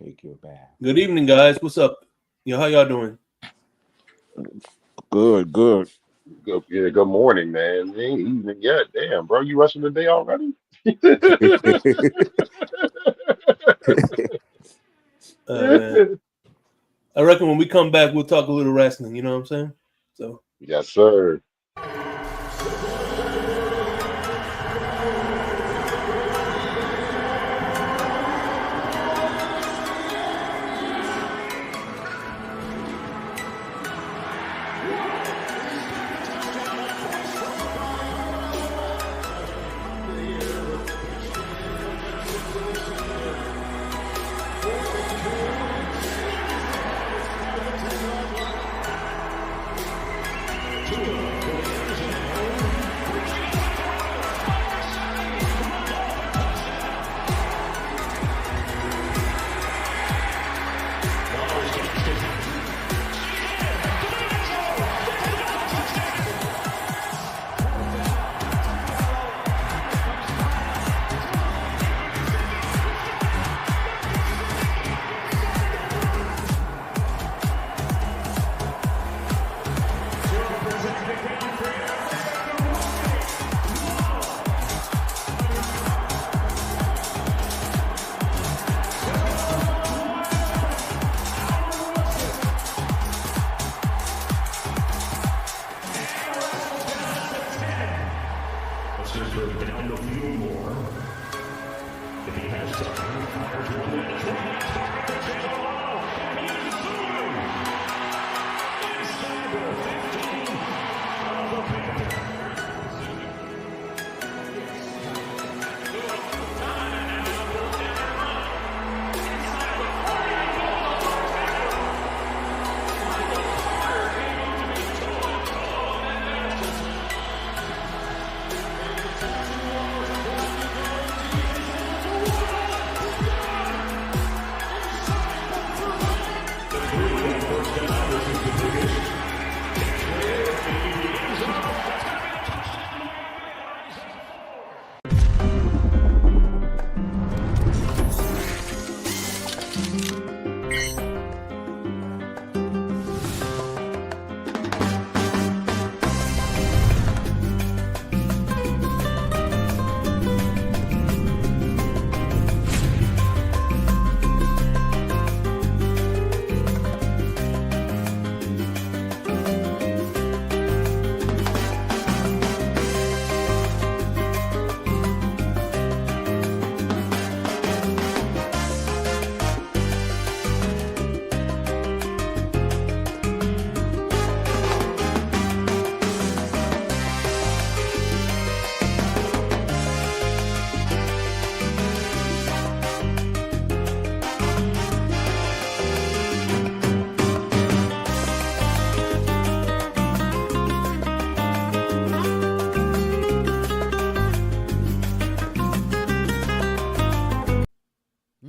Take your bath. Good evening, guys. What's up? How y'all doing? Good. Good, yeah, good morning, man. It ain't evening yet. Damn, bro, you rushing the day already? Man, I reckon when we come back, we'll talk a little wrestling. You know what I'm saying? So Yes, sir.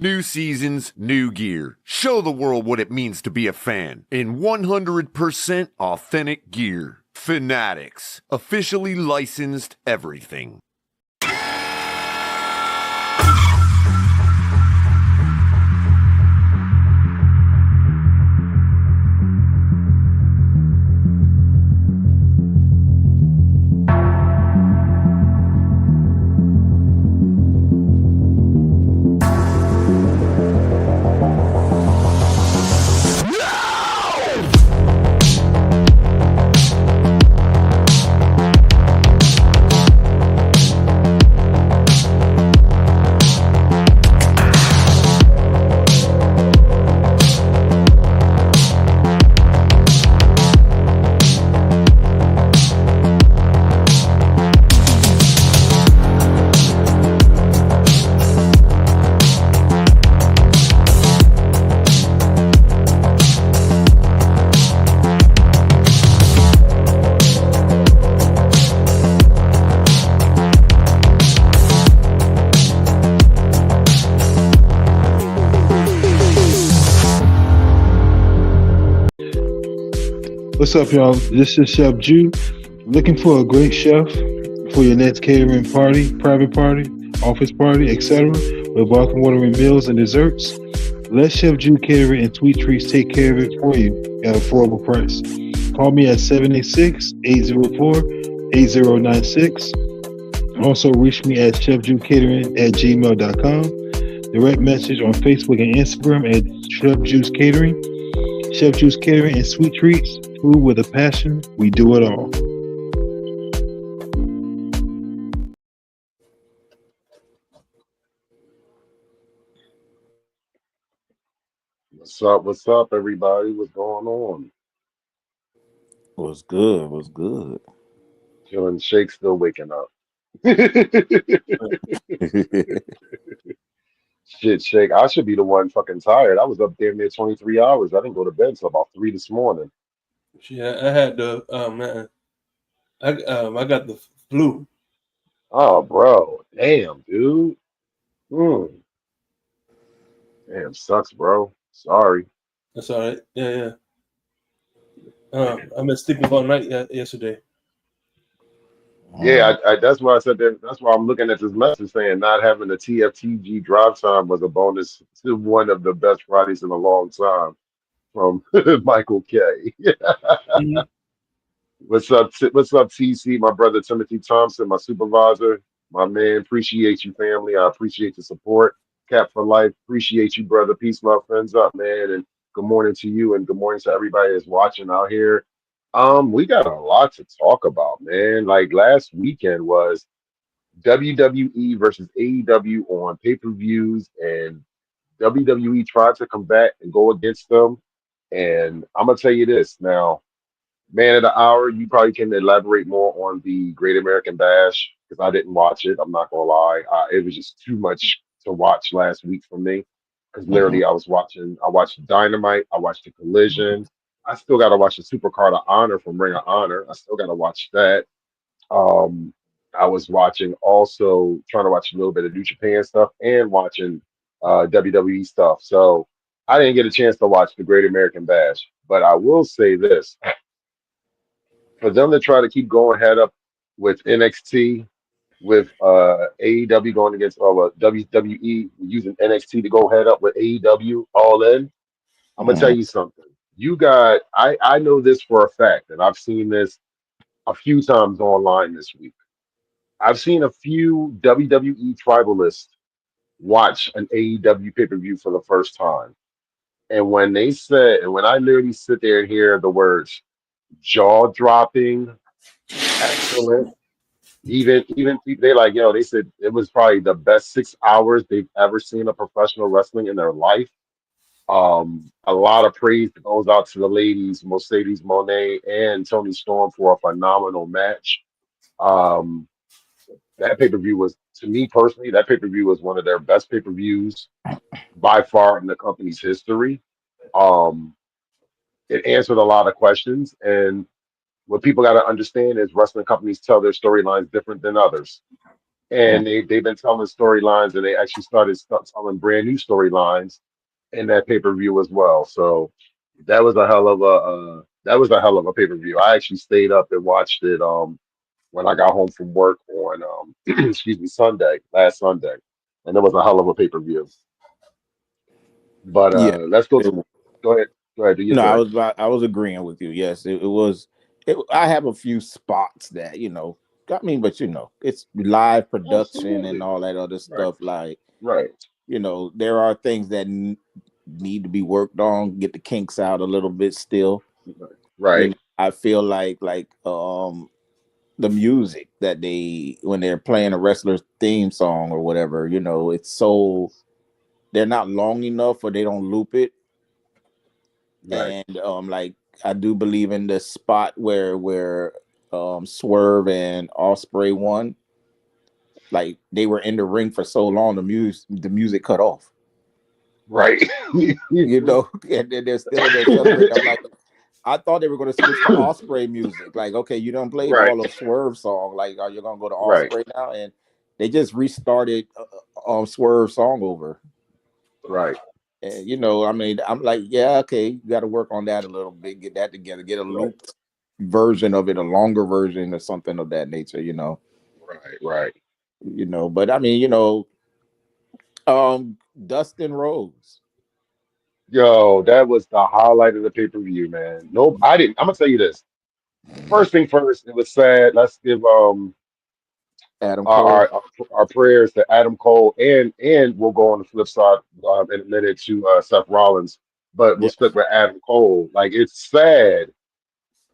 New seasons, new gear. Show the world what it means to be a fan in 100% authentic gear. Fanatics, officially licensed everything. What's up, y'all? This is Chef Jew. Looking for a great chef for your next catering party, private party, office party, etc. with welcome ordering meals and desserts. Let Chef Drew Catering and Sweet Treats take care of it for you at an affordable price. Call me at 786-804-8096. Also, reach me at chefjewcatering@gmail.com. Direct message on Facebook and Instagram at Chef Juice Catering. Chef Juice Catering and Sweet Treats. Food with a passion. We do it all. What's up? What's up, everybody? What's going on? Was good. Was good. Chilling, Shake still waking up. Shit, Shake. I should be the one fucking tired. I was up damn near 23 hours. I didn't go to bed until about 3 this morning. Yeah, I had the man. I got the flu. Oh, bro. Damn, dude. Hmm. Damn, sucks, bro. Sorry. That's all right. Yeah. I been sleeping all night yesterday. Yeah, I that's why I said that. That's why I'm looking at this message saying not having the TFTG drive time was a bonus to one of the best Fridays in a long time from Michael K. Mhm. What's up? What's up, TC? My brother Timothy Thompson, my supervisor, my man. Appreciate you, family. I appreciate the support. Cap for life. Appreciate you, brother. Peace, my friends up, man. And good morning to you, and good morning to everybody that's watching out here. We got a lot to talk about, man. Like last weekend was WWE versus AEW on pay-per-views, and WWE tried to combat and go against them. And I'm gonna tell you this now. Man of the hour, you probably can elaborate more on the Great American Bash because I didn't watch it. I'm not gonna lie, it was just too much to watch last week for me. Because literally, I watched Dynamite, I watched the Collision. I still got to watch the Super Card of Honor from Ring of Honor. I still got to watch that. Um, I was watching also trying to watch a little bit of New Japan stuff and watching WWE stuff. So I didn't get a chance to watch the Great American Bash. But I will say this for them to try to keep going head up with NXT, with AEW going against WWE using NXT to go head up with AEW all in. I'm gonna tell you something. You got I know this for a fact, and I've seen this a few times online this week. I've seen a few WWE tribalists watch an AEW pay-per-view for the first time. And when they said, and when I literally sit there and hear the words jaw dropping, excellent. Even they like, they said it was probably the best 6 hours they've ever seen of professional wrestling in their life. A lot of praise goes out to the ladies, Mercedes Monet and Tony Storm for a phenomenal match. Um, that pay-per-view was, to me personally, that pay-per-view was one of their best pay-per-views by far in the company's history. Um, it answered a lot of questions, and what people got to understand is wrestling companies tell their storylines different than others. And they've been telling storylines, and they actually started telling brand new storylines in that pay per view as well. So that was a hell of a pay per view. I actually stayed up and watched it when I got home from work on excuse me last Sunday, and it was a hell of a pay per view. But Yeah. let's go It, to go ahead do your no, thing. I was agreeing with you. Yes, it was. I have a few spots that got me, but it's live production and Absolutely. all that other Right. stuff. Like Right. there are things that need to be worked on, get the kinks out a little bit still. Right. I feel like the music that when they're playing a wrestler's theme song or whatever, it's so they're not long enough or they don't loop it. Right. And like I do believe in the spot where Swerve and Osprey won. Like they were in the ring for so long, the music cut off. Right. And then they're still in there celebrating. I'm like, I thought they were going to switch to Osprey music. Like, okay, you don't played Right. all of Swerve song. Like, are you going to go to Right. Osprey now? And they just restarted Swerve song over. Right. And I mean, I'm like, yeah, okay, you got to work on that a little bit, get that together, get a Right. looped version of it, a longer version or something of that nature. Right. Right. But I mean, Dustin Rhodes, Yo, that was the highlight of the pay-per-view, man. Nope, I didn't. I'm gonna tell you this. First thing first, it was sad. Let's give Adam our Cole. our prayers to Adam Cole, and we'll go on the flip side in a minute to Seth Rollins, but we'll Yeah. stick with Adam Cole. Like it's sad.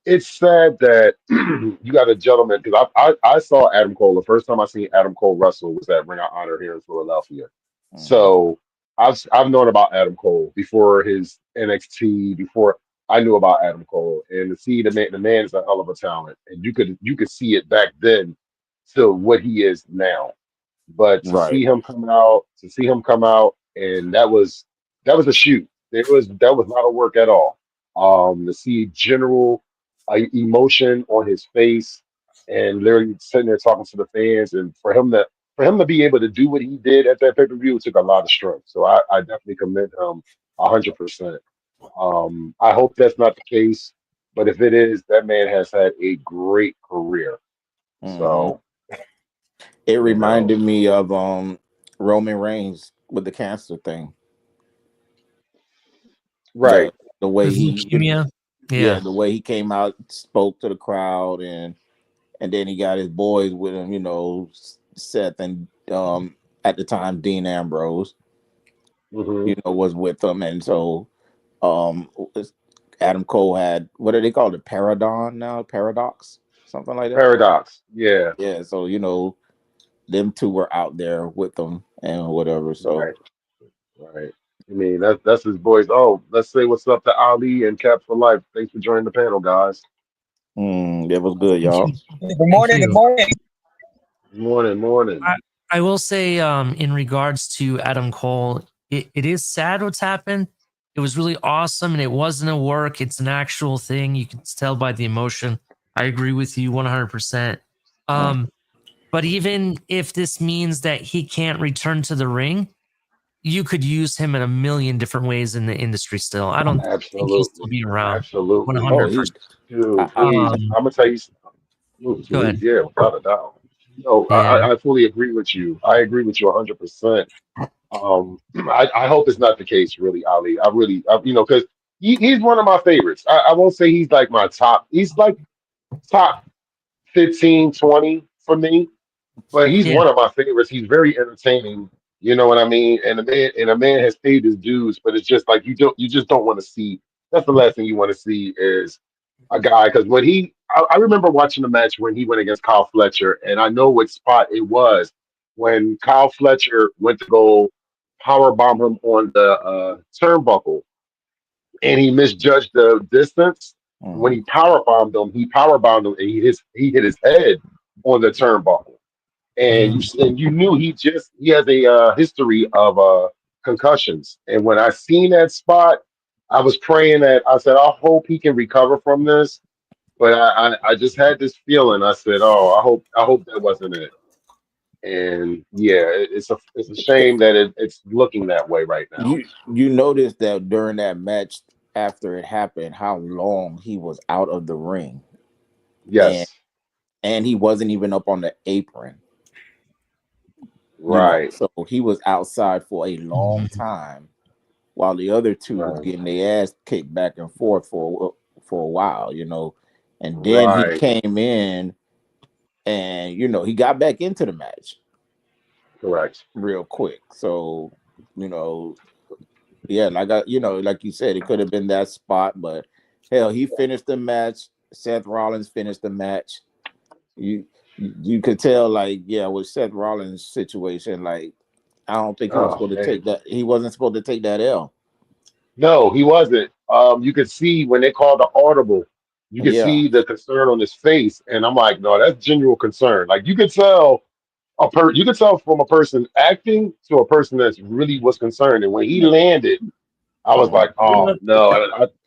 It's sad that you got a gentleman because I saw Adam Cole the first time I seen Adam Cole wrestle was at Ring of Honor here in Philadelphia. Mhm. So I've known about Adam Cole before his NXT, before I knew about Adam Cole, and to see the man is a hell of a talent, and you could see it back then to what he is now. But Right. to see him come out, and that was a shoot. That was not a work at all. To see general emotion on his face, and literally sitting there talking to the fans, and for him to be able to do what he did at that pay per view took a lot of strength. So I definitely commend him 100%. I hope that's not the case, but if it is, that man has had a great career. Hmm. So It you know, reminded me of Roman Reigns with the cancer thing. right. The way With he, leukemia. yeah, Yeah. the way he came out, spoke to the crowd, and then he got his boys with him. Seth and at the time Dean Ambrose, Hmm. was with them, and so um Adam Cole had, what do they call it, Paradon now, Paradox, something like that. Paradox. Yeah. Yeah, so them two were out there with them and whatever. So Right. Right. I mean, that's his boys. Oh, let's say what's up to Ali and Cap for Life. Thanks for joining the panel, guys. it was good, Thank y'all. you. Good Thank morning. Good you. morning. Morning, morning. I, I will say, in regards to Adam Cole, it is sad what's happened. It was really awesome and it wasn't a work. It's an actual thing. You can tell by the emotion. I agree with you 100%. Mm. But even if this means that he can't return to the ring, you could use him in a million different ways in the industry still. I don't think he'll still Absolutely. be around Absolutely. Oh, 100%. he, Dude, I please. I'm gonna tell you. Go Please, ahead. yeah, without a doubt. No, Yeah. I fully agree with you. I agree with you 100%. I hope it's not the case, really, Ali. Because he's one of my favorites. I won't say he's like my top. He's like top 15, 20 for me, but he's Yeah. one of my favorites. He's very entertaining. You know what I mean? And a man has paid his dues, but it's just like you just don't want to see. That's the last thing you want to see is a guy because I remember watching the match when he went against Kyle Fletcher, and I know what spot it was when Kyle Fletcher went to go power bomb him on the turnbuckle, and he misjudged the distance. When Mhm. he power bombed him, and he hit his head on the turnbuckle, and Mm. you knew he has a history of concussions. And when I seen that spot, I was praying that I said, I hope he can recover from this. But I just had this feeling. I said, oh, I hope that wasn't it. And yeah, it's a shame that it's looking that way right now. you noticed that during that match, after it happened, how long he was out of the ring, and Yes, he wasn't even up on the apron. right, So he was outside for a long Mhm. time while the other two was right, getting their ass kicked back and forth for a while. And then he right. came in, and he got back into the match Correct. real quick. So you know, yeah, like you said, it could have been that spot, but hell, he finished the match. Seth Rollins finished the match. You could tell, like, yeah, with Seth Rollins' situation, like, I don't think he was Oh supposed to man. take that. He wasn't supposed to take that L. No, he wasn't. You could see when they called the audible, you could Yeah, see the concern on his face, and I'm like, no, that's genuine concern. Like you could tell from a person acting to a person that's really was concerned. And when he landed, I was uh, like, oh no,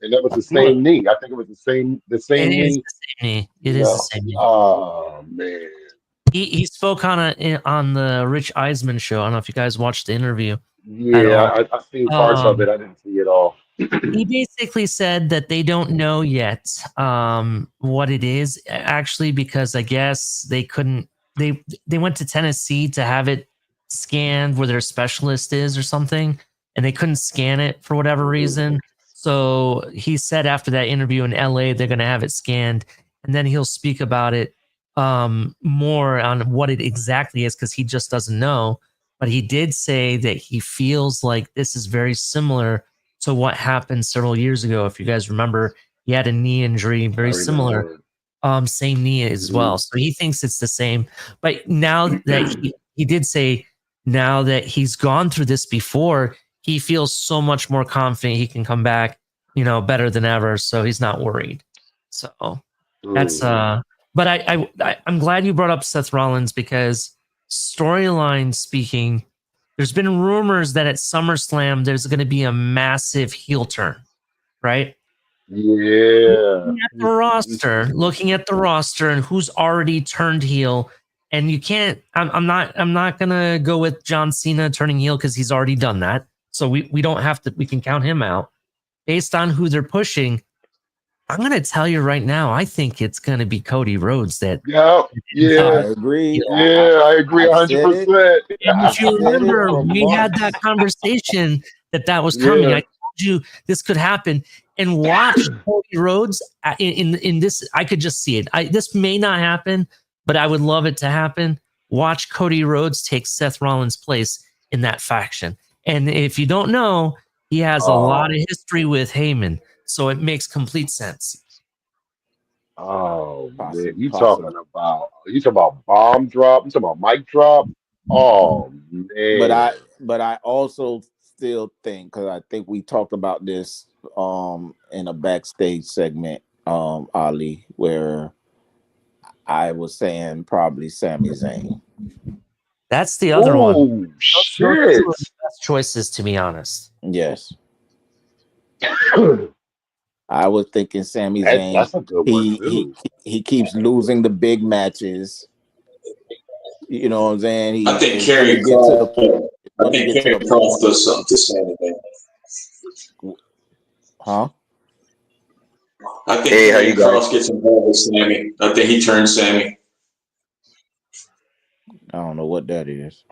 and that was the Yeah. same knee. I think it was the same It is knee. the same knee. It is the No, same knee. oh man, He spoke on the Rich Eisman show. I don't know if you guys watched the interview at yeah, all. I seen parts of Um, it. I didn't see it all. he basically said that they don't know yet what it is actually because I guess they couldn't. They went to Tennessee to have it scanned where their specialist is or something, and they couldn't scan it for whatever reason. So he said after that interview in LA, they're going to have it scanned, and then he'll speak about it more on what it exactly is, because he just doesn't know. But he did say that he feels like this is very similar to what happened several years ago. If you guys remember, he had a knee injury, very similar. Same knee as well. So he thinks it's the same. But now that he did say, now that he's gone through this before, he feels so much more confident he can come back, better than ever. So he's not worried. So that's but I'm glad you brought up Seth Rollins, because storyline speaking, there's been rumors that at SummerSlam there's going to be a massive heel turn, right? Yeah. Looking at the roster and who's already turned heel, and you can't. I'm not gonna go with John Cena turning heel because he's already done that. So we don't have to. We can count him out based on who they're pushing. I'm gonna tell you right now. I think it's gonna be Cody Rhodes. I agree. I agree 100%. And if you remember, we had that conversation that was coming. I told you this could happen. And watch Cody Rhodes in this. I could just see it. This may not happen, but I would love it to happen. Watch Cody Rhodes take Seth Rollins' place in that faction. And if you don't know, he has a lot of history with Heyman, so it makes complete sense. Oh man, you talking about bomb drop? You talking about mic drop? Oh man. But I also still think, because I think we talked about this in a backstage segment, Ali, where I was saying probably Sami Zayn. That's the other one. Oh shit! Those are the best choices, to be honest. Yes. I was thinking Sami Zayn. That's a good one too. He keeps losing the big matches. You know what I'm saying? I think Karrion Kross does something to Sami Zayn. Huh? I think Karrion Kross gets involved with Sami. I think he turns Sami. I don't know what that is.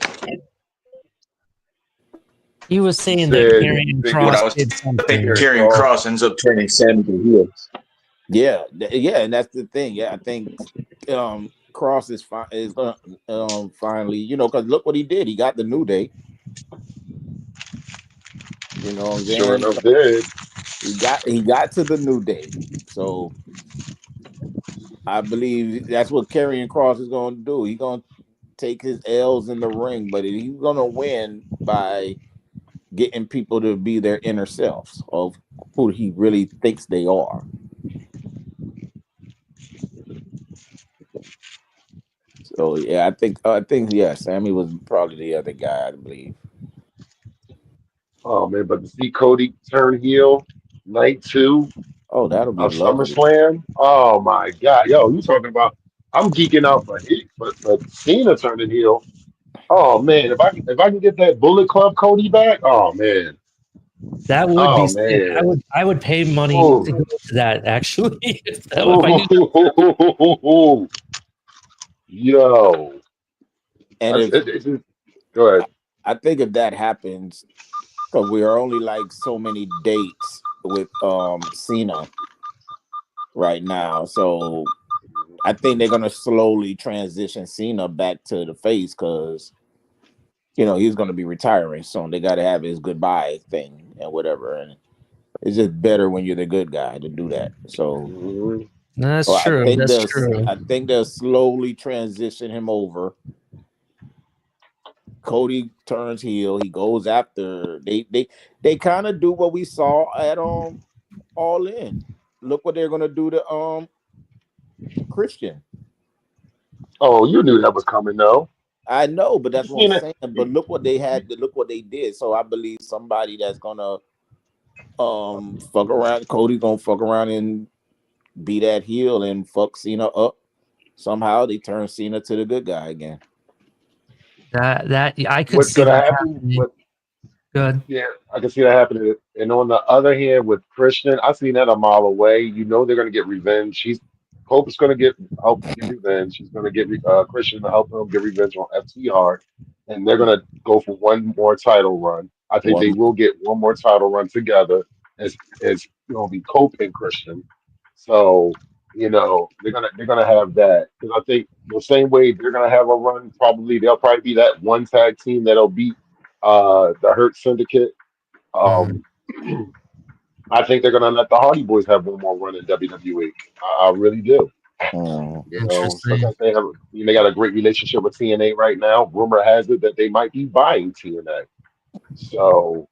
He was saying that Karrion Kross did something. I think Karrion Kross ends up turning Sami to heel. Yeah, and that's the thing. Yeah, I think Kross is finally, because look what he did. He got the New Day. You know what I'm saying? Sure enough, did. He got to the New Day. So I believe that's what Karrion Kross is going to do. He's going to take his L's in the ring, but he's going to win by getting people to be their inner selves of who he really thinks they are. So yeah, I think Sami was probably the other guy, I believe. Oh man, but to see Cody turn heel night 2 that'll be of lovely. SummerSlam. Oh my god, yo, you talking about? I'm geeking out for Cena turning heel. Oh man, if I can get that Bullet Club Cody back, oh man, that would be sick. I would pay money to go to that, actually. If I knew. Yo, and go ahead. I think if that happens, because we are only like so many dates with Cena right now, so I think they're gonna slowly transition Cena back to the face, because he's gonna be retiring soon. They got to have his goodbye thing and whatever, and it's just better when you're the good guy to do that. So that's true. I think they'll slowly transition him over. Cody turns heel. He goes after they kind of do what we saw at All In. Look what they're gonna do to Christian. Oh, you knew that was coming, though. I know, but that's what I'm saying. But look what they had. Look what they did. So I believe somebody that's gonna fuck around. Cody's gonna fuck around and be that heel and fuck Cena up. Somehow they turn Cena to the good guy again. That I could What's see gonna that happen? happening. Good. Yeah, I can see that happening. And on the other hand, with Christian, I seen that a mile away. They're gonna get revenge. Hope is gonna help get revenge. She's gonna get Christian to help him get revenge on FT Hard, and they're gonna go for one more title run. I think they One. will get one more title run together as going to be Cope and Christian. So they're gonna have that because I think the same way they're gonna have a run. Probably they'll probably be that one tag team that'll beat the Hurt Syndicate. Mhm. Um, I think they're gonna let the Hardy Boys have one more run in WWE. I really do. Mm. Interesting. Because they got a great relationship with TNA right now. Rumor has it that they might be buying TNA. So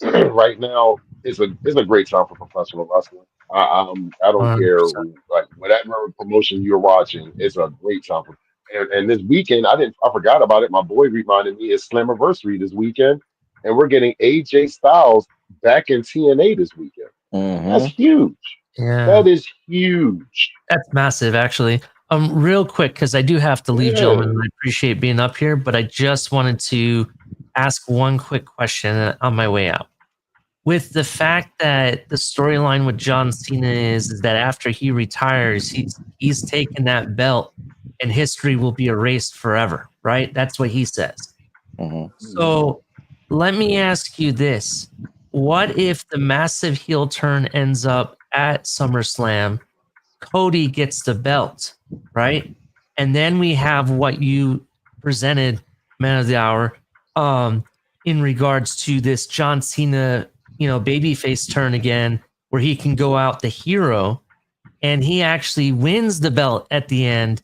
right now it's a great time for professional wrestling. I don't care 100%. like whatever promotion you're watching, it's a great time for. And this weekend, I forgot about it. My boy reminded me it's Slammiversary this weekend, and we're getting AJ Styles back in TNA this weekend. That's Mm-hmm. huge. Yeah. That is huge. That's massive, actually. Real quick, because I do have to leave, Yeah. gentlemen. I appreciate being up here, but I just wanted to ask one quick question on my way out. With the fact that the storyline with John Cena is that after he retires, he's taken that belt, and history will be erased forever. Right? That's what he says. Mm-hmm. So let me ask you this: what if the massive heel turn ends up at SummerSlam? Cody gets the belt, right? And then we have what you presented, Man of the Hour, in regards to this John Cena, babyface turn again, where he can go out the hero, and he actually wins the belt at the end,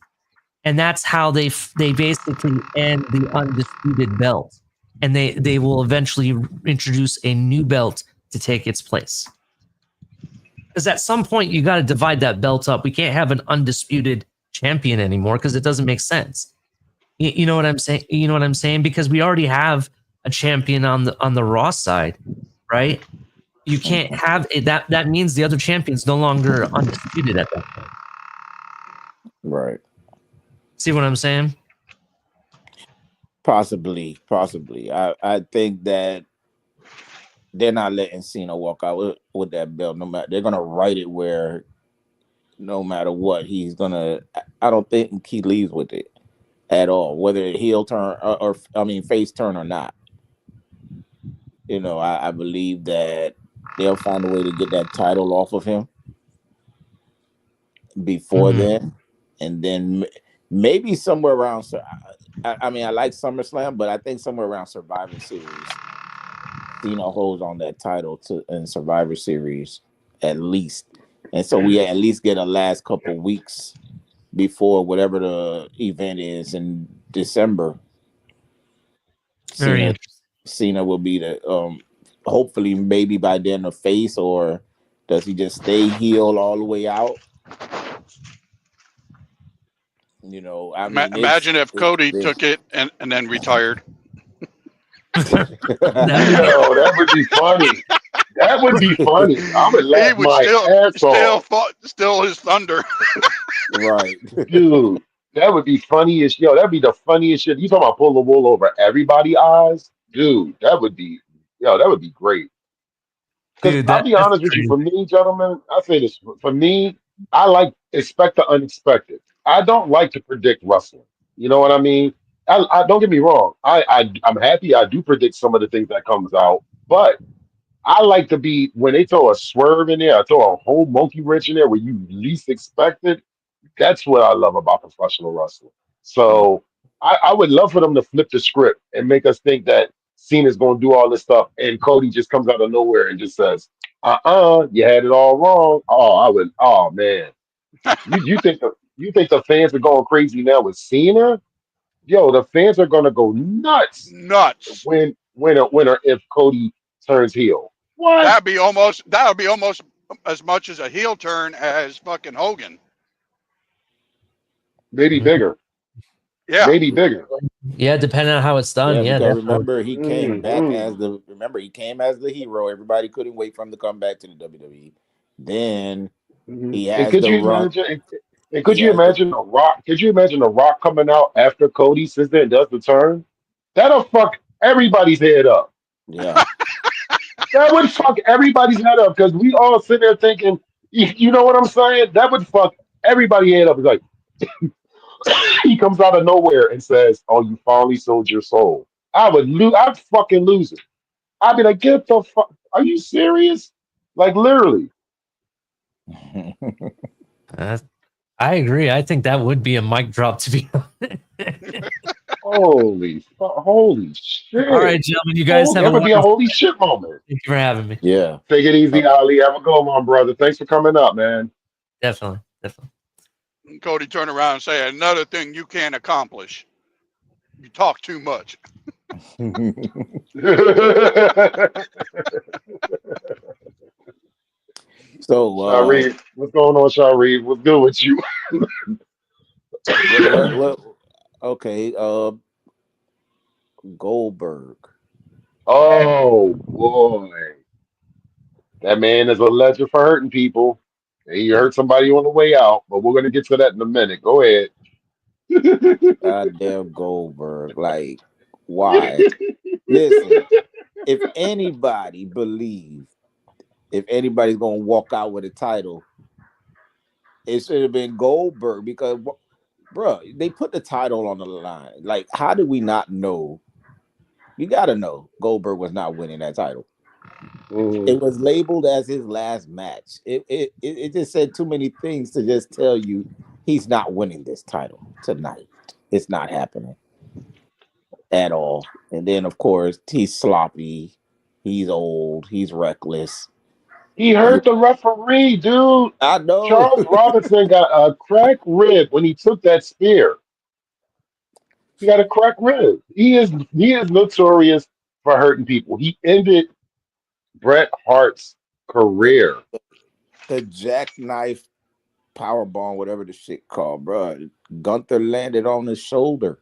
and that's how they basically end the undisputed belt, and they will eventually introduce a new belt to take its place. Because at some point you got to divide that belt up. We can't have an undisputed champion anymore because it doesn't make sense. You know what I'm saying? You know what I'm saying? Because we already have a champion on the Raw side, right? You can't have it. That means the other champion's no longer undisputed at that point. Right. See what I'm saying? Possibly. I think that they're not letting Cena walk out with that belt. No matter, they're gonna write it where no matter what, he's gonna. I don't think he leaves with it at all, whether heel turn or I mean face turn or not. I believe that they'll find a way to get that title off of him before Mhm. then, and then maybe somewhere around. I mean, I like SummerSlam, but I think somewhere around Survivor Series, Cena holds on that title to in Survivor Series at least, and so we at least get a last couple weeks before whatever the event is in December. Very Cena interesting. Cena will be the hopefully maybe by then the face, or does he just stay heel all the way out? I mean Imagine if Cody it's took it and then retired. Yo, that would be funny. That would be funny. I would He laugh would my still ass still off. fought, still his thunder. right. Dude, that would be funny as yo. That'd be the funniest shit. You talking about pull the wool over everybody's eyes, dude? That would be great. Because Dude, I'll be that's honest with you, crazy. for me, gentlemen, I say this for me. I like expect the unexpected. I don't like to predict wrestling. You know what I mean? I don't get me wrong. I'm happy I do predict some of the things that comes out, but I like to be when they throw a swerve in there, I throw a whole monkey wrench in there where you least expect it. That's what I love about professional wrestling. So I would love for them to flip the script and make us think that Cena's going to do all this stuff, and Cody just comes out of nowhere and just says, you had it all wrong." Oh, I would. Oh man, you think the fans are going crazy now with Cena? Yo, the fans are going to go nuts Nuts. when or if Cody turns heel. What? That would be almost as much as a heel turn as fucking Hogan. Maybe bigger. Yeah. Maybe bigger. Yeah, depending on how it's done. Yeah, Yeah, because definitely. remember he came back Mhm. as the hero. Everybody couldn't wait for him to come back to the WWE. Then Mhm. he And has could the you run. imagine? And He could you has the imagine a Rock? Could you imagine a Rock coming out after Cody sits there and does the turn? That'll fuck everybody's head up. yeah. That would fuck everybody's head up because we all sit there thinking, you know what I'm saying? That would fuck everybody's head up. It's like he comes out of nowhere and says, "Oh, you finally sold your soul." I would lose. I'd fucking lose it. I'd be like, get the fuck. Are you serious? Like literally. Uh, I agree. I think that would be a mic drop to be honest. Holy All shit. right, gentlemen, you guys have That a would be a wonderful holy day. shit moment. Thank you for having me. Yeah. Take it easy, Ali. Have a good one, brother. Thanks for coming up, man. Definitely. Cody turned around and say, another thing you can't accomplish. You talk too much. So Shari, what's going on, Shari? What's good with you? what okay, Goldberg. Oh boy. That man is a legend for hurting people. He hurt somebody on the way out, but we're gonna get to that in a minute. Go ahead. Goddamn Goldberg. Like, why? Listen, if anybody believe if anybody's gonna walk out with a title, it should have been Goldberg because, bro, they put the title on the line. Like, how did we not know? You gotta know Goldberg was not winning that title. Mhm. It was labeled as his last match. It just said too many things to just tell you he's not winning this title tonight. It's not happening at all. And then of course he's sloppy, he's old, he's reckless. He hurt the referee, dude. I know. Charles Robinson got a cracked rib when he took that spear. He got a cracked rib. He is notorious for hurting people. He ended Bret Hart's the, career. the jackknife power bomb, whatever the shit called, bro. Gunther landed on his shoulder.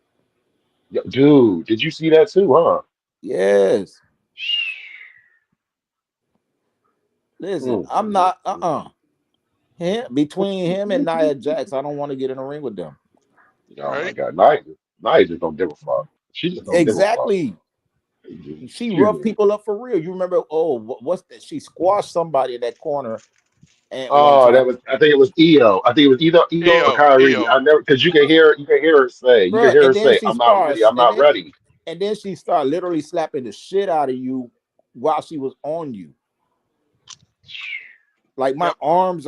Yo, dude, did you see that too, huh? Yes. Listen, Mm, I'm mm, not mm. between him and Nia Jax, I don't want to get in a ring with them. Oh my Right? God, Nia just don't give a fuck. She just don't give a fuck. Exactly. She She roughed just- people up for real. You remember? Oh, what's that? She squashed somebody in that corner at one Oh, time, that was. I think it was Io. I think it was either Io or Kyrie. EO. I never because you can hear. You can hear her say. You can bro. hear her And then say, she "I'm not ready. starts, I'm not ready." and then she started literally slapping the shit out of you while she was on you. Like Yep. my arms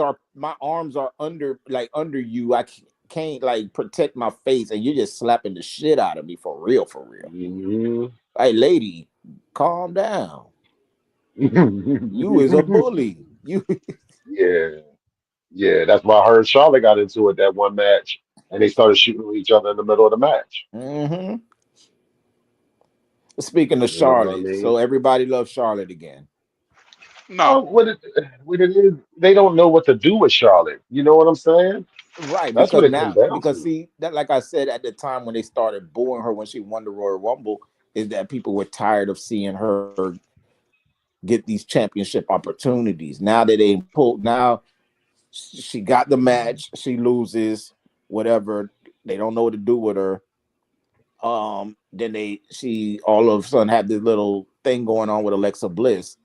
are under you. I can't like protect my face, and you're just slapping the shit out of me for real, for real. Mhm. Hey, lady, calm down. You is a bully. You Yeah, yeah. That's why her and Charlotte got into it that one match, and they started shooting at each other in the middle of the match. hmm Speaking of You know what I Charlotte, mean? so everybody loves Charlotte again. No. What it is, they don't know what to do with Charlotte. You know what I'm saying? Right, That's what because it comes now, down because to. see that, like I said at the time when they started booing her when she won the Royal Rumble, is that people were tired of seeing her get these championship opportunities. Now that they pulled, now she got the match, she loses, whatever. They don't know what to do with her. Then she all of a sudden had this little thing going on with Alexa Bliss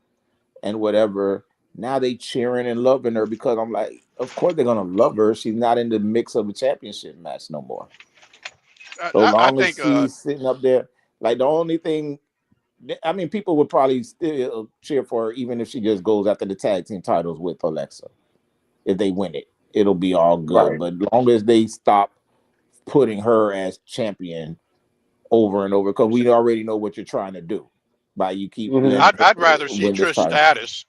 and whatever. Now they cheering and loving her because I'm like, of course they're gonna love her. She's not in the mix of a championship match no more. So I long as think she's sitting up there, like the only thing, I mean, people would probably still cheer for her even if she just goes after the tag team titles with Alexa. If they win it, it'll be all good. Right. But long as they stop putting her as champion over and over, because we already know what you're trying to do by you keep Hmm. letting her I'd rather see win this Trish title. Stratus.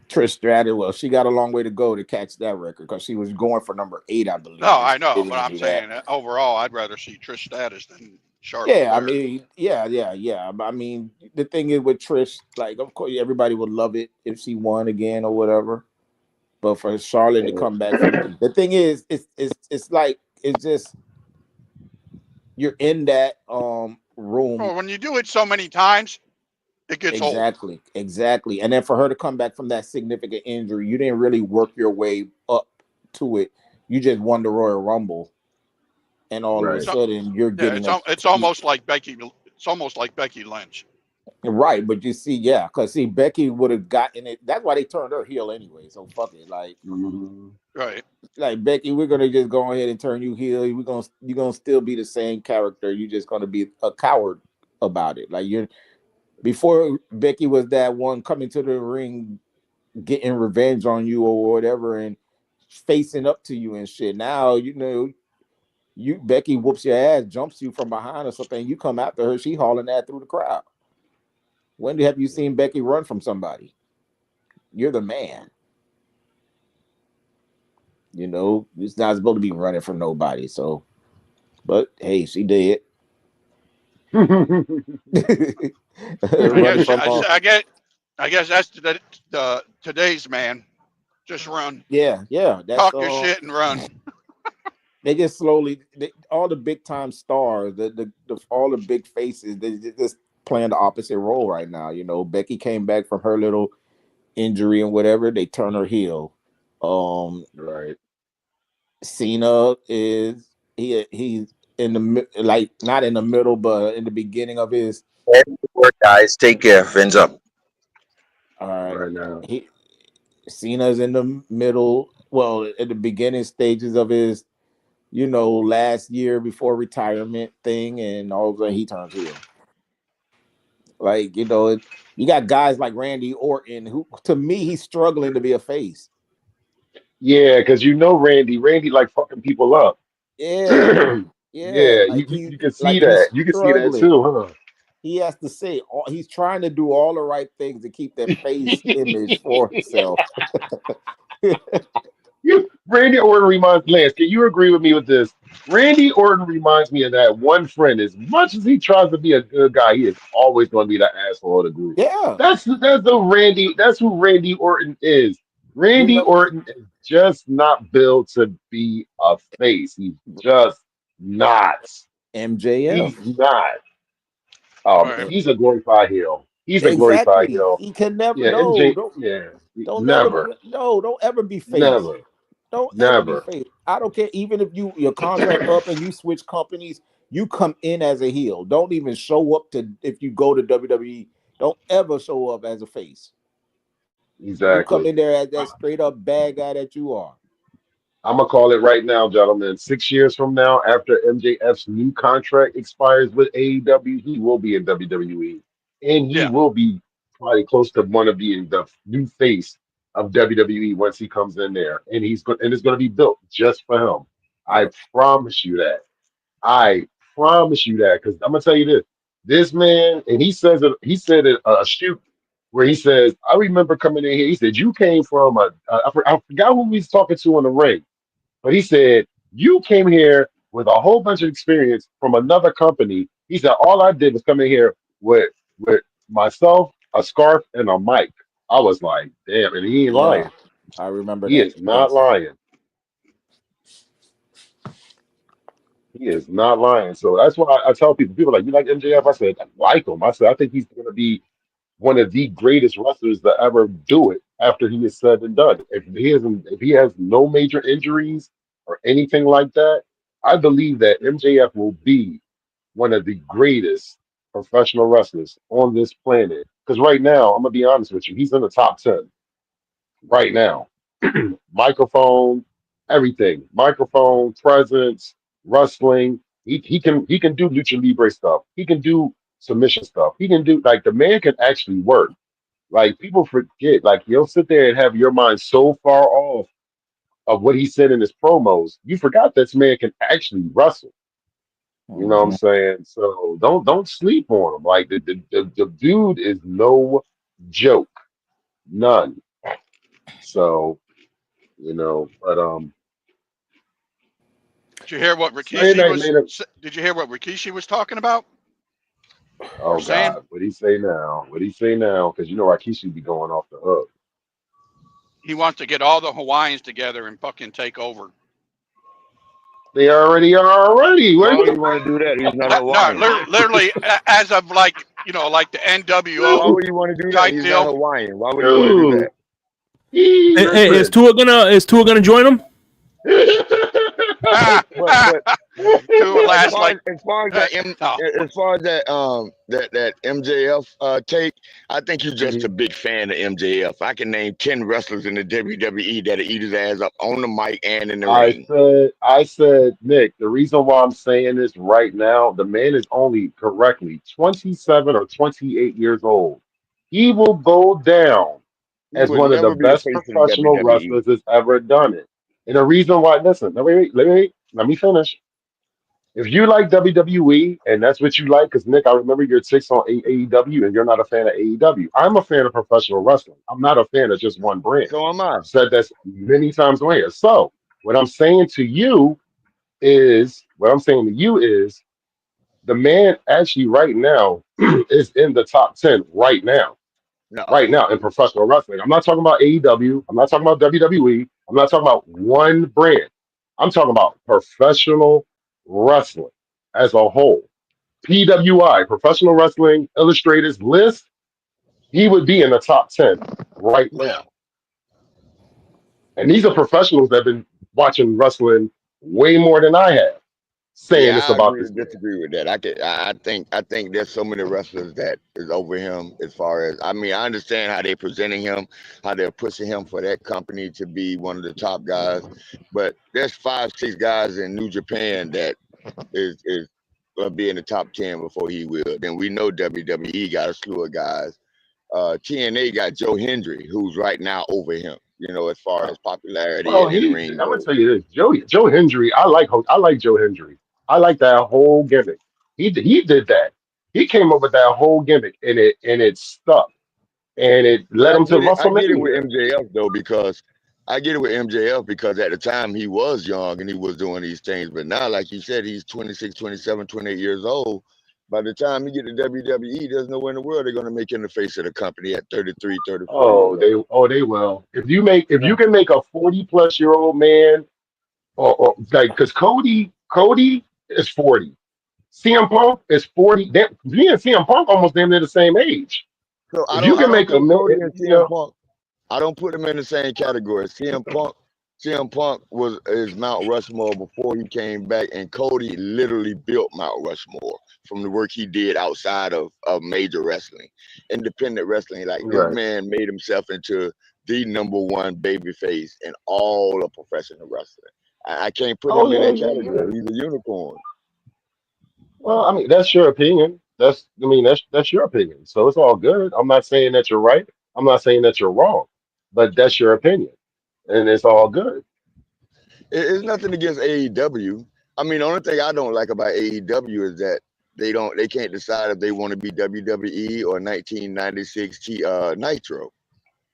Trish Stratus, well, she got a long way to go to catch that record because she was going for number 8, I No, believe, and I she know, didn't but even I'm do that. saying overall, I'd rather see Trish Stratus than Charlotte Yeah, I Flair. mean, yeah. I mean, the thing is with Trish, like, of course, everybody would love it if she won again or whatever. But for Charlotte to come back from the thing is, it's like it's just you're in that room. Well, when you do it so many times, it gets old. Exactly. And then for her to come back from that significant injury, you didn't really work your way up to it. You just won the Royal Rumble, and all of a Right. It's sudden you're yeah, getting a it's almost like Becky. It's almost like Becky Lynch. Right, but you see, yeah, because see, Becky would have gotten it. That's why they turned her heel anyway. So fuck it, Mhm. Right. like Becky, we're gonna just go ahead and turn you heel. You're gonna still be the same character. You're just gonna be a coward about it. Like you're before Becky was that one coming to the ring, getting revenge on you or whatever, and facing up to you and shit. Now you Becky whoops your ass, jumps you from behind or something. You come after her, she hauling that through the crowd. When have you seen Becky run from somebody? You're the man. It's not supposed to be running from nobody. So, but hey, she did. I Running guess from I guess that's the today's man. Just run, yeah. That's talk your shit, and run. they just slowly all the big time stars, the all the big faces, they just playing the opposite role right now. Becky came back from her little injury and whatever. They turn her heel. Um, Right. Cena he's in like not in the middle, but in the beginning of his. Work, guys. Take care. Fins up. All right, Right now. he Cena's in the middle. Well, at the beginning stages of his, last year before retirement thing, and all of a sudden he turns heel. Like you got guys like Randy Orton, who to me he's struggling to be a face. Yeah, because Randy like fucking people up. Yeah, Yeah, yeah, you can see like he's that. You can see that struggling. too, huh? He has to say he's trying to do all the right things to keep that face image for himself. Randy Orton reminds Lance. Can you agree with me with this? Randy Orton reminds me of that one friend. As much as he tries to be a good guy, he is always going to be the asshole of the group. Yeah, That's the Randy. That's who Randy Orton is. Randy remember Orton is just not built to be a face. He's just not. MJF? He's not. Right. He's a glorified heel. He's a glorified Exactly. heel. He can never. Yeah, No, MJ. don't Yeah, don't never. never, No, don't ever be face. never, Don't ever be never. face. I don't care. Even if your contract up and you switch companies, you come in as a heel. Don't even show up to if you go to WWE. Don't ever show up as a face. You come Exactly. in there as that straight up bad guy that you are. I'm gonna call it right now, gentlemen. 6 years from now, after MJF's new contract expires with AEW, he will be in WWE, and he Yeah. will be probably close to one of being the new face of WWE once he comes in there, and it's going to be built just for him. I Yep. promise you that. I promise you that because I'm gonna tell you this. This man, and he says it. He said it a shoot where he says, "I remember coming in here." He said, "You came from I forgot who he was talking to in the ring." But he said, you came here with a whole bunch of experience from another company. He said, all I did was come in here with myself, a scarf, and a mic. I was like, damn, and he ain't Yeah, lying. I remember He that. is not Yes. lying. He is not lying. So that's why I tell people like, you like MJF? I said, I like him. I said, I think he's going to be one of the greatest wrestlers to ever do it after he is said and done. If he has no major injuries or anything like that, I believe that MJF will be one of the greatest professional wrestlers on this planet. Because right now, I'm gonna be honest with you, he's in the top 10 right now. Microphone, everything, microphone, presence, wrestling. He can do lucha libre stuff. He can do submission stuff. He can do like the man can actually work. Like people forget, like he'll sit there and have your mind so far off of what he said in his promos, you forgot this man can actually wrestle. You know what I'm Mhm. saying? So don't sleep on him. Like the dude is no joke, none. So but Did you hear what Sunday Rikishi night was? later. Did you hear what Rikishi was talking about or Oh saying? God, what he say now? What he say now? Because Rikishi be going off the hook. He wants to get all the Hawaiians together and fucking take over. They already are already. Why would What? you want to do that? He's not No, Hawaiian. literally, as of like the Why NWO would you want to do that? type He's not deal. Hawaiian. Why would you want to do Dude, that? he Hey, listen. is Tua gonna join him? but Two would last like as far as that no. as far as that that MJF take, I think you're just a Mhm. big fan of MJF. I can name 10 wrestlers in the WWE that'll eat his ass up on the mic and in the ring. I said, Nick, the reason why I'm saying this right now, the man is only correctly 27 or 28 years old. He will go down He as would one of the never be the best face of the professional WWE. wrestlers that's ever done it. And the reason why, listen, let me finish. If you like WWE and that's what you like, because Nick, I remember your takes on AEW and you're not a fan of AEW. I'm a fan of professional wrestling. I'm not a fan of just one brand. So am I. I've said this many times on here. So what I'm saying to you is the man actually right now is in the top 10 No. right now in professional wrestling. I'm not talking about AEW. I'm not talking about WWE. I'm not talking about one brand. I'm talking about professional wrestling as a whole. PWI, Professional Wrestling Illustrators list, he would be in the top 10 right now. And these are professionals that have been watching wrestling way more than I have, saying Yeah, this I about agree this to man. disagree with that. I think there's so many wrestlers that is over him as far as I mean, I understand how they're presenting him, how they're pushing him for that company to be one of the top guys. But there's 5, 6 guys in New Japan that is gonna be in the top 10 before he will. Then we know WWE got a slew of guys. TNA got Joe Hendry, who's right now over him, as far as popularity Well, and in ring I'm gonna goes. tell you this, Joe Hendry. I like Joe Hendry. I like that whole gimmick. He did that. He came up with that whole gimmick, and it stuck, and it But led him to I get it with WrestleMania. MJF though because I get it with MJF because at the time he was young and he was doing these things. But now, like you said, he's 26, 27, 28 years old. By the time he get to WWE, there's nowhere in the world they're gonna make him the face of the company at 33, 34 years old. They will. If you can make a 40+ year old man, or like, because Cody is 40. CM Punk is 40. Me and CM Punk almost damn near the same age. So If you I can don't make a, put Cody and you CM know, Punk. I don't put him in the same category. CM Punk was is Mount Rushmore before he came back, and Cody literally built Mount Rushmore from the work he did outside of major wrestling, independent wrestling. Like this right. man made himself into the #1 babyface in all of professional wrestling. I can't put Oh him in yeah, that yeah, category. yeah. He's a unicorn. Well, I mean, that's your opinion. That's your opinion. So it's all good. I'm not saying that you're right. I'm not saying that you're wrong, but that's your opinion, and it's all good. It's nothing against AEW. I mean, the only thing I don't like about AEW is that they can't decide if they want to be WWE or 1996 Nitro.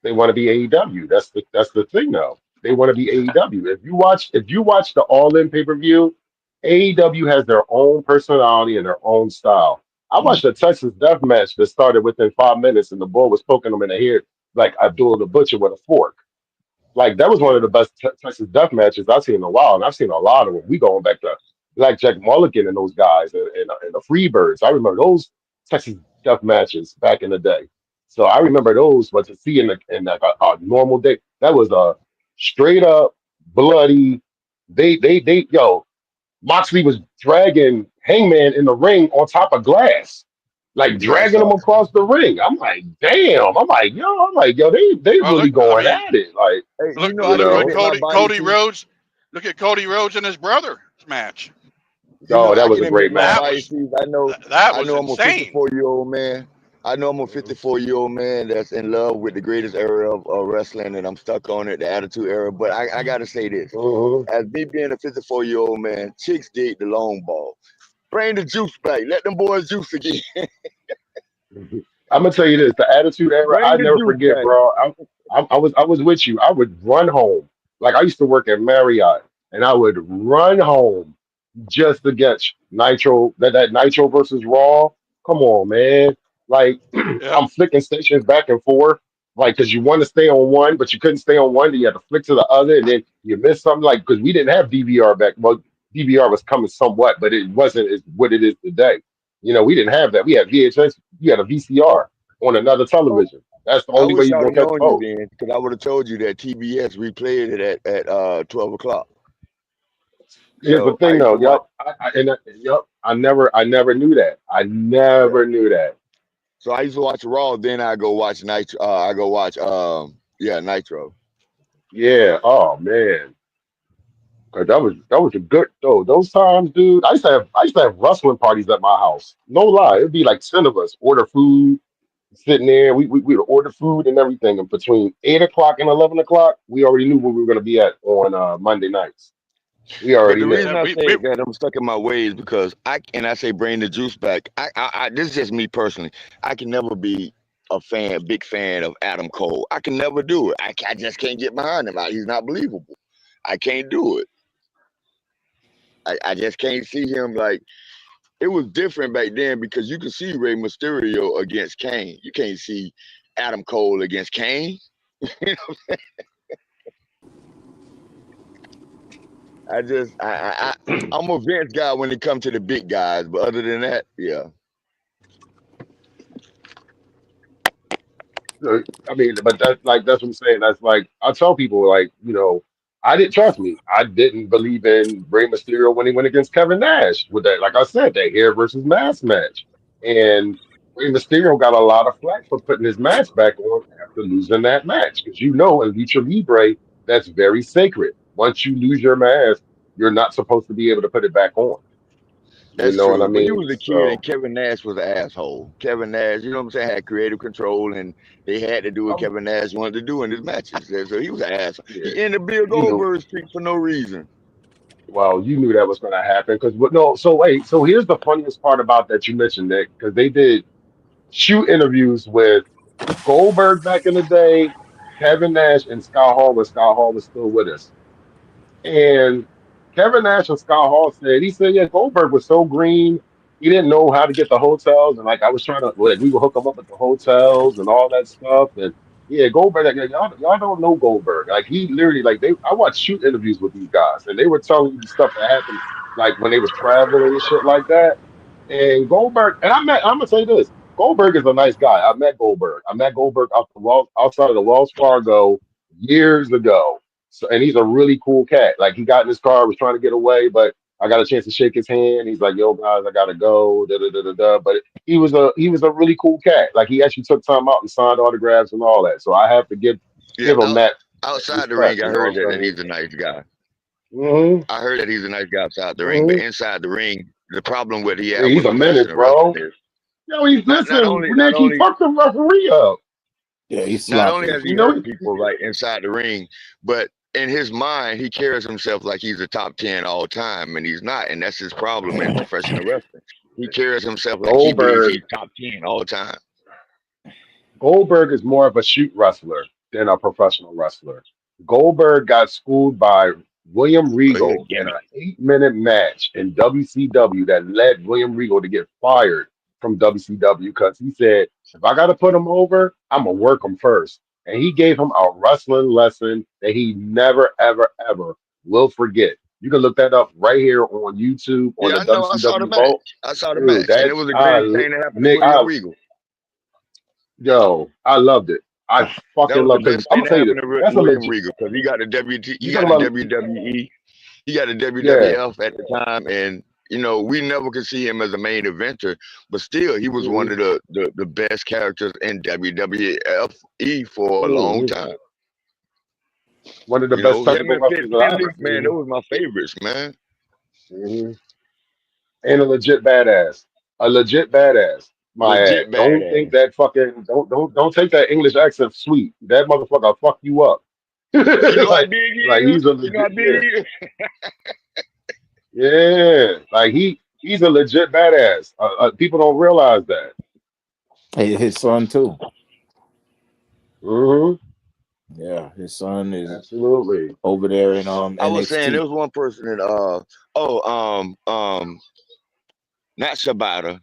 They want to be AEW. That's the thing now. They want to be AEW. If you watch the All In pay-per-view, AEW has their own personality and their own style. I watched a Texas Death Match that started within 5 minutes, and the bull was poking them in the head like Abdullah the Butcher with a fork. Like that was one of the best Texas Death Matches I've seen in a while, and I've seen a lot of them. We going back to like Jack Mulligan and those guys, and the Freebirds. I remember those Texas Death Matches back in the day. So I remember those, but to see in like a normal day, that was a straight up bloody. Yo, Moxley was dragging Hangman in the ring on top of glass, like Yeah, I dragging him saw. across the ring. I'm like, damn. I'm like, yo, they Well, really look. I going mean, at it, like, Hey, look. I you Look didn't at know. get my body Cody suit. Rhodes. Look at Cody Rhodes and his brother's match. Oh, that I was can a admit great my match. That was biases. that I was know I'm a insane. 54-year-old man. I know I'm a Mhm. 54-year-old man that's in love with the greatest era of wrestling, and I'm stuck on it, the Attitude Era. But I gotta say this: Mhm. as me being a 54-year-old man, chicks dig the long ball. Bring the juice back. Let them boys juice again. I'm gonna tell you this: the Attitude Era. I Bring the never juice forget, back. bro. I was with you. I would run home. Like I used to work at Marriott, and I would run home just to get Nitro. That Nitro versus Raw. Come on, man. Like Yeah. I'm flicking stations back and forth, like because you want to stay on one, but you couldn't stay on one. Then you had to flick to the other, and then you missed something. Like because we didn't have DVR back. Well, DVR was coming somewhat, but it wasn't as what it is today. We didn't have that. We had VHS. You had a VCR on another Oh, television. That's the I only way wish you're I would gonna have catch known you both. then, because I would have told you that TBS replayed it at 12 o'clock. Here's the So I thing, used to though. watch. I never knew that. I Yeah. never knew that. So I used to watch Raw. Then I go watch Nitro. I go watch yeah, Nitro. Yeah. Oh man. 'Cause that was a good though. Those times, dude. I used to have wrestling parties at my house. No lie, it'd be like 10 of us. Order food, sitting there. We would order food and everything. And between 8 o'clock and 11 o'clock, we already knew where we were gonna be at on Monday nights. We But already the knew. reason Yeah, I we say that I'm stuck in my ways because I say bring the juice back. This is just me personally. I can never be big fan of Adam Cole. I can never do it. I just can't get behind him. He's not believable. I can't do it. I just can't see him like it was different back then because you could see Rey Mysterio against Kane. You can't see Adam Cole against Kane. I just I'm a Vince guy when it comes to the big guys, but other than that, yeah. I mean, but that's what I'm saying. That's like I tell people, like, I didn't trust me. I didn't believe in Rey Mysterio when he went against Kevin Nash with that, like I said, that hair versus mask match. And Rey Mysterio got a lot of flack for putting his mask back on after losing that match. Because in Lucha Libre, that's very sacred. Once you lose your mask, you're not supposed to be able to put it back on. You That's know what I true. But you mean? was a kid and So Kevin Nash was an asshole. Kevin Nash, you know what I'm saying, had creative control and they had to do what um, Kevin Nash wanted to do in his matches. So he was an asshole. yeah, He ended Bill you know. Goldberg's streak for no reason. Well, you knew that was going to happen because no. So wait. So here's the funniest part about that you mentioned, Nick, because they did shoot interviews with Goldberg back in the day, Kevin Nash, and Scott Hall when Scott Hall was still with us. And Kevin Nash and Scott Hall said, yeah, Goldberg was so green, he didn't know how to get the hotels. And like, I was trying to, like, we would hook him up at the hotels and all that stuff. And yeah, Goldberg, like, y'all don't know Goldberg. Like, he literally, like, I watched shoot interviews with these guys, and they were telling you the stuff that happened, like, when they was traveling and shit like that. And Goldberg, and I'm gonna say this Goldberg is a nice guy. I met Goldberg. I met Goldberg outside of the Wells Fargo years ago, so, and he's a really cool cat. Like he got in his car, was trying to get away, but I got a chance to shake his hand. He's like, "Yo, guys, I gotta go." Da da da da da. But he was a really cool cat. Like he actually took time out and signed autographs and all that. So I have to Yeah, give him that outside the ring, respect. I You know heard what that, I'm he's a nice guy. saying? I heard that he's a nice guy outside the ring, but Hmm. inside the ring, the problem what he Yeah, had he's with a menace, professional wrestling bro. is Yo, he's not listen, only Nick. He fucked the referee up. Yeah, he's not only sloppy. has he You know, hurt people right inside the ring, but in his mind, he carries himself like he's a top 10 all time, and he's not. And that's his problem in professional wrestling. He carries himself like he believes Goldberg. he's top 10 all the time. Goldberg is more of a shoot wrestler than a professional wrestler. Goldberg got schooled by William Oh, he a Regal in an gimmick. 8-minute match in WCW that led William Regal to get fired from WCW because he said, if I got to put him over, I'm going to work him first. And he gave him a wrestling lesson that he never, ever, ever will forget. You can look that up right here on YouTube on Yeah, the I know. I saw the WCW Vault. match. I saw the Dude, match, and it was the greatest thing that happened to Nick, William Regal. yo, I loved it. I That fucking was the love because best I'm thing gonna that tell you this. happened to That's a William legit. Regal because he got the WT, he You got talking the about? WWE, he got the Yeah. WWF at the time, and we never could see him as a main eventer, but still, he was one Hmm. of the best characters in WWFE for a long Hmm. time. One of the best Him technical and Fit wrestlers that I Finley, ever man, seen. those was my favorites, man. Hmm. And a legit badass. A legit badass. My ass. Legit Don't think badass. that fucking don't take that English accent sweet. That motherfucker will fuck you up. You know how like big he like is. he's a You know how legit, big yeah. he is. Yeah. Like he's a legit badass. People don't realize that. His son too. Hmm. Yeah, his son is Absolutely. over there in I was saying there NXT. was one person that not Sabata.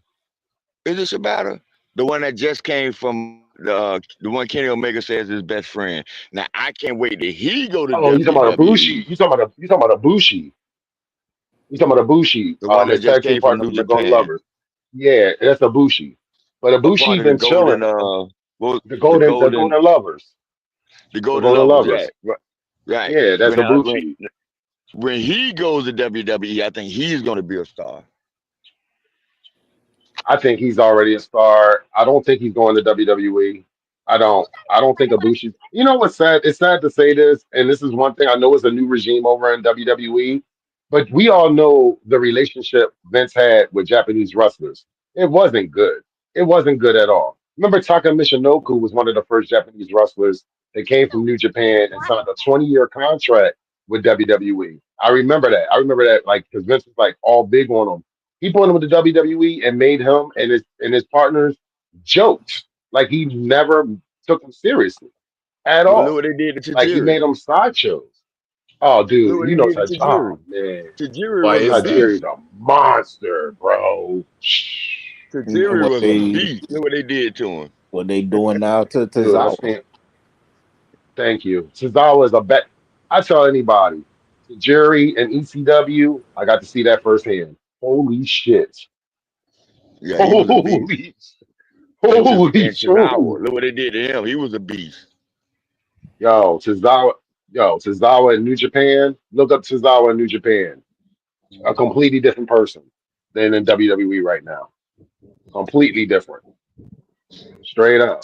Is it Sabata? The one that just came from the one Kenny Omega says is his best friend. Now I can't wait till he go to Oh, you talking about a WWE. Bushi? You talking about a Bushi? You talking about a Bushi? The one that His just tag team came from partner New from the Golden Japan. Lovers. Yeah, that's a Bushi. But a A Bushi part of the been chilling. golden The the golden, the golden golden lovers, the the golden golden lovers, lovers. right. Right. Yeah, that's When a I when Bushi. when he goes to WWE, I think he's going to be a star. I think he's already a star. I don't think he's going to WWE. I don't think Ibushi's. You know what's sad? It's sad to say this, and this is one thing I know it's a new regime over in WWE, but we all know the relationship Vince had with Japanese wrestlers. It wasn't good. It wasn't good at all. Remember, Taka Michinoku was one of the first Japanese wrestlers that came from New Japan and signed a 20-year contract with WWE. I remember that. I remember that, like, because Vince was like all big on him. He brought him with the WWE and made him and his partners jokes. Like he never took them seriously at Well, look all. what they did to Like he made Tajiri. them sideshows. Oh, Look dude, what you they know, did to oh Tajiri. man, Tajiri Why was a is that? Tajiri's beast. a monster, bro. And Tajiri was a beast. Look what they did to him. what they doing now to Dude, I Zawa? stand. Thank you. Tozawa is a bet. I tell anybody, Tajiri and ECW, I got to see that firsthand. Holy shit. Yeah, he was a beast. Holy, holy And Tozawa, shit. look what they did to him. He was a beast. Tozawa in New Japan. Look up Tozawa in New Japan. A completely different person than in WWE right now. Completely different. Straight up.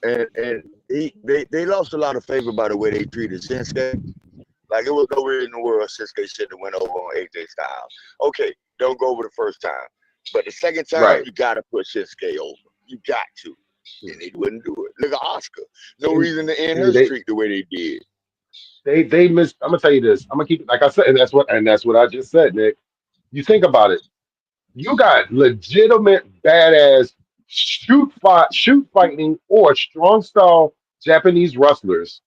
And they lost a lot of favor by the way they treated Shinsuke. Like it was nowhere in the world Shinsuke should have went over on AJ Styles. Okay, don't go over the first time, but the second time Right. you gotta put Shinsuke over. You got to, and they wouldn't do it. Look at Oscar. No And, reason to end her dude, streak the way they did. they missed. I'm gonna tell you this. I'm gonna keep it like I said, and that's what I just said, Nick. You think about it. You got legitimate badass shoot fighting or strong style Japanese wrestlers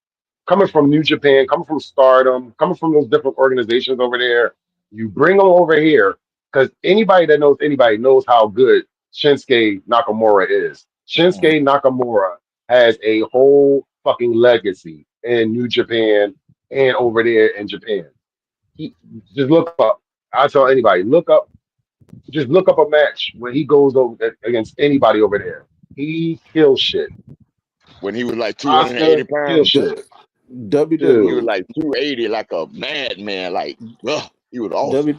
coming from New Japan, coming from Stardom, coming from those different organizations over there. You bring them over here because anybody that knows anybody knows how good Shinsuke Nakamura is. Shinsuke Nakamura has a whole fucking legacy in New Japan and over there in Japan. He, just look up. I tell anybody, just look up a match when he goes over against anybody over there. He kills shit. When he was like 280 Oscar kills pounds, shit. he was WWE Dude. like 280, like a madman. Like, ugh, he was awesome. W,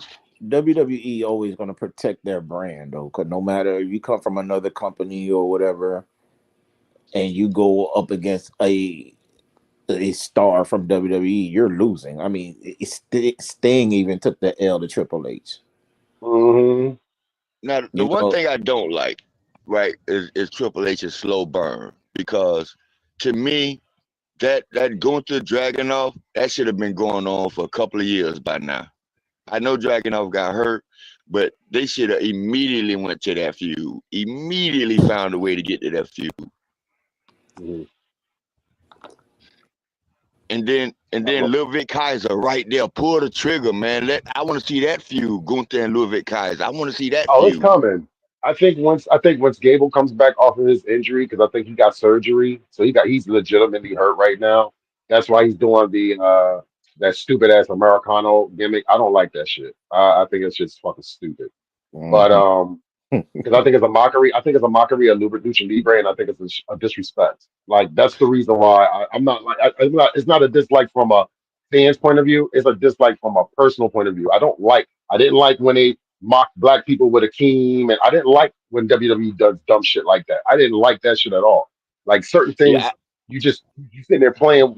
WWE always going to protect their brand though, because no matter if you come from another company or whatever, and you go up against a star from WWE, you're losing. I mean, Sting even took the L to Triple H. Hmm. Now, the You one know, thing I don't like, right, is Triple H's slow burn because to me, that going to Dragunov, that should have been going on for a couple of years by now. I know Dragunov got hurt, but they should have immediately went to that feud. Immediately found a way to get to that feud. Hmm. And then Ludwig Kaiser right there, pull the trigger, man. I want to see that feud, Gunther and Ludwig Kaiser. I want to see that Oh, it's feud. coming. I think once Gable comes back off of his injury, because I think he got surgery, so he's legitimately hurt right now. That's why he's doing the that stupid ass Americano gimmick. I don't like that shit. I think it's just fucking stupid. But mhm. because I think it's a mockery. I think it's a mockery of Lucha Libre, and I think it's a disrespect. Like that's the reason why I'm not like I'm not. It's not a dislike from a fan's point of view. It's a dislike from a personal point of view. I don't like. I didn't like when they mocked black people with Akeem, and I didn't like when WWE does dumb shit like that. I didn't like that shit at all. Like certain Yeah, things, you sitting there playing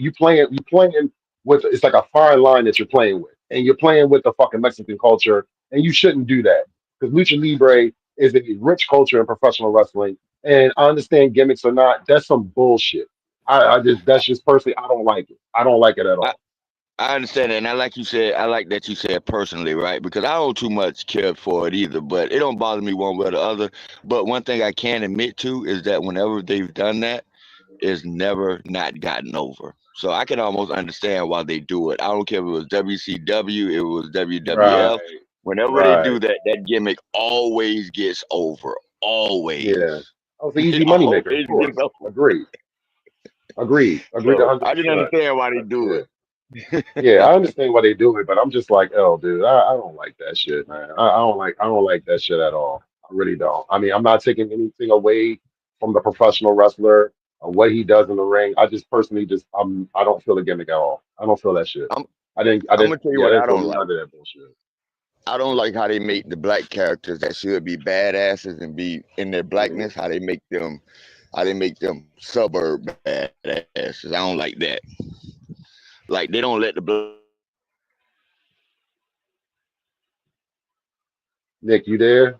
with. It's like a fine line that you're playing with, and you're playing with the fucking Mexican culture, and you shouldn't do that because Lucha Libre is a rich culture in professional wrestling. And I understand gimmicks or not, that's some bullshit. I just that's just personally, I don't like it. I don't like it at I, all. I understand that, and I like that you said personally, right? Because I don't too much care for it either, but it don't bother me one way or the other. But one thing I can admit to is that whenever they've done that, it's never not gotten over. So I can almost understand why they do it. I don't care if it was WCW, if it was WWF. Right, Whenever they do right. that, that gimmick always gets over. Yeah. Always. Oh, it's an It easy moneymaker, of always gets course. over. Agreed. Agreed So I can 100%. understand why they do Yeah. it. Yeah, I understand why they do it, but I'm just like, oh, dude, I don't like that shit, man. I don't like that shit at all. I really don't. I mean, I'm not taking anything away from the professional wrestler. what he does in the ring. I just personally I don't feel the gimmick at all. I don't feel that shit. I'm I I'm didn't gonna tell you yeah, I what didn't I feel don't like. none of that bullshit. I don't like how they make the black characters that should be badasses and be in their Mhm. blackness. How they make them suburb badasses. I don't like that. Like they don't let the black characters come in there and be like Nick, you there?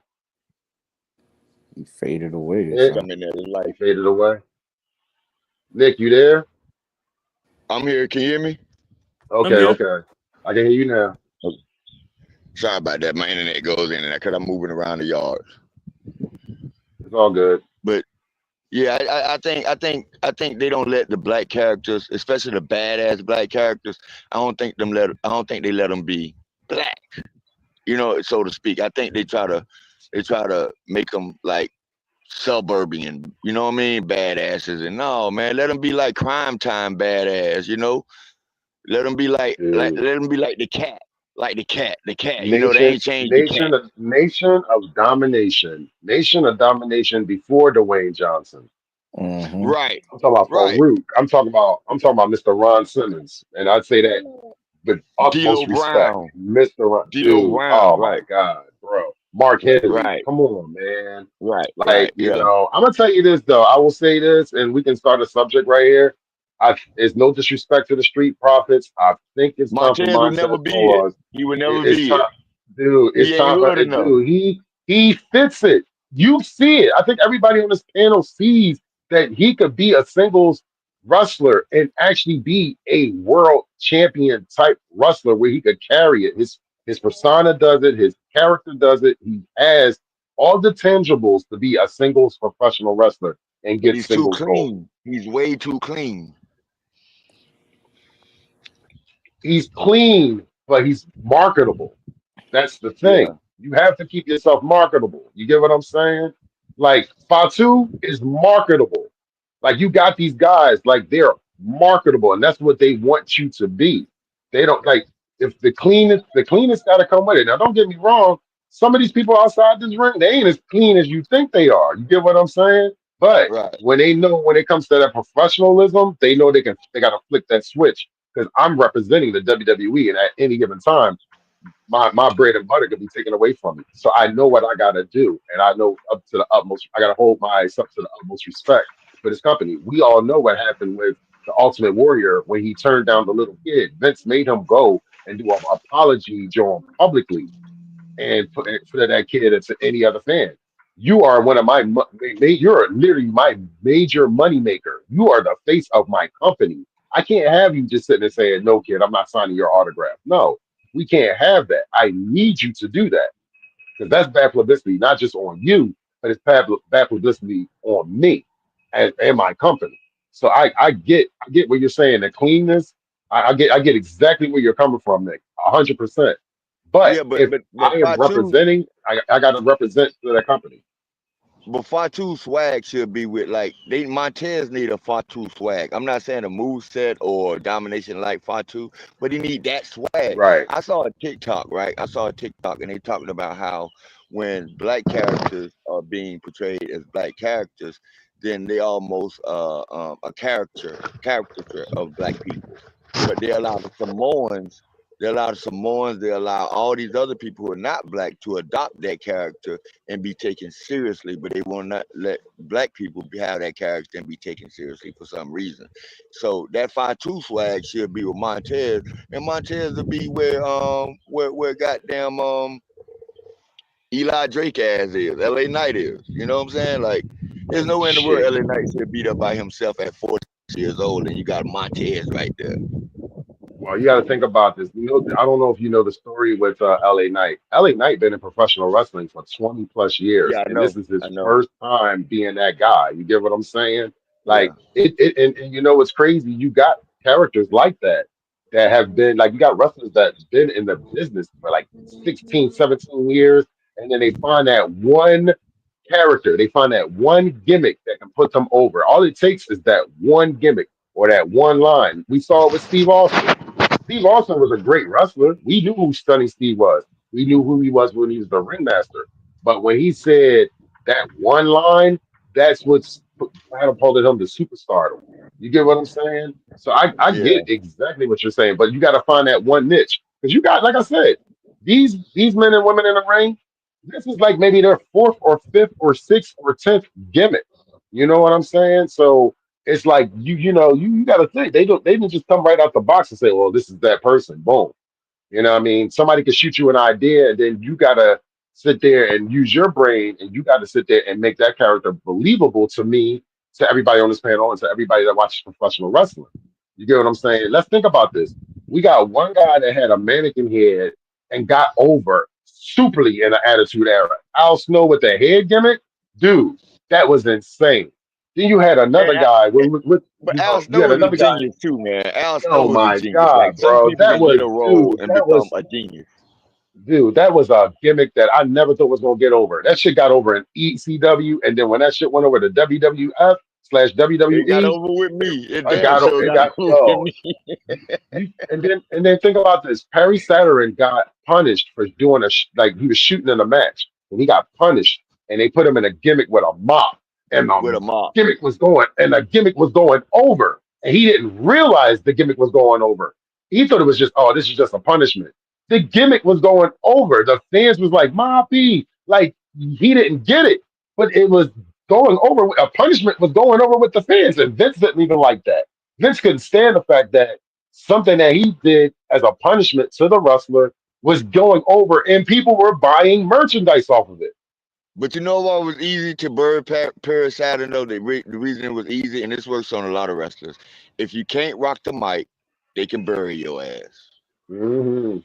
He faded away or Nick, come something. in there he like. faded away. Nick, you there? I'm here. Can you hear me? I'm Okay, here. okay. I can hear you now. Oh, sorry about that. My internet goes in and out because I'm moving around the yard. It's all good. But yeah, I think they don't let the black characters, especially the badass black characters. I don't think they let them be black. You know, so to speak. I think they try to make them like suburban. You know what I mean? Badasses. And no, man, let them be like crime time badass. You know, let them be Dude. let them be like the cat, the cat. You know, they Nation, ain't changed the cat. nation of domination before Dwayne Johnson. Hmm. Right, I'm talking about right. Farouk. I'm talking about Mr. Ron Simmons, and I'd say that with D'Lo utmost respect, Brown, Mr. Ron, D'Lo dude. Brown. Oh my Right, God, bro. Mark Henry, right, come on, man. right. Like, Yeah. I'm gonna tell you this though. I will say this, and we can start a subject right here. It's no disrespect to the Street Profits. I think it's time for Montez would Montez never be it. Pause. He would It- never it's be time, it. dude. It's He ain't time for hood enough. dude. He fits it. You see it. I think everybody on this panel sees that he could be a singles wrestler and actually be a world champion type wrestler where he could carry it. His persona does it. His character does it. He has all the tangibles to be a singles professional wrestler and But get he's too singles gold. clean. He's way too clean. He's clean, but he's marketable. That's the Yeah. thing. You have to keep yourself marketable. You get what I'm saying? Like Fatu is marketable. Like you got these guys, like they're marketable, and that's what they want you to be. They don't like if the cleanest got to come with it. Now, don't get me wrong. Some of these people outside this ring, they ain't as clean as you think they are. You get what I'm saying? But Right. when they know when it comes to that professionalism, they know they got to flick that switch because I'm representing the WWE, and at any given time my bread and butter could be taken away from me. So I know what I gotta do. And I know up to the utmost, I gotta hold my eyes up to the utmost respect for this company. We all know what happened with the Ultimate Warrior when he turned down the little kid. Vince made him go and do an apology to him publicly and for that kid and to any other fan. You are one of you're literally my major moneymaker. You are the face of my company. I can't have you just sitting there saying, no, kid, I'm not signing your autograph. No, we can't have that. I need you to do that because that's bad publicity, not just on you, but it's bad publicity on me and my company. So I get what you're saying. The cleanness, I get exactly where you're coming from, Nick, 100%. But Yeah, if I but am Fatu representing, I got to represent to that company. but Fatu swag should be with like they Montez need a Fatu swag. I'm not saying a move set or domination like Fatu, but he need that swag. Right. I saw a TikTok, right? I saw a TikTok and they talking about how when black characters are being portrayed as black characters, then they almost a caricature of black people. But they allow the Samoans, they allow all these other people who are not black to adopt that character and be taken seriously, but they will not let black people have that character and be taken seriously for some reason. So that 5-2 swag should be with Montez, and Montez will be where goddamn Eli Drake ass is, LA Knight is. You know what I'm saying? Like there's no way in the world Shit. LA Knight should beat up by himself at 46 years old and you got Montez right there. Well, you got to think about this. I don't know if you know the story with LA Knight. LA Knight been in professional wrestling for 20 plus years, Yeah, I and this know. is his I know. first time being that guy. You get what I'm saying? Yeah. Like and you know what's crazy? You got characters like that have been like you got wrestlers that been in the business for like 16, 17 years, and then they find that one character, they find that one gimmick that can put them over. All it takes is that one gimmick or that one line. We saw it with Steve Austin. Steve Austin was a great wrestler. We knew who Stunning Steve was. We knew who he was when he was the ringmaster. But when he said that one line, that's what catapulted him to superstardom. You get what I'm saying? So I Yeah. get exactly what you're saying, but you got to find that one niche because you got, like I said, these men and women in the ring. This is like maybe their fourth or fifth or sixth or 10th gimmick. You know what I'm saying? So it's like you got to think they didn't just come right out the box and say, well, this is that person. Boom. You know what I mean? Somebody could shoot you an idea, and then you gotta sit there and use your brain, and you gotta sit there and make that character believable to me, to everybody on this panel, and to everybody that watches professional wrestling. You get what I'm saying? Let's think about this. We got one guy that had a mannequin head and got over superly in the Attitude Era. Al Snow with the head gimmick, dude, that was insane. Then you had another And guy But Al you Snow had was a another guy. genius too, man. Al Snow Oh was a my genius. God, Like some bro, people that can was get a role dude, and become a genius. that was a gimmick that I never thought was gonna get over. That shit got over in ECW, and then when that shit went over to WWF slash It got WWE, over with me. It it damn got sure it got got over with yo. me. And then think about this. Perry Saturn got punished for doing like he was shooting in a match, and he got punished, and they put him in a gimmick with a mop, and With the a mop. gimmick was going over, and he didn't realize the gimmick was going over. He thought it was just, oh, this is just a punishment. The gimmick was going over. The fans was like, Moppy, like he didn't get it, but it was going over. A punishment was going over with the fans, and Vince didn't even like that. Vince couldn't stand the fact that something that he did as a punishment to the wrestler was going over, and people were buying merchandise off of it. But you know what was easy to bury Paris Saturn though? The reason it was easy, and this works on a lot of wrestlers. If you can't rock the mic, they can bury your ass. Mm-hmm.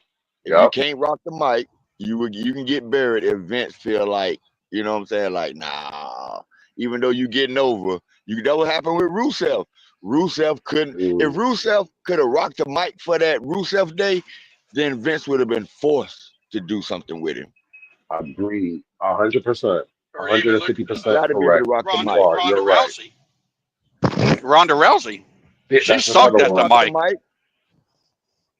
If you Yep. can't rock the mic, you can get buried if Vince feel like, you know what I'm saying? Like, nah. Even though you getting over, that would happen with Rusev. Rusev couldn't. If Ooh, Rusev could have rocked the mic for that Rusev day, then Vince would have been forced to do something with him. agreed. 100%. Or even look at 150% Got to be able to correct. rock the Ronda mic. Ronda You're right. Rousey. Ronda Rousey. She That's sucked another at the one. Rock the mic. mic.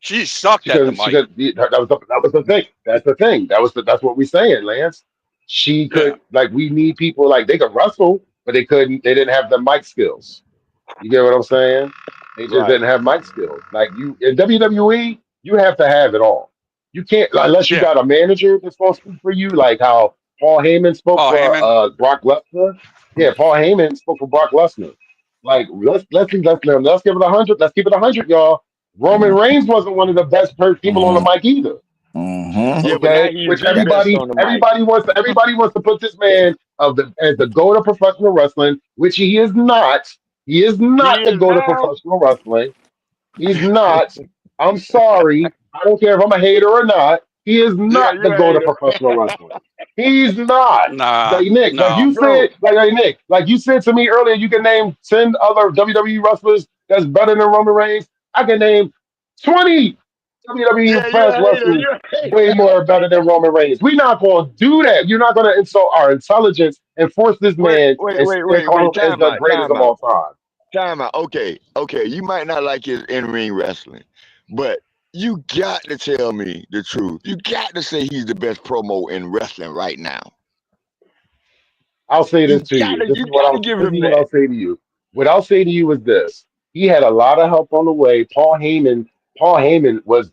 She sucked She at the could. She mic. could. That was the thing. That's the thing. That's what we're saying, Lance. She Yeah. could, like, we need people like they could wrestle, but they couldn't. They didn't have the mic skills. You get what I'm saying? They just Right. didn't have mic skills. Like you in WWE, you have to have it all. You can't unless you Yeah. got a manager that's supposed to speak for you, like how Paul Heyman spoke Paul for Heyman. Brock Lesnar. Yeah, Paul Heyman spoke for Brock Lesnar. Like let's give it 100. Let's keep it 100, y'all. Roman Reigns wasn't one of the best people on the mic either. Mm-hmm. Yeah, but now Okay, he's which the best on the mic. everybody wants to put this man as the goat of professional wrestling, which he is not. He is He not the is goat of now. professional wrestling. He's not. I'm sorry. I don't care if I'm a hater or not. He is Yeah, not the you a goat of hater. professional wrestling. He's not. Nah. Like Nick, like No. you Bro. said, Nick, like you said to me earlier, you can name 10 other WWE wrestlers that's better than Roman Reigns. I can name 20 WWE Yeah, you a past hater. wrestlers You a way hater. more better than Roman Reigns. We're not going to do that. You're not going to insult our intelligence and force this Wait, man wait, and, wait, and wait, call wait. him as Time the out. greatest Time of out. all time. Time out. Okay, okay. You might not like his in-ring wrestling, but you got to tell me the truth. You got to say he's the best promo in wrestling right now. I'll say this You to got you. to, you got to give This is him what that. I'll say to you. What I'll say to you is this: he had a lot of help on the way. Paul Heyman was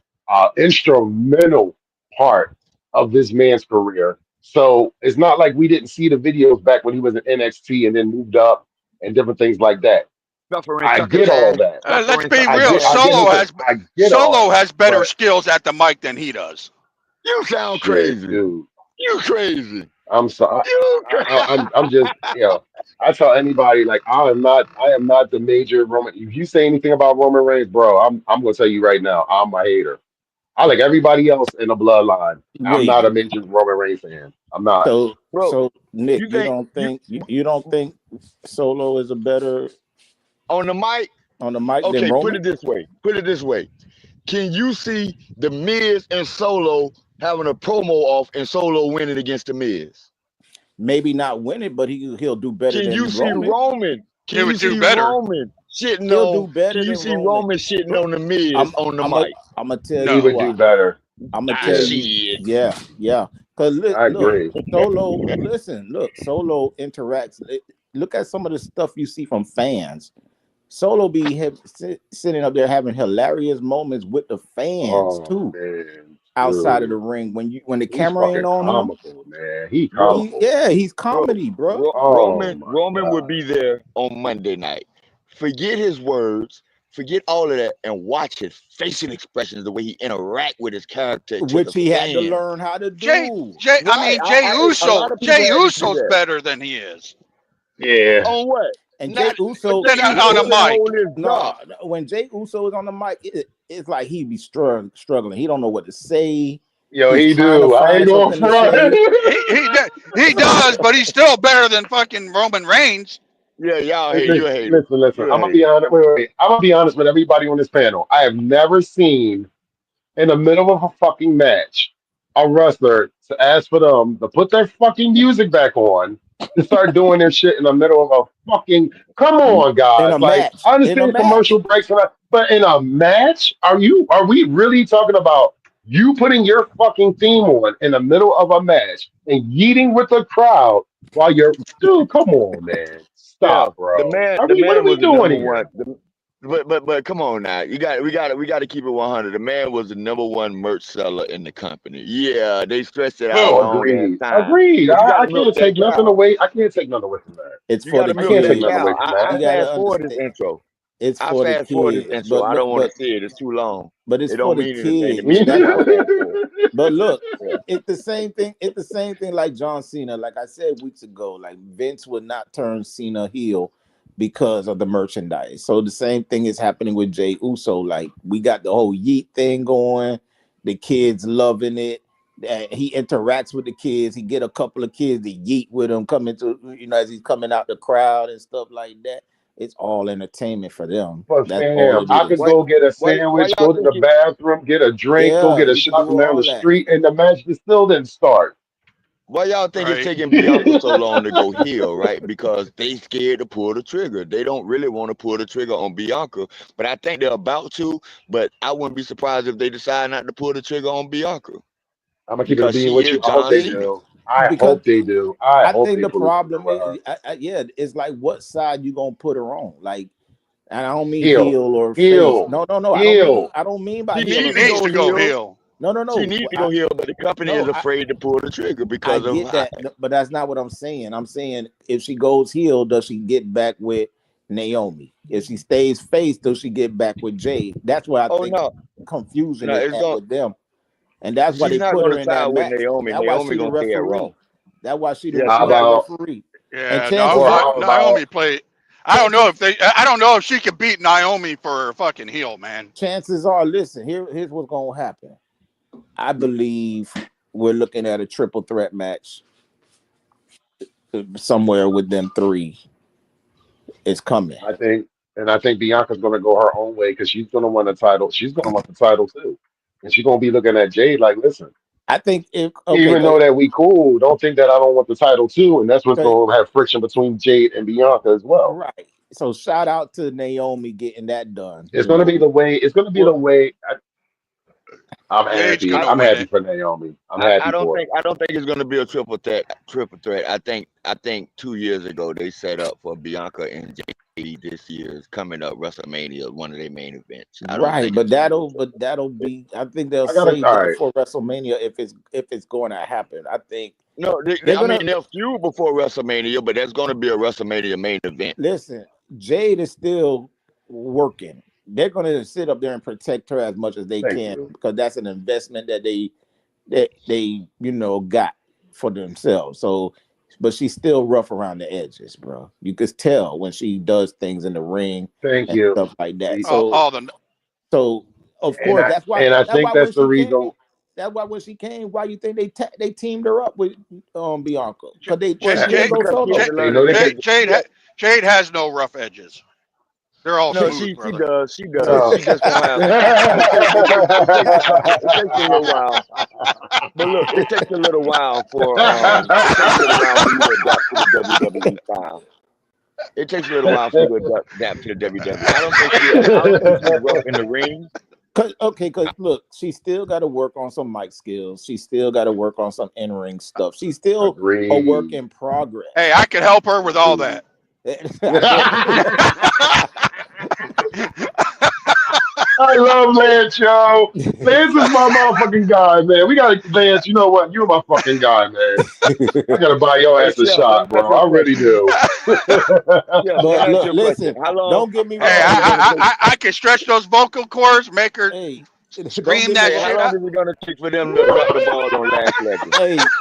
instrumental part of this man's career. So it's not like we didn't see the videos back when he was in NXT and then moved up and different things like that. Suffering I get all succotash. that. Let's Suffering be real. I succotash. get Solo listen, has I get all Solo that. has better But skills at the mic than he does. You sound shit, crazy. dude. You crazy. I'm sorry. You I'm just, I tell anybody like I am not the major Roman. If you say anything about Roman Reigns, bro, I'm gonna tell you right now, I'm a hater. I like everybody else in the bloodline. I'm not a Wait. major Roman Reigns fan. I'm not. So Bro, so Nick, you you think don't think you don't think Solo is a better on the mic? on the mic than Okay, put Roman? it this way. Put it this way. Can you see the Miz and Solo having a promo off and Solo winning against the Miz? Maybe not win it, but he'll do better Can you than see Roman. Roman? He Can you would do see better. Roman shitting He'll do on? better Can you than see Roman. Roman shitting on the Miz on the mic? I'm gonna tell He you No. would why. do better. I'm gonna Ah, tell Yeah, you, shit. yeah. Cause I look, agree. Solo. Listen, look, Solo interacts. look at some of the stuff you see from fans. Solo sitting up there having hilarious moments with the fans Oh too, man, outside of the dude, ring when the he's camera ain't fucking on him. comical, man. He comical. He's Bro, comedy, bro. Oh my Roman would god. be there on Monday night. Forget his words, forget all of that, and watch his facial expressions, the way he interact with his character to Which the he had to fans. learn how to do. Right. Jay A lot of people Jay had to do Uso's that. better than he is. Yeah. On what? And Jay Not Uso, Then he on a couldn't mic. hold his no, jaw. when Jay Uso is on the mic, it's like he be struggling. He don't know what to say. Yo, He's he trying to do. I find ain't going something to front. say. He does, but he's still better than fucking Roman Reigns. Yeah, y'all hate you a Listen, hater. listen, listen. You a I'm gonna be hater. honest. Wait. I'm gonna be honest with everybody on this panel. I have never seen in the middle of a fucking match a wrestler to ask for them to put their fucking music back on to start doing their shit in the middle of a fucking. Come on, In guys. a Like match. I In a understand match. commercial breaks, but in a match, are we really talking about you putting your fucking theme on in the middle of a match and yeeting with the crowd while you're dude? Come on, man. Yeah, Stop, bro. the What are man we was the doing number one. here? But come on now, we got to keep it 100. The man was the number one merch seller in the company. Yeah, they stretched it out a Oh, Who? long ass agreed. time, Agreed. but you got I to milk can't that take nothing cow. away. I can't take nothing away from that. It's You for got the to I milk can't that take nothing kids. away cow. from I that. You gotta fast forward this understand. intro. It's I for the fast forward this kids. intro. I don't want to see it. It's too long. But it's It for don't the mean anything to kids. me, but That's I what. fast forward. But look, Yeah. it's the same thing. It's the same thing like John Cena. Like I said weeks ago, like Vince would not turn Cena heel because of the merchandise. So the same thing is happening with Jay Uso. Like we got the whole yeet thing going. The kids loving it. He interacts with the kids. He get a couple of kids to yeet with him, coming to as he's coming out the crowd and stuff like that. It's all entertainment for them. But That's all fam, it I could is. Why go get a why sandwich, y'all go to think the bathroom, get a drink, go Yeah, get a you can shot do from down all the that. street, and the match still didn't start. it's Right. taking Bianca so long to go heel, right? Because they scared to pull the trigger. They don't really want to pull the trigger on Bianca, but I think they're about to. But I wouldn't be surprised if they decide not to pull the trigger on Bianca I'm gonna keep it because being she with is you. I hope John they Cena. do. I Because hope they do. I I hope think they the pull the trigger problem with her. is, yeah, it's like what side you gonna put her on. Like, and I don't mean Heel, heel or face. heel, No. heel. I don't mean by She heel She or needs to needs face. go to go heel. heel. She No. needs to go heel, but the company is No, afraid to pull the trigger I because of get that, but that's not what I'm saying. I'm saying if she goes heel, does she get back with Naomi? If she stays face, does she get back with Jade? That's where I oh think no, confusion no, is it's at going. with them, and that's why She's they not put going her to in side that with match. Naomi. That's why Naomi she the gonna stay at Raw. referee. That's why she the How Yeah, about referee. And yeah. chances are, how about Naomi play. chances I don't know if she can beat Naomi for fucking heel, man. chances are, listen, here's what's gonna happen. I believe we're looking at a triple threat match somewhere with them three. It's coming. I think Bianca's gonna go her own way because she's gonna want the title. She's gonna want the title too, and she's gonna be looking at Jade like, listen. I think if okay, Even though that we cool, don't think that I don't want the title too, and that's what's 'cause- going to have friction between Jade and Bianca as well. right. So shout out to Naomi getting that done. It's going to be the way. It's going to be the Well, way. I'm Jade's happy. gonna I'm win happy it. for Naomi. I'm happy for her. I don't think it's gonna be a triple threat. Triple threat. I think 2 years ago they set up for Bianca and JD this year is coming up WrestleMania, one of their main events. I don't right, think it's but gonna be a triple. that'll be. I think they'll I gotta. save All that right. for WrestleMania if it's going to happen. I think No, they're I mean gonna they'll feud before WrestleMania, but there's gonna be a WrestleMania main event. listen. Jade is still working. They're gonna sit up there and protect her as much as they Thank can you. because that's an investment that they got for themselves. So, but she's still rough around the edges, bro. You could tell when she does things in the ring Thank and you. stuff like that. See, All the So of and course and I that's think why when that's the she came, reason. why you think they teamed her up with Bianca? Because Jade, she didn't go Because she had solo. to They learn know it. they could. Jade has no rough edges. They're all No, smooth, she brother. does. She does. No. She just don't have. It takes a little while. But look, it takes a little while for you to adapt to the WWE style. It takes a little while for you to adapt to the WWE. I don't think she's rough in the ring. Cause look, she still got to work on some mic skills. She still got to work on some in ring stuff. She's still a work Agreed. in progress. Hey, I could help her with all Agreed. that. I guess. I love Lance, yo. Lance is my motherfucking guy, man. We gotta Lance. You know what? You're my fucking guy, man. I gotta buy your Hey, ass a Chef, let me shot, ask bro. you a I really question. do. Chef, let But me ask you look, a question. listen. Don't get me Hey, How long wrong. is it gonna take? I can stretch those vocal cords, make her Hey, don't scream get me that Hey, how shit wrong. long up. is it gonna take for them to drop the ball on Last Legend? Hey,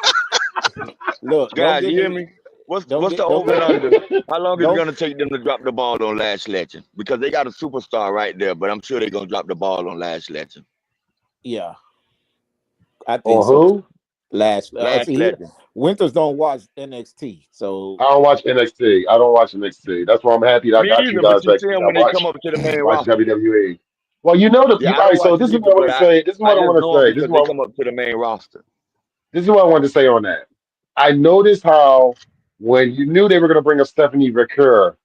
look. Don't Guys, get you hear me. me? What's Don't the get. Don't over get. and under? How long is it Don't. gonna take them to drop the ball on Last Legend? Because they got a superstar right there, but I'm sure they're gonna drop the ball on Last Legend. Yeah, I think On so. who? Last. Last See, Legend. Winters don't watch NXT, so I don't watch NXT. I don't watch NXT. That's why I'm happy that I Me got you either, but guys you back see because them I when they come watch up to the main watch roster. WWE. Well, you know Yeah, the I all don't right. So watch this it is either, what I want but to say. This is I what I just want to know them say. This is because they what come up to the main roster. this is what I wanted to say on that. I noticed how when you knew they were going to bring up Stephanie Ricker,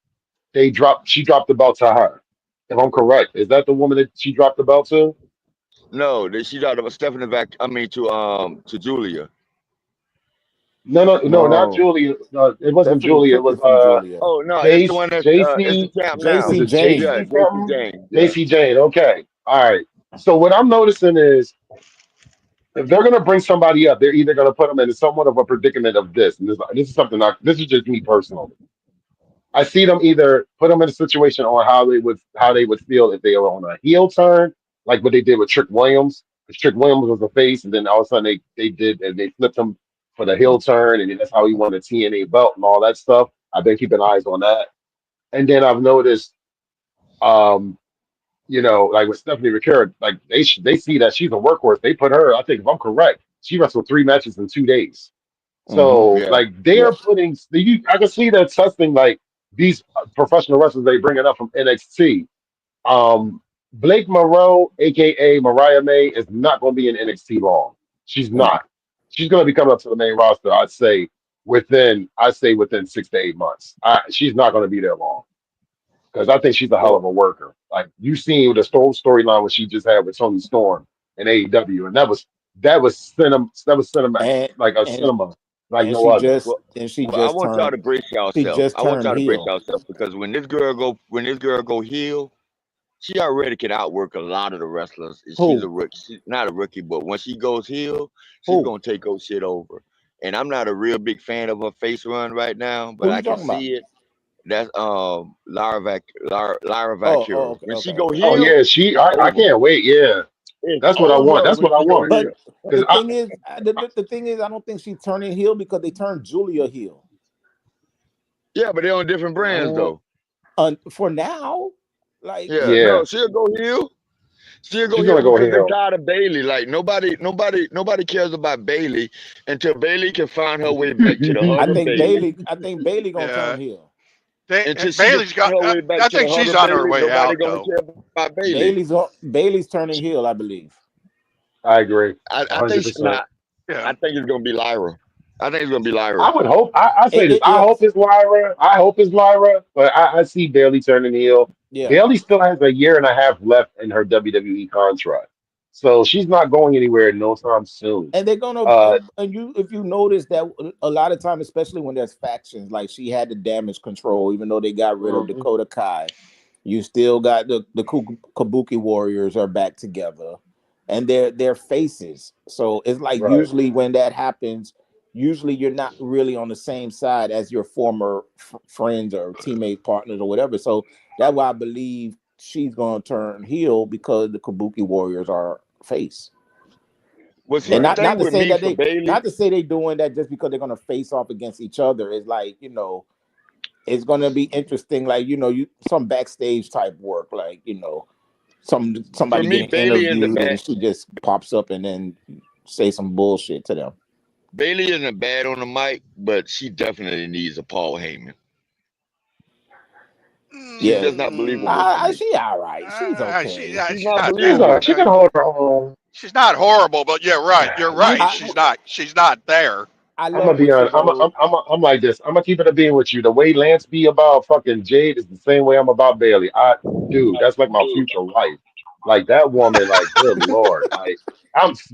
she dropped the belt to her. If I'm correct, is that the woman that she dropped the belt to? No, she got Stephanie back. I mean to Julia. No, no, no, not no. Julia. No, it wasn't Stephanie Julia. It took was it from Julia. Oh no, it's the Jace, one that's it's the JC. champ Was now. JC it Yeah, Jane. JC JC something? Jane. Yeah. JC Jane. Okay, all right. So what I'm noticing is if they're going to bring somebody up, they're either going to put them in somewhat of a predicament of this, and this is something. This is just me personally. I see them either put them in a situation on how they would feel if they were on a heel turn, like what they did with Trick Williams. 'Cause Trick Williams was a face, and then all of a sudden they did and they flipped him for the heel turn, and that's how he won the TNA belt and all that stuff. I've been keeping eyes on that, and then I've noticed, um, like with Stephanie Ricker, like they see that she's a workhorse. They put her. I think if I'm correct, she wrestled 3 matches in 2 days. Mm-hmm. So Yeah. like they Yeah. are putting, I can see that testing like these professional wrestlers they bringing up from NXT. Um, Blake Monroe, aka Mariah May, is not going to be in NXT long. She's Mm. not. She's going to be coming up to the main roster. I'd say within 6 to 8 months. She's not going to be there long because I think she's a hell of Well, a worker. Like you seen the storyline what she just had with Tony Storm in AEW, and that was cinema and like a and cinema like and no she other. just Well, and she I just want y'all turned to brace she yourself. just I want turned y'all to brace heel. yourself because when this girl go heel, she already can outwork a lot of the wrestlers. She's a Who? rookie. She's not a rookie, but when she goes heel, she's Who? gonna take those shit over. And I'm not a real big fan of her face run right now, but Who you I can talking about? see it. That's Lyra Oh, Valkyria. okay, When she okay, go okay. Oh heel, yeah, it's I over. can't wait. Yeah, It's that's what I want. over That's when what I she go want. But heel. the Because thing is, the thing is, I don't think she's turning heel because they turned Julia heel. Yeah, but they're on different brands uh, though. For now, like Yeah, yeah, no, she'll go heel. She'll go she's heel gonna go because they heel. tired of Bailey. Like nobody cares about Bailey until Bailey can find her way back to the other Bailey. I think Bailey gonna turn Yeah, heel. Until she can Bailey's find got. her way back I to the think other she's on her Bailey, way nobody out gonna though. care about Bailey. Bailey's turning heel, I believe. I agree, I think 100%. Yeah. I think it's gonna be Lyra. I think it's gonna be I Lyra. would hope. I say this. I hope Yes, it's Lyra. But I see Bailey turning heel. yeah. Bailey still has a year and a half left in her WWE contract, so she's not going anywhere no time soon. And they're gonna Uh, and you if you notice that a lot of time, especially when there's factions, like she had the damage control, even though they got rid of mhm, Dakota Kai, you still got the Kabuki Warriors are back together, and they're faces. So it's like right. usually when that happens, usually you're not really on the same side as your former friends or teammates, partners, or whatever. So that's why I believe she's gonna turn heel because the Kabuki Warriors are face. Well, see, And the Right. thing with me for not Bailey, to say they doing that just because they're gonna face off against each other. It's like, it's gonna be interesting, like, some backstage type work, like, for somebody me, getting Bailey in the interviewed bad. and she just pops up and then say some bullshit to them. Bailey isn't bad on the mic, but she definitely needs a Paul Heyman. She's Yeah. just not believable to me. She all right. She's okay. She's She's not not that. believable. She can hold her own. She's not horrible, but you're right. You're You, right. She's not there. I I'm gonna love be when she honest. goes. I'm like this. I'm gonna keep it a being with you. The way Lance be about fucking Jade is the same way I'm about Bailey. Dude, that's like my future wife. Like that woman. Like, good lord.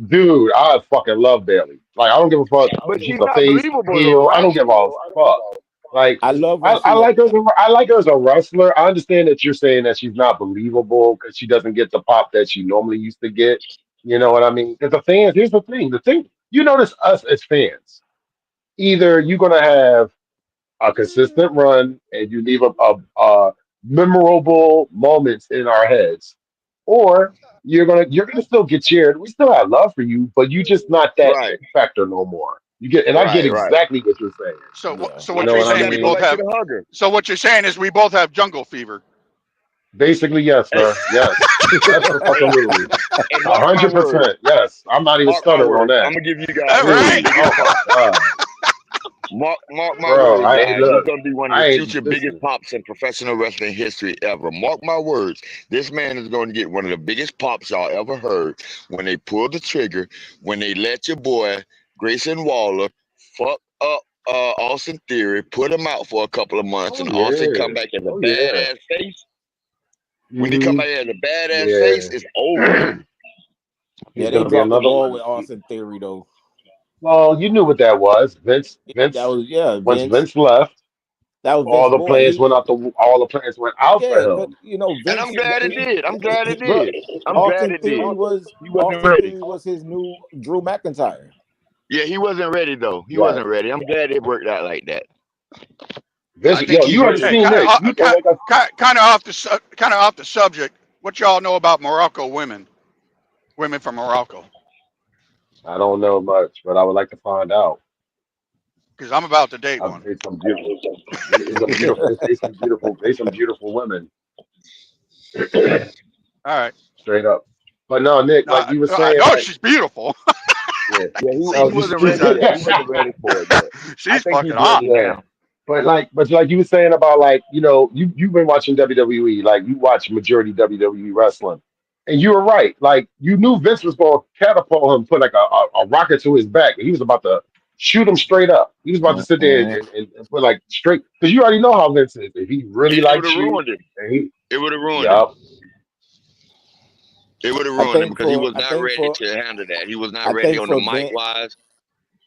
Dude, I fucking love Bailey. Like, I don't give a fuck But if she's she's a not face, believable though, heel. I right? don't give a fuck. Like I love when I she like her. I like her as a wrestler. I understand that you're saying that she's not believable because she doesn't get the pop that she normally used to get. You know what I mean? Because the fans, here's the thing. The thing you notice us as fans. Either you're gonna have a consistent run and you leave a memorable moments in our heads, or you're gonna still get cheered. We still have love for you, but you just not that Right, it factor no more. You get, and I get right, right. exactly what you're saying. yeah. So You what know you're what I You saying? got to We go mean? both back to have. the hugger. So what you're saying is we both have jungle fever. Basically, yes, sir. Yes, Hey, absolutely, and mark my words. 100%. Yes, I'm not even Mark my stuttering on words. that. I'm gonna give you guys All one of the right. Dude, biggest oh my pops. god, Mark my bro. words, I guys. He's look. gonna be one of the I ain't future biggest listen. pops in professional wrestling history ever. Mark my words. This man is going to get one of the biggest pops y'all ever heard when they pull the trigger, when they let your boy Grayson Waller fuck up Austin Theory, put him out for a couple of months, Oh and Austin yeah. come back as a Oh yeah. badass face. When he come Hmm. back as a badass face, it's over. Yeah. Yeah, He's they gonna be dropped the another ball one. with Austin Theory though. Well, you knew what that was. Vince. That Vince. was yeah, Once Vince. Vince left, That was all Vince the boy. plans went out. All the plans went out for Yeah, because him. you know And I'm Vince, glad it did. I'm glad it bro. did. I'm glad Austin it did. Theory was He wasn't Austin ready. Theory was his new Drew McIntyre. Yeah, he wasn't ready though. He Yes. wasn't ready. I'm glad it worked out like that. Vince. I think Yo, he's you already ready. Hey, seen this. You thought like kind of off the subject. What y'all know about Morocco women? Women from Morocco? I don't know much, but I would like to find out. Because I'm about to date I've one. made some beautiful. It's a beautiful. They some beautiful. They some beautiful women. All right. Straight up. But no, Nick, No, like you were I saying, know like she's beautiful. yeah. Yeah, No, he you. wasn't ready yet. He wasn't ready for it yet. I She's think fucking he's hot. ready Yeah. now. But like you were saying about like you've been watching WWE, like you watch majority WWE wrestling, and you were right. Like you knew Vince was going to catapult him, put like a rocket to his back, and he was about to shoot him straight up. He was about to sit there Mhm. and put like straight because you already know how Vince is. If he really It would likes have you, ruined him. and he It would have ruined him. yup, It would have I ruined him think because he for was I not think ready for to handle that. He was not I ready think on the for mic Vince, wise.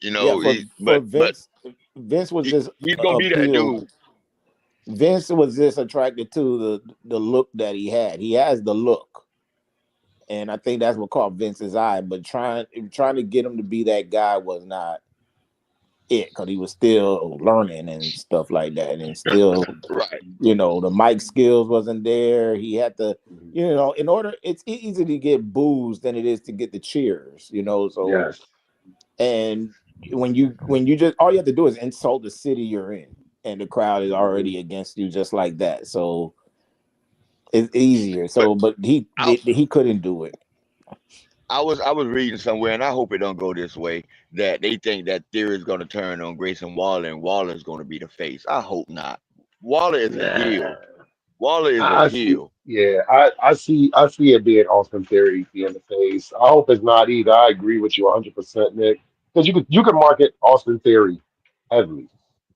You yeah, know, for but Vince, Vince was just he's gonna be that appealed. dude. Vince was just attracted to the look that he had. He has the look, and I think that's what caught Vince's eye. But trying to get him to be that guy was not it because he was still learning and stuff like that, and still Right. the mic skills wasn't there. He had to in order it's easy to get boos than it is to get the cheers. So yes, and when you just all you have to do is insult the city you're in, and the crowd is mhm, already against you just like that. So it's easier. But So, but I, he couldn't do it. I was reading somewhere, and I hope it don't go this way, that they think that Theory is going to turn on Grayson Waller, and Waller is going to be the face. I hope not. Waller is a nah. heel. Waller is a I see. heel. Yeah, I see it being Austin Theory being the face. I hope it's not either. I agree with you 100%, Nick. Because you could market Austin Theory heavily.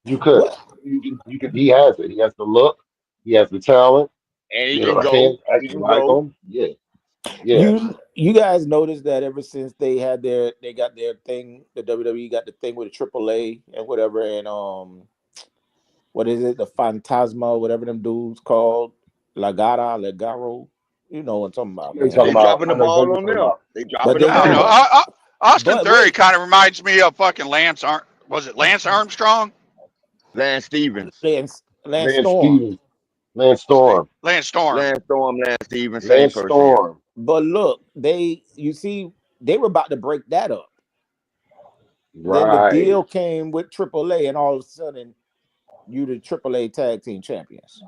You could. What You could. He has it. He has the look. He has the talent. And he You know, can the go. fans He actually can like go. him. Yeah, yeah. you guys noticed that ever since they got their thing, the WWE got the thing with the AAA and whatever, and what is it, the Phantasma, whatever them dudes called, Legaro, you know what I'm talking about, What are you talking They man. about? dropping I the know exactly ball what on you're talking them. about. They But dropping the they I don't know. do, ball. Austin but Theory wait, kind of reminds me of fucking Was it Lance Armstrong? Lance Stevens. Lance Lance Storm. Stevens, Lance What's his name? Storm, Lance Storm. Lance Storm, Lance Stevens, same Lance person. Storm. But look, you see, they were about to break that up. Then the Right. deal came with AAA, and all of a sudden, you the AAA tag team champions.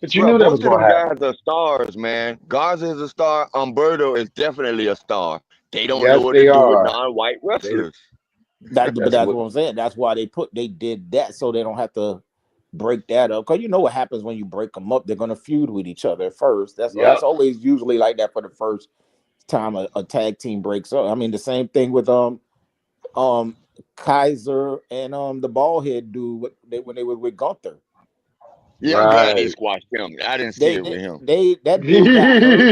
But you Bro, knew that was both of going them to happen. guys are stars, man. Garza is a star. Umberto is definitely a star. They don't know Yes, what to they do with are. non-white They. wrestlers. But That's that's what. what I'm saying. That's why they did that so they don't have to break that up. Because you know what happens when you break them up, they're gonna feud with each other first. That's Yep. always usually like that for the first time a tag team breaks up. I mean, the same thing with um Kaiser and the bald head dude when they were with Gunther. Yeah, I'm glad they Right. squashed him. I didn't see They it they, with him. they that dude got hurt.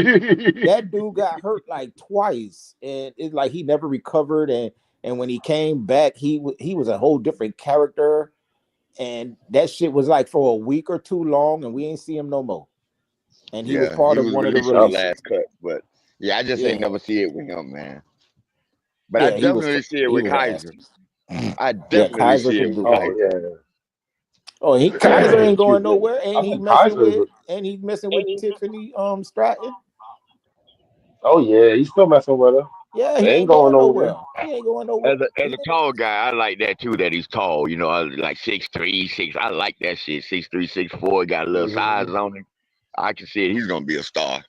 That dude got hurt like twice, and it's like he never recovered. And when he came back, he was a whole different character. and that shit was like for a week or two long, and we ain't see him no more. And he was Yeah, part he of was one of the released in the releases. last cut, but yeah, I just ain't Yeah, never see it with him, man. But I yeah, definitely see it he with was Kaiser. nasty. I Yeah, definitely Kaiser see it can with do it. Oh Kaiser. yeah. Oh, Kaiser ain't Excuse going me. nowhere, I think Kaiser is. he's messing with Tiffany Stratton. Oh yeah, he's still messing with her. Yeah, They he ain't ain't going going nowhere. nowhere. He ain't going nowhere. As a tall guy, I like that too. That he's tall. You know, like 6'3", 6. I like that shit. 6'3", 6'4". Got a little size Mm-hmm. on him. I can see it. He's gonna be a star.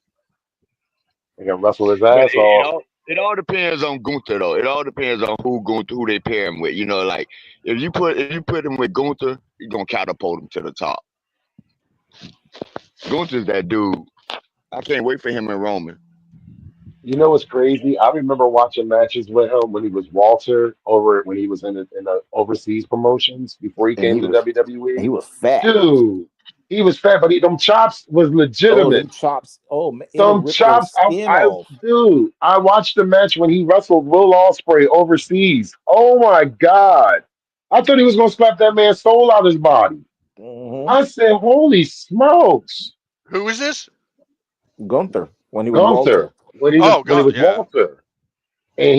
They can wrestle his But ass off. it all depends on Gunther though. It all depends on who they pair him with. You know, like if you put him with Gunther, you're gonna catapult him to the top. Gunther's that dude. I can't wait for him and Roman. You know what's crazy? I remember watching matches with him when he was Walter over when he was in the overseas promotions before he And came to he WWE. was fat. Dude, he was fat, but them chops was Oh, legitimate. them chops. Oh man, it'll Some rip your chops. skin off. Dude, I watched the match when he wrestled Will Ospreay overseas. Oh my God. I thought he was gonna slap that man's soul out his body. Hmm. I said, holy smokes. Who is this? Gunther when he was Walter. Gunther, Oh, when he God, was yeah. Walter. And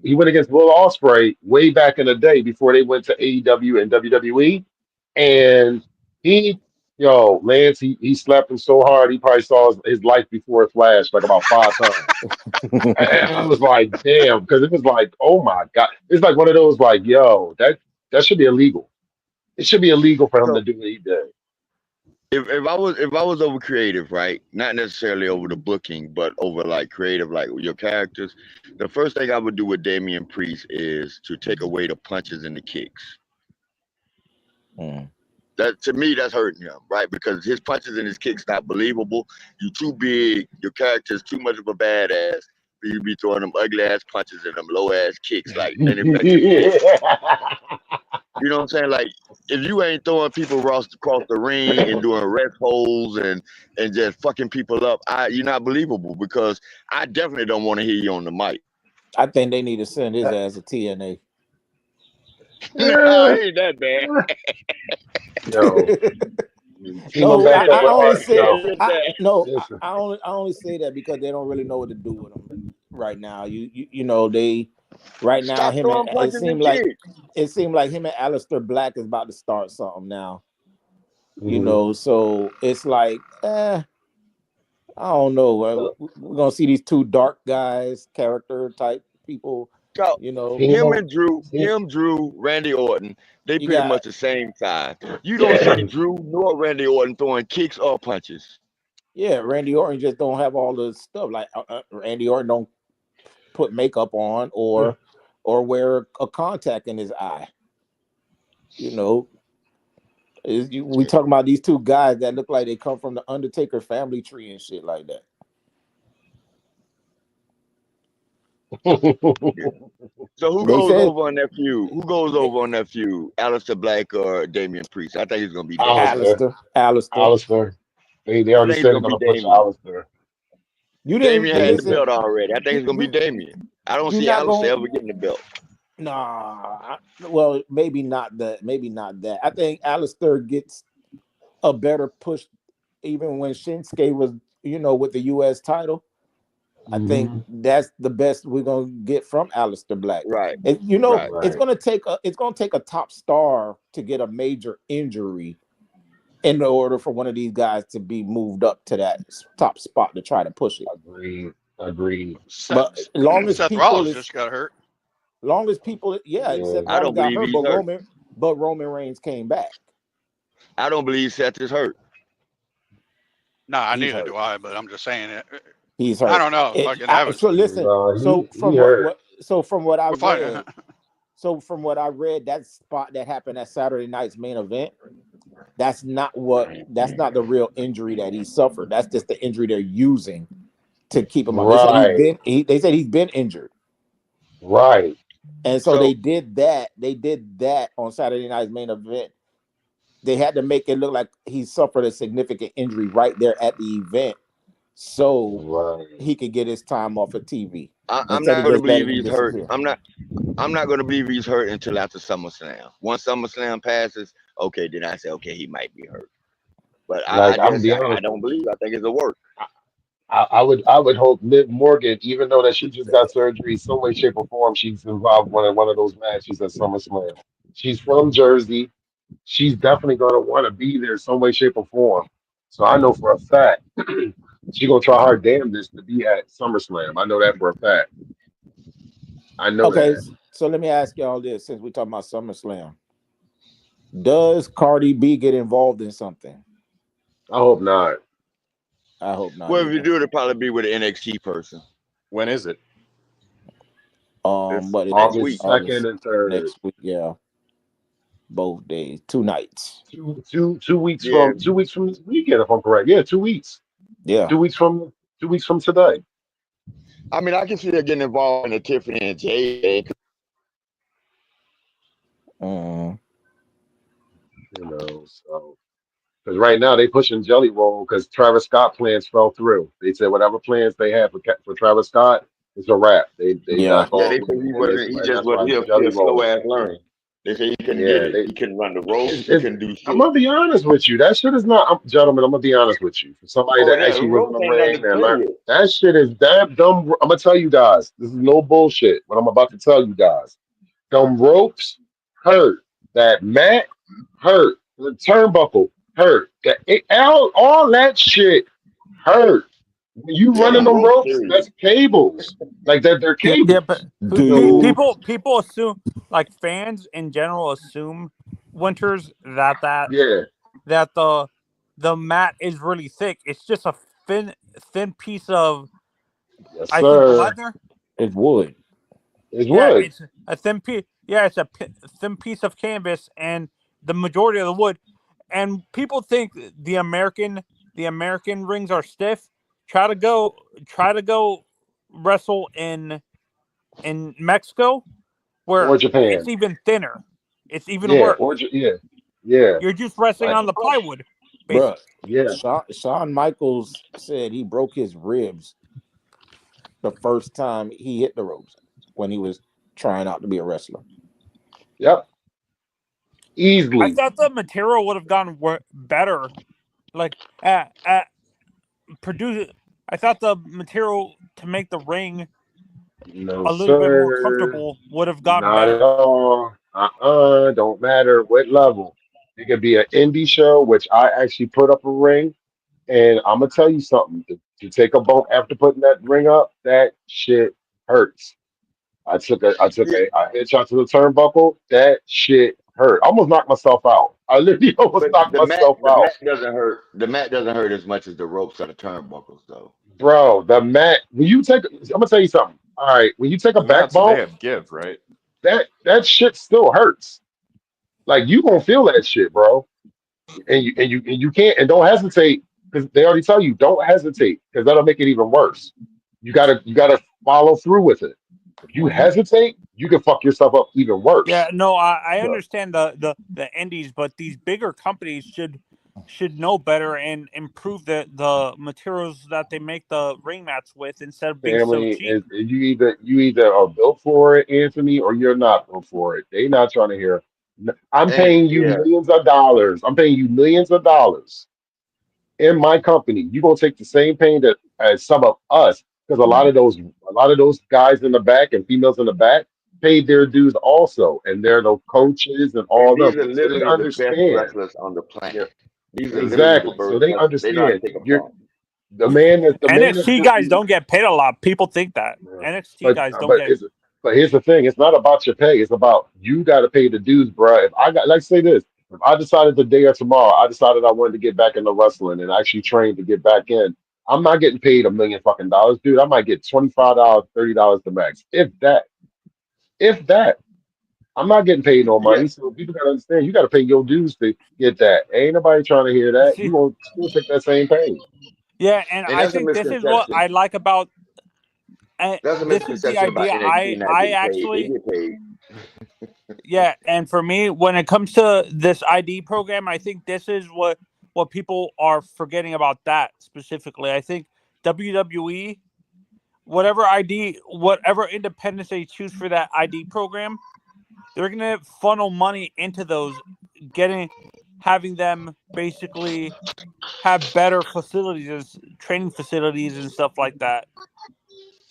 he went against Will Ospreay way back in the day before they went to AEW and WWE. And he, Lance, he slapped him so hard he probably saw his life before it flashed like about 5 times. And I was like, damn, because it was like, oh my God. It's like one of those like, yo, that should be illegal. It should be illegal for him So to do what he did. if I was over creative, right? Not necessarily over the booking, but over like creative, like your characters. The first thing I would do with Damian Priest is to take away the punches and the kicks. Mm. That to me, that's hurting him, right? Because his punches and his kicks not believable. You too big. Your character's too much of a badass for you to be throwing them ugly ass punches and them low ass kicks, like ineffective kicks. You know what I'm saying? Like if you ain't throwing people across the ring and doing rest holds and just fucking people up, you're not believable because I definitely don't want to hear you on the mic. I think they need to send his ass a TNA. Nah, ain't that bad. Yo, team him No, back up I with only Art. say Yo, listen. I only say that because they don't really know what to do with him right now. You know they right now Stop throwing punches and kicks. it seemed like him and Aleister Black is about to start something now. You Mhm. know, so it's like I don't know. We're gonna see these two dark guys, character type people. So You know, Team him. Team, Drew, Randy Orton, they you pretty got much the same size. You don't yeah. see Drew nor Randy Orton throwing kicks or punches. yeah. Randy Orton just don't have all the stuff like Randy Orton don't put makeup on or wear a contact in his eye. You know, we talking about these two guys that look like they come from the Undertaker family tree and shit like that. So who They goes said over on that feud? Who goes they, over on that feud? Aleister Black or Damian Priest? I think it's gonna be Damian. Alistair. Alistair. Alistair. They I already think it's said they're gonna be gonna push Damian. Alistair. You didn't Damian had the They, listen. belt already. I think You it's gonna be you Damian. I don't you see not Aleister gonna ever getting the belt. nah. Well, maybe not that. Maybe not that. I think Alistair gets a better push even when Shinsuke was with the U.S. title. I think Mhm. that's the best we're gonna get from Aleister Black. Right, And right. it's Right. gonna take a top star to get a major injury in order for one of these guys to be moved up to that top spot to try to push it. Agreed. Agreed. But Seth, long as Seth people Rollins is just got hurt. long as people, yeah, Yeah. Seth I Rollins don't got believe hurt, he's hurt. But Roman Reigns came back. I don't believe Seth is hurt. Nah, He's neither hurt. do I, but I'm just saying it. He's I hurt. don't know. Fucking Evans. So listen. No, So he from hurt. We're fine. what I read, that spot that happened at Saturday night's main event, that's not the real injury that he suffered. That's just the injury they're using to keep him up. They said Right. they said he's been injured. Right. And so So they did that. They did that on Saturday night's main event. They had to make it look like he suffered a significant injury right there at the event so Right. he could get his time off of TV I'm instead not of going to just believe letting him he's hurt. disappear. I'm not going to believe he's hurt until after SummerSlam. Once SummerSlam passes, okay, then I say, okay, he might be hurt. But Like I'm gonna be I honest don't with you. believe. I think it's a work. I would hope Liv Morgan, even though that she just got surgery, some way, shape, or form, she's involved in one of those matches at SummerSlam. She's from Jersey. She's definitely gonna want to be there some way, shape, or form. So I know for a fact she's gonna try her damnedest to be at SummerSlam. I know that for a fact. I know Okay, that. so let me ask y'all this: since we're talking about SummerSlam, does Cardi B get involved in something? I hope not. I hope not Well, if you either. do, it'll probably be with an NXT person. When is it? It's But it's next August week. 2nd August and 3rd. next week. Yeah, both days, 2 nights. Two weeks Yeah, from 2 weeks from this weekend, if I'm correct. Yeah, 2 weeks. Yeah. 2 weeks from 2 weeks from today. I mean, I can see her getting involved in the Tiffany and Jay. Mm. So because right now they pushing Jelly Roll because Travis Scott plans fell through. They said whatever plans they had for Travis Scott is a wrap. They Yeah. not Yeah, going they with said it, and he and just that's was why he a Jelly slow Roll. ass learner. They said he couldn't get Yeah, it. He couldn't run the ropes. He it's couldn't do I'm shit. gonna be honest with you. That shit is not, gentlemen. I'm gonna be honest with you. For somebody Oh that yeah, the actually was in ropes the ain't nothing ring to and play learned, with. that shit is that dumb. I'm gonna tell you guys. This is no bullshit. What I'm about to tell you guys. Them ropes hurt. That mat hurt. The turnbuckle hurt. All that shit hurt. When you Yeah, running them them ropes ropes, serious. that's cables. Like that, they're Yeah, but cables. Do So you? people assume, like fans in general assume, Winters, yeah, that the mat is really thick. It's just a thin piece of, yes, I think, sir. leather. It would. It's Yeah, wood. it's a thin piece. Yeah, it's a thin piece of canvas, and the majority of the wood. And people think the American rings are stiff. Try to go wrestle in Mexico, Or where it's Japan. even thinner. It's even Yeah, worse. yeah, yeah. You're just resting Like on the plywood, Bruh, basically. yeah. Shawn Michaels said he broke his ribs the first time he hit the ropes when he was trying out to be a wrestler. Yep. I Easily. thought the material would have gone better. Like produce. I thought the material to make the ring No, a little bit more sir. comfortable would have gotten Not at better. all. Don't matter what level. It could be an indie show, which I actually put up a ring. And I'm gonna tell you something. To take a bump after putting that ring up, that shit hurts. Yeah, I hit shot to the turnbuckle. That shit hurt. I almost knocked myself out. I literally almost but knocked myself the mat out. doesn't hurt. The mat doesn't hurt as much as the ropes or the turnbuckles, though. Bro, the mat, when you take, I'm gonna tell you something. All right, when you take a And back that's they bump, have give, right? that shit still hurts. Like you gonna feel that shit, bro. And you can't, and don't hesitate, because they already tell you don't hesitate, because that'll make it even worse. You gotta follow through with it. If you Mhm. hesitate, you can fuck yourself up even Yeah, worse. no, I So, understand the indies, but these bigger companies should know better and improve the materials that they make the ring mats with instead of being so family cheap. is you either are built for it, Anthony, or you're not built for it. They not trying to hear. I'm And paying you yeah, millions of dollars. I'm paying you millions of dollars in my company. You gonna take the same pain that as some of us, because a lot of those guys in the back and females in the back paid their dues also, and they're the coaches and and all them. these are So they literally the best understand. wrestlers on the Yeah, planet. These are literally the exactly. So best they wrestlers. They know how to understand. take a You're bump. the man that's NXT putting guys you. don't get paid a lot. People think that Yeah. NXT But guys don't but get. it's but here's the thing. It's not about your pay. It's about you got to pay the dues, bro. If I got, like, say this, if I decided today or tomorrow, I decided I wanted to get back into wrestling and actually train to get back in, I'm not getting paid $1 million fucking dollars, dude. I might get $25, $30 the max, if that. If that. I'm not getting paid no Yeah, money. So people gotta understand, you got to pay your dues to get that. Ain't nobody trying to hear that. You See, won't still take that same pay. yeah, and and I that's a think this is what misconception. I like about. That's a This is the misconception about idea. NXT not I getting paid. They actually, get paid. yeah, and for me, when it comes to this ID program, I think this is what people are forgetting about that specifically. I think WWE, whatever independence they choose for that ID program, they're gonna funnel money into those, having them basically have better facilities, training facilities, and stuff like that.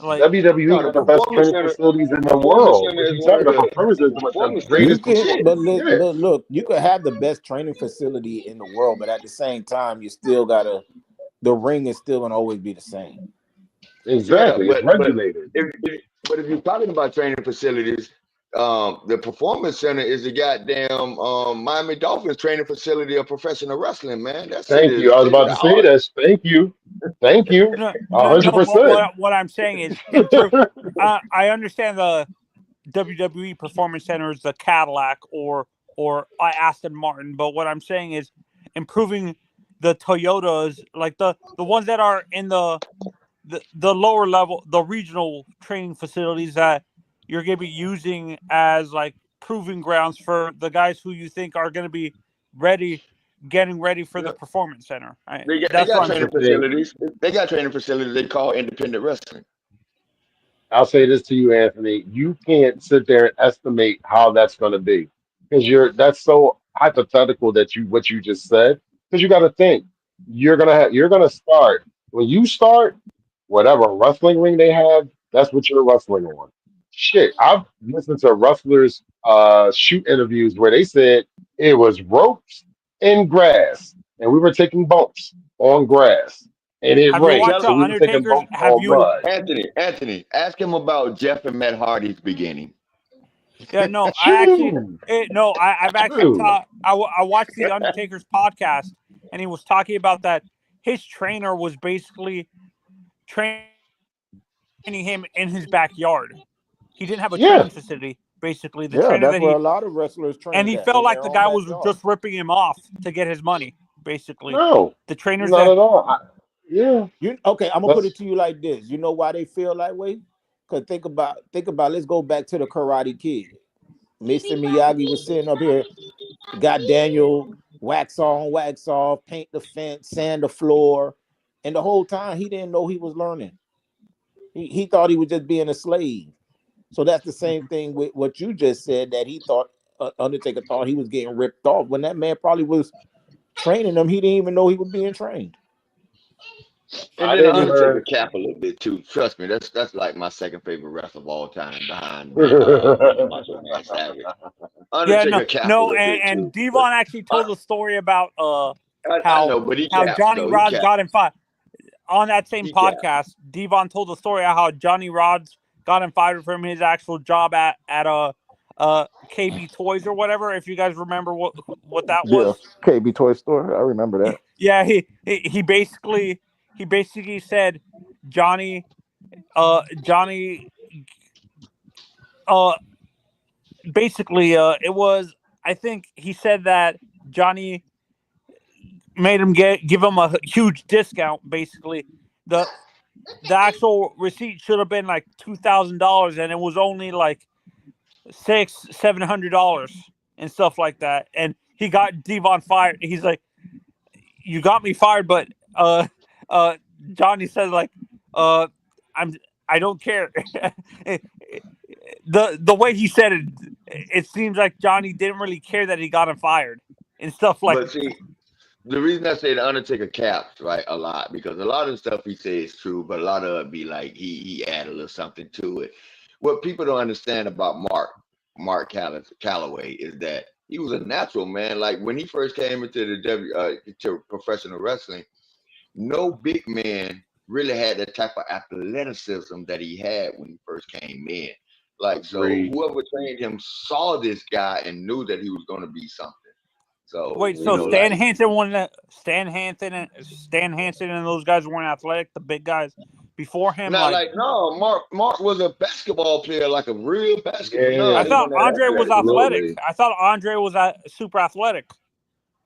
Like, WWE No, the got the best performance training center. facilities in The the performance world. center What is you one talking of about? the. Performance is The the performance center You is greatest. the can, shit. Yeah, but look, you could have the best training facility in the world, but at the same time, you still gotta. The ring is still gonna always be the same. Yeah, exactly. It's but regulated. if you're talking about training facilities, the performance center is the goddamn Miami Dolphins training facility of professional wrestling, man. That shit Thank you. is I was state of about the to say art. this. Thank you. Thank you. no, no. But 100%. what I'm saying is improve. I understand the WWE Performance Center is the Cadillac or Aston Martin, but what I'm saying is improving the Toyotas, like the ones that are in the lower level, the regional training facilities that you're going to be using as like proving grounds for the guys who you think are going to be getting ready for the No, Performance Center. they That's what got I'm That's saying. the training thing. facilities. They got training facilities they call independent wrestling. I'll say this to you, Anthony. You can't sit there and estimate how that's going to be because that's so hypothetical that what you just said. Because you got to think you're gonna start when you start whatever wrestling ring they have. That's what you're wrestling on. Shit, I've listened to wrestlers shoot interviews where they said it was ropes and grass, and we were taking bumps on grass, and it Have you rained, watched Tell the so we were taking Undertaker's? bumps on mud. Anthony, ask him about Jeff and Matt Hardy's beginning. Yeah, no, True. I've actually True. taught. I watched the Undertaker's podcast, and he was talking about that. His trainer was basically training him in his backyard. He didn't have a Yeah. training facility. Basically, the Yeah, trainer that's that where a lot of wrestlers and trained he at felt in like their the own guy was backyard. just ripping him off to get his money. Basically, No. the trainers Not that at all. Yeah. You okay? I'm gonna put it That's to you like this. You know why they feel that way? Because think about. Let's go back to the Karate Kid. Mr. Miyagi was sitting up here, got Daniel wax on, wax off, paint the fence, sand the floor, and the whole time he didn't know he was learning. He thought he was just being a slave. So that's the same thing with what you just said, that he thought Undertaker thought he was getting ripped off when that man probably was training him. He didn't even know he was being trained. And I then the didn't Undertaker hear. cap a little bit too. Trust me, that's like my second favorite wrestler of all time behind Macho Man Savage. Yeah, Undertaker cap a little bit and too. Devon actually told the story about I how know, but he caps Johnny though. He Rods caps. got him fired. On that same He caps. podcast, Devon told the story of how Johnny Rods got him fired from his actual job at KB Toys or whatever. If you guys remember what that Yeah, was. KB Toy Store. I remember that. Yeah, he basically said Johnny uh basically it was, I think he said that Johnny made him give him a huge discount. Basically, the actual receipt should have been like $2,000, and it was only like $700 and stuff like that. And he got Devon fired. He's like, "You got me fired," but uh, Johnny says like, "I'm I don't care." The way he said it, it seems like Johnny didn't really care that he got him fired and stuff like But see, the reason I say the Undertaker caps right a lot because a lot of the stuff he says is true, but a lot of it be like he add a little something to it. What people don't understand about Calloway is that he was a natural man. Like when he first came into the to professional wrestling, no big man really had that type of athleticism that he had when he first came in. Like so, Agreed. whoever trained him saw this guy and knew that he was going to be something. So Wait, you so know, like. Stan Hansen and those guys weren't athletic, the big guys before him? Not Like, like no, Mark was a basketball player, like a real basketball. No, I Yeah, he thought wasn't that Andre was athletic. athletic. absolutely. I thought Andre was super athletic.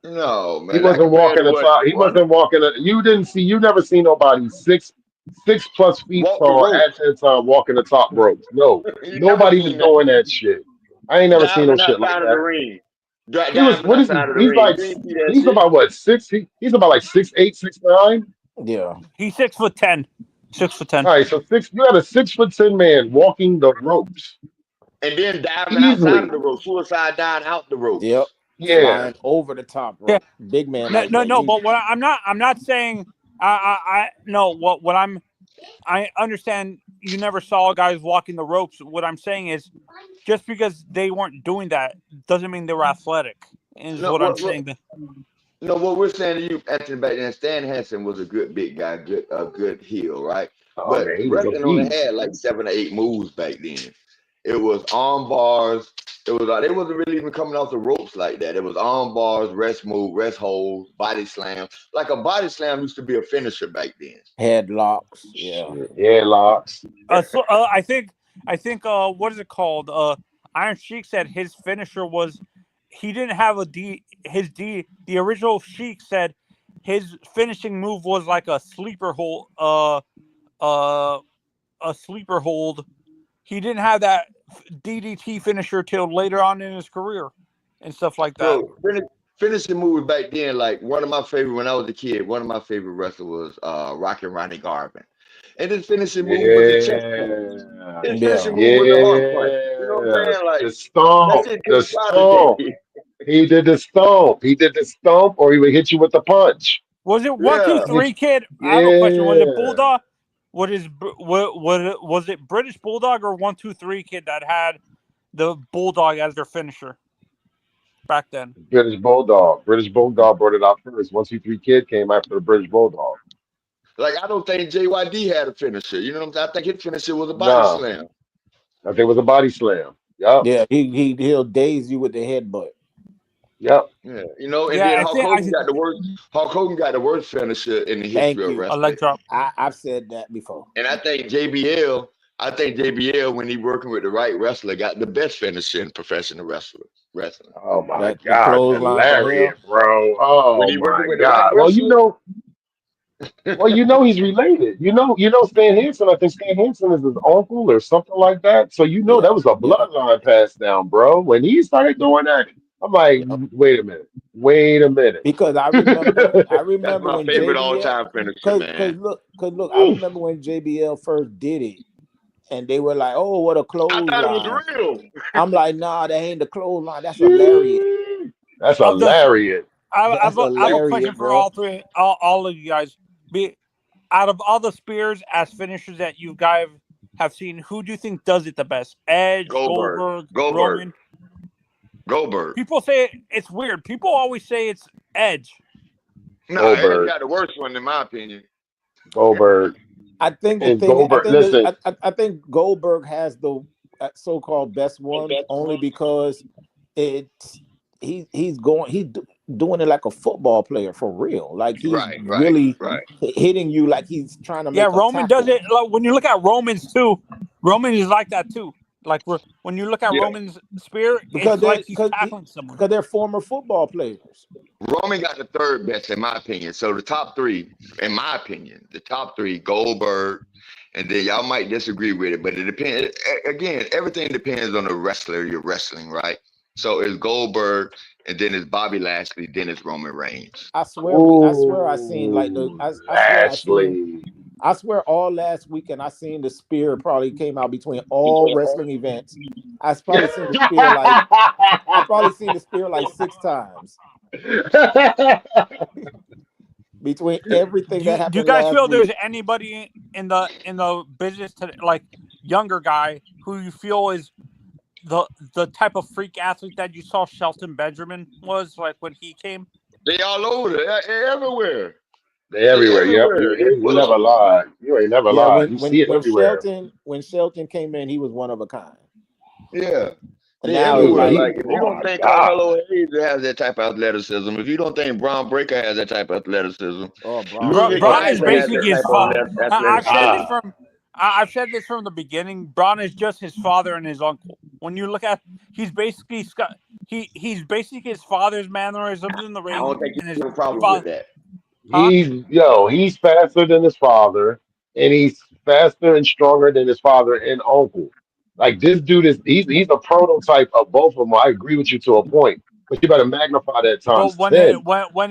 No, He man, not wasn't compared walking to the what top. He wasn't walking. You didn't see. You never see nobody 6+ feet walk the tall rope. at that time walking the top ropes. No, You never nobody was seen that. doing that shit. I ain't never seen no Diving shit like outside of the that. ring. He was. Diving What is he? outside of the He's ring. like. You didn't see that He's shit. about what 6? He's about like 6'8", 6'9". Yeah. He's 6'10". 6'10". All right, so you got a 6'10" man walking the ropes And then diving outside of easily. the ropes, suicide diving out the Yep. ropes. Yeah. Flying over the top Yeah. rope. Big man No, like no, that. no. But I'm not saying. I no. What I understand. You never saw guys walking the ropes. What I'm saying is, just because they weren't doing that doesn't mean they were athletic. Is No, what I'm saying. what we're saying to you, Anthony, back then, Stan Hansen was a good big guy, a good heel, right? Oh But man, he was a wrestling only beast. had like 7 or 8 moves back then. It was arm bars. It was they wasn't really even coming off the ropes like that. It was arm bars, rest move, rest holds, body slam. Like a body slam used to be a finisher back then. Headlocks. Yeah. Shit. Headlocks. I think. What is it called? Iron Sheik said his finisher was. He didn't have a D. His D. The original Sheik said his finishing move was like a sleeper hold. Uh, a sleeper hold. He didn't have that DDT finisher till later on in his career, and stuff like that. Bro, finishing moves back then, like one of my favorite when I was a kid, one of my favorite wrestlers was Rockin' Ronnie Garvin. And his finishing move was the chest punch. Yeah. His Yeah. finishing move was the heart punch. You know what I'm Yeah. saying? Like The that stomp. shit The didn't fly today. stomp. He did the stomp. He did the stomp, or he would hit you with the punch. Was it one two Yeah. three kid? I have a question. Was it Yeah. Bulldog? Was it British Bulldog or 1-2-3 kid that had the Bulldog as their finisher back then? British Bulldog. British Bulldog brought it out first. 1, 2, 3 Kid came after the British Bulldog. Like I don't think JYD had a finisher. You know what I'm saying? I think his finisher was a body Nah, slam. I think it was a body slam. Yup. Yeah. He'll daze you with the headbutt. Yup. Yeah. You know, and Yeah, then I think I Hulk Hogan got the worst finisher in the history Thank of you. a leg wrestling. drop. I've said that before. And I think JBL, when he working with the right wrestler, got the best finisher in professional wrestling. Oh my That the God, the clothesline from hell. lariat, bro. When Oh he working my with the right God. wrestler, He's related. Stan Hansen. I think Stan Hansen is his uncle or something like that. So Yeah. that was a Yeah. bloodline passed down, bro. When he started doing that, I'm like, Yeah. wait a minute, wait a minute. Because I that's remember my when favorite all JBL time finisher, man. cause look, I remember when JBL first did it and they were like, "Oh, what a I thought it was clothesline." real. I'm like, "Nah, that ain't the clothesline. That's a lariat. Jeez. That's a Of the, lariat. That's a I have a question lariat, for bro." all of you guys. Out of all the spears as finishers that you guys have seen, who do you think does it the best? Edge, Goldberg, Goldberg, Goldberg, Roman. Goldberg. People say it's weird. People always say it's Edge. Nah, Edge Goldberg. got the worst one in my opinion. Goldberg. I think the And thing Goldberg. Listen, I think Goldberg has the so-called best one only because it's doing it like a football player for real. Like he's Right, right, really right. hitting you like he's trying to Yeah, make a Roman does tackle. it. Like, when you look at Roman's too, Roman is like that too. Like when you look at Yeah. Roman's spear, Because it's like he's tackling someone. they're former football players. Roman got the third best in my opinion. So the top three, in my opinion, the top three, Goldberg, and then y'all might disagree with it, but it depends. Again, everything depends on the wrestler you're wrestling, right? So it's Goldberg, and then it's Bobby Lashley, then it's Roman Reigns. I swear I seen like ooh, Lashley. I swear all last weekend I seen the spear probably came out between all wrestling events. I probably seen the spear like 6 times between everything that Do you happened guys last feel week. there's anybody in the business today, like younger guy, who you feel is the type of freak athlete that you saw Shelton Benjamin was like when he came? They all over there, everywhere. They They everywhere. Yep. everywhere. They You full of never them. lied. You ain't never Yeah, lied. You see it everywhere. When Shelton came in, he was one of a kind. Yeah. And They now it's Dude, everywhere. like Like if you oh don't my think God. Carmelo Hayes has that type of athleticism, if you don't think Braun Breaker has that type of athleticism, oh Braun Ludwig Breaker Braun is is Kaiser has crazy. that basically his type of father. I've said this athleticism. Ah. from I've said this from the beginning. Braun is just his father and his uncle. When you look at, he's basically he's basically his father's mannerisms in the I ring don't think and you his have a problem with father. that. Huh? He's faster than his father, and he's faster and stronger than his father and uncle. Like this dude he's a prototype of both of them. I agree with you to a point. but you better magnify that But times 10.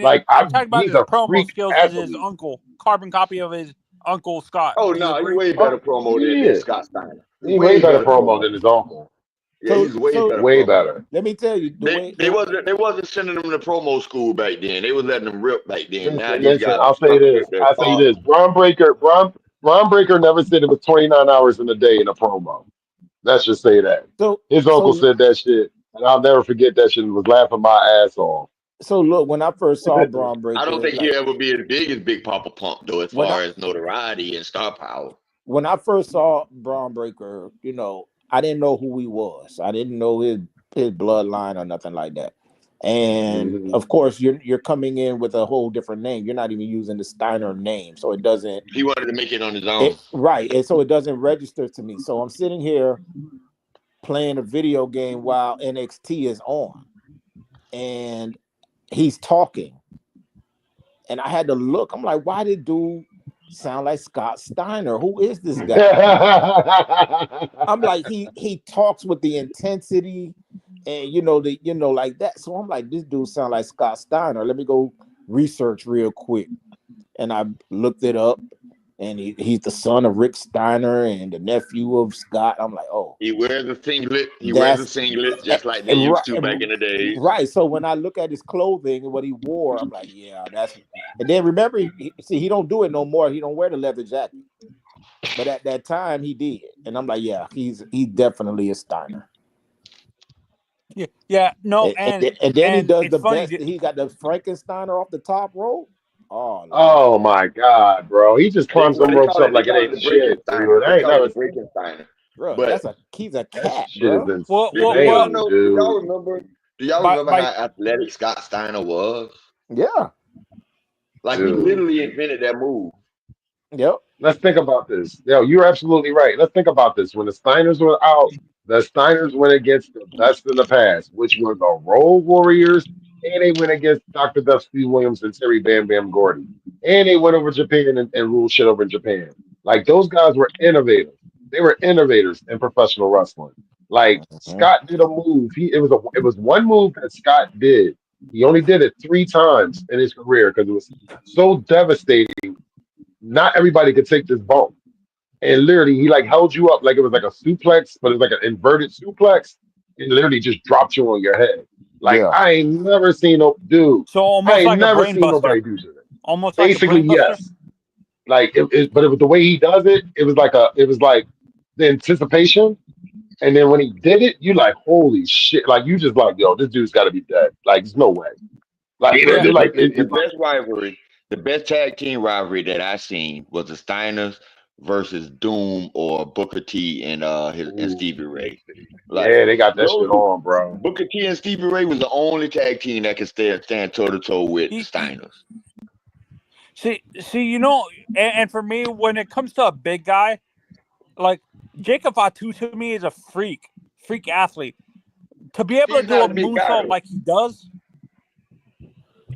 Like I'm talking about he's his a promo freak skills, is his athlete. uncle, carbon copy of his uncle Scott. Oh Do you no, he agree? way better Oh promo than yeah, Scott Steiner. he way Way better better promo than promo. his uncle. Yeah, So he's way so better Way promo. better. let me tell you the way the They wasn't sending them to promo school back then. They was letting them rip back then. Now these Listen. guys I'll are say coming this. with their I'll say car. this. Braun Breaker never said it was 29 hours in a day in a promo. Let's just say that. so His uncle so said that shit, and I'll never forget that shit and was laughing my ass off. so look, when I first saw Yeah, Braun I don't Breaker, think like he'll ever be as big as Big Papa Pump though, as when I far as notoriety and star power. when I first saw Braun Breaker, I didn't know who he was. I didn't know his bloodline or nothing like that. And hmm of course, you're coming in with a whole different name. You're not even using the Steiner name, so it doesn't He wanted to make it on his own. it right, and so it doesn't register to me. So I'm sitting here playing a video game while NXT is on, and he's talking, and I had to look. I'm like, why did dude sound like Scott Steiner? Who is this guy? I'm like, he talks with the intensity and like that. So I'm like, this dude sound like Scott Steiner. Let me go research real quick. And I looked it up, and he's the son of Rick Steiner and the nephew of Scott. I'm like, oh, He wears a singlet. He wears a that's singlet just like they used to back in the days. right. So when I look at his clothing and what he wore, I'm like, yeah, that's. And then remember, he don't do it no more. He don't wear the leather jacket. But at that time, he did, and I'm like, yeah, he's definitely a Steiner. Yeah, no, And then he does it's the funny. best. He got the Frankensteiner off the top rope. Oh Lord, Oh my god, bro! He just climbs them They ropes call up it they like it call it ain't the shit, Breakensteiner. dude. They I ain't call it never the seen Breakensteiner. bro, But he's a that cat, shit. Is bro. Well, insane, do y'all dude. remember? Do y'all by remember how by athletic Scott Steiner was? Yeah, Like he Dude, literally invented that move. yep, let's think about this. Yo, you're absolutely right. Let's think about this. When the Steiners were out, the Steiners went against the best in the past, which were the Road Warriors, and they went against Dr. Dusty Williams and Terry Bam Bam Gordy. And they went over Japan and ruled shit over in Japan. Like those guys were innovators. They were innovators in professional wrestling. Like mhm, Scott did a move. It was one move that Scott did. He only did it 3 times in his career because it was so devastating. Not everybody could take this bump. And literally, he like held you up like it was like a suplex, but it's like an inverted suplex, and literally just dropped you on your head. Like yeah, I ain't never seen no dude. so I almost ain't like a never brain seen buster, nobody do that. almost like a Basically, brain buster. yes. Like but it was the way he does it. It was like the anticipation, and then when he did it, you like holy shit! Like you just like yo, this dude's got to be dead. Like there's no way. Like Bro, Yeah, the best rivalry, the best tag team rivalry that I seen was the Steiners versus Doom or Booker T and and ooh, Stevie Ray. Like yeah, they got that shit those two, on, bro. Booker T and Stevie Ray was the only tag team that could stand toe to toe with the he Steiners. see, and for me, when it comes to a big guy like Jacob Fatu, to me is a freak athlete. To be able to He's do not a a big guy moonsault though. like he does,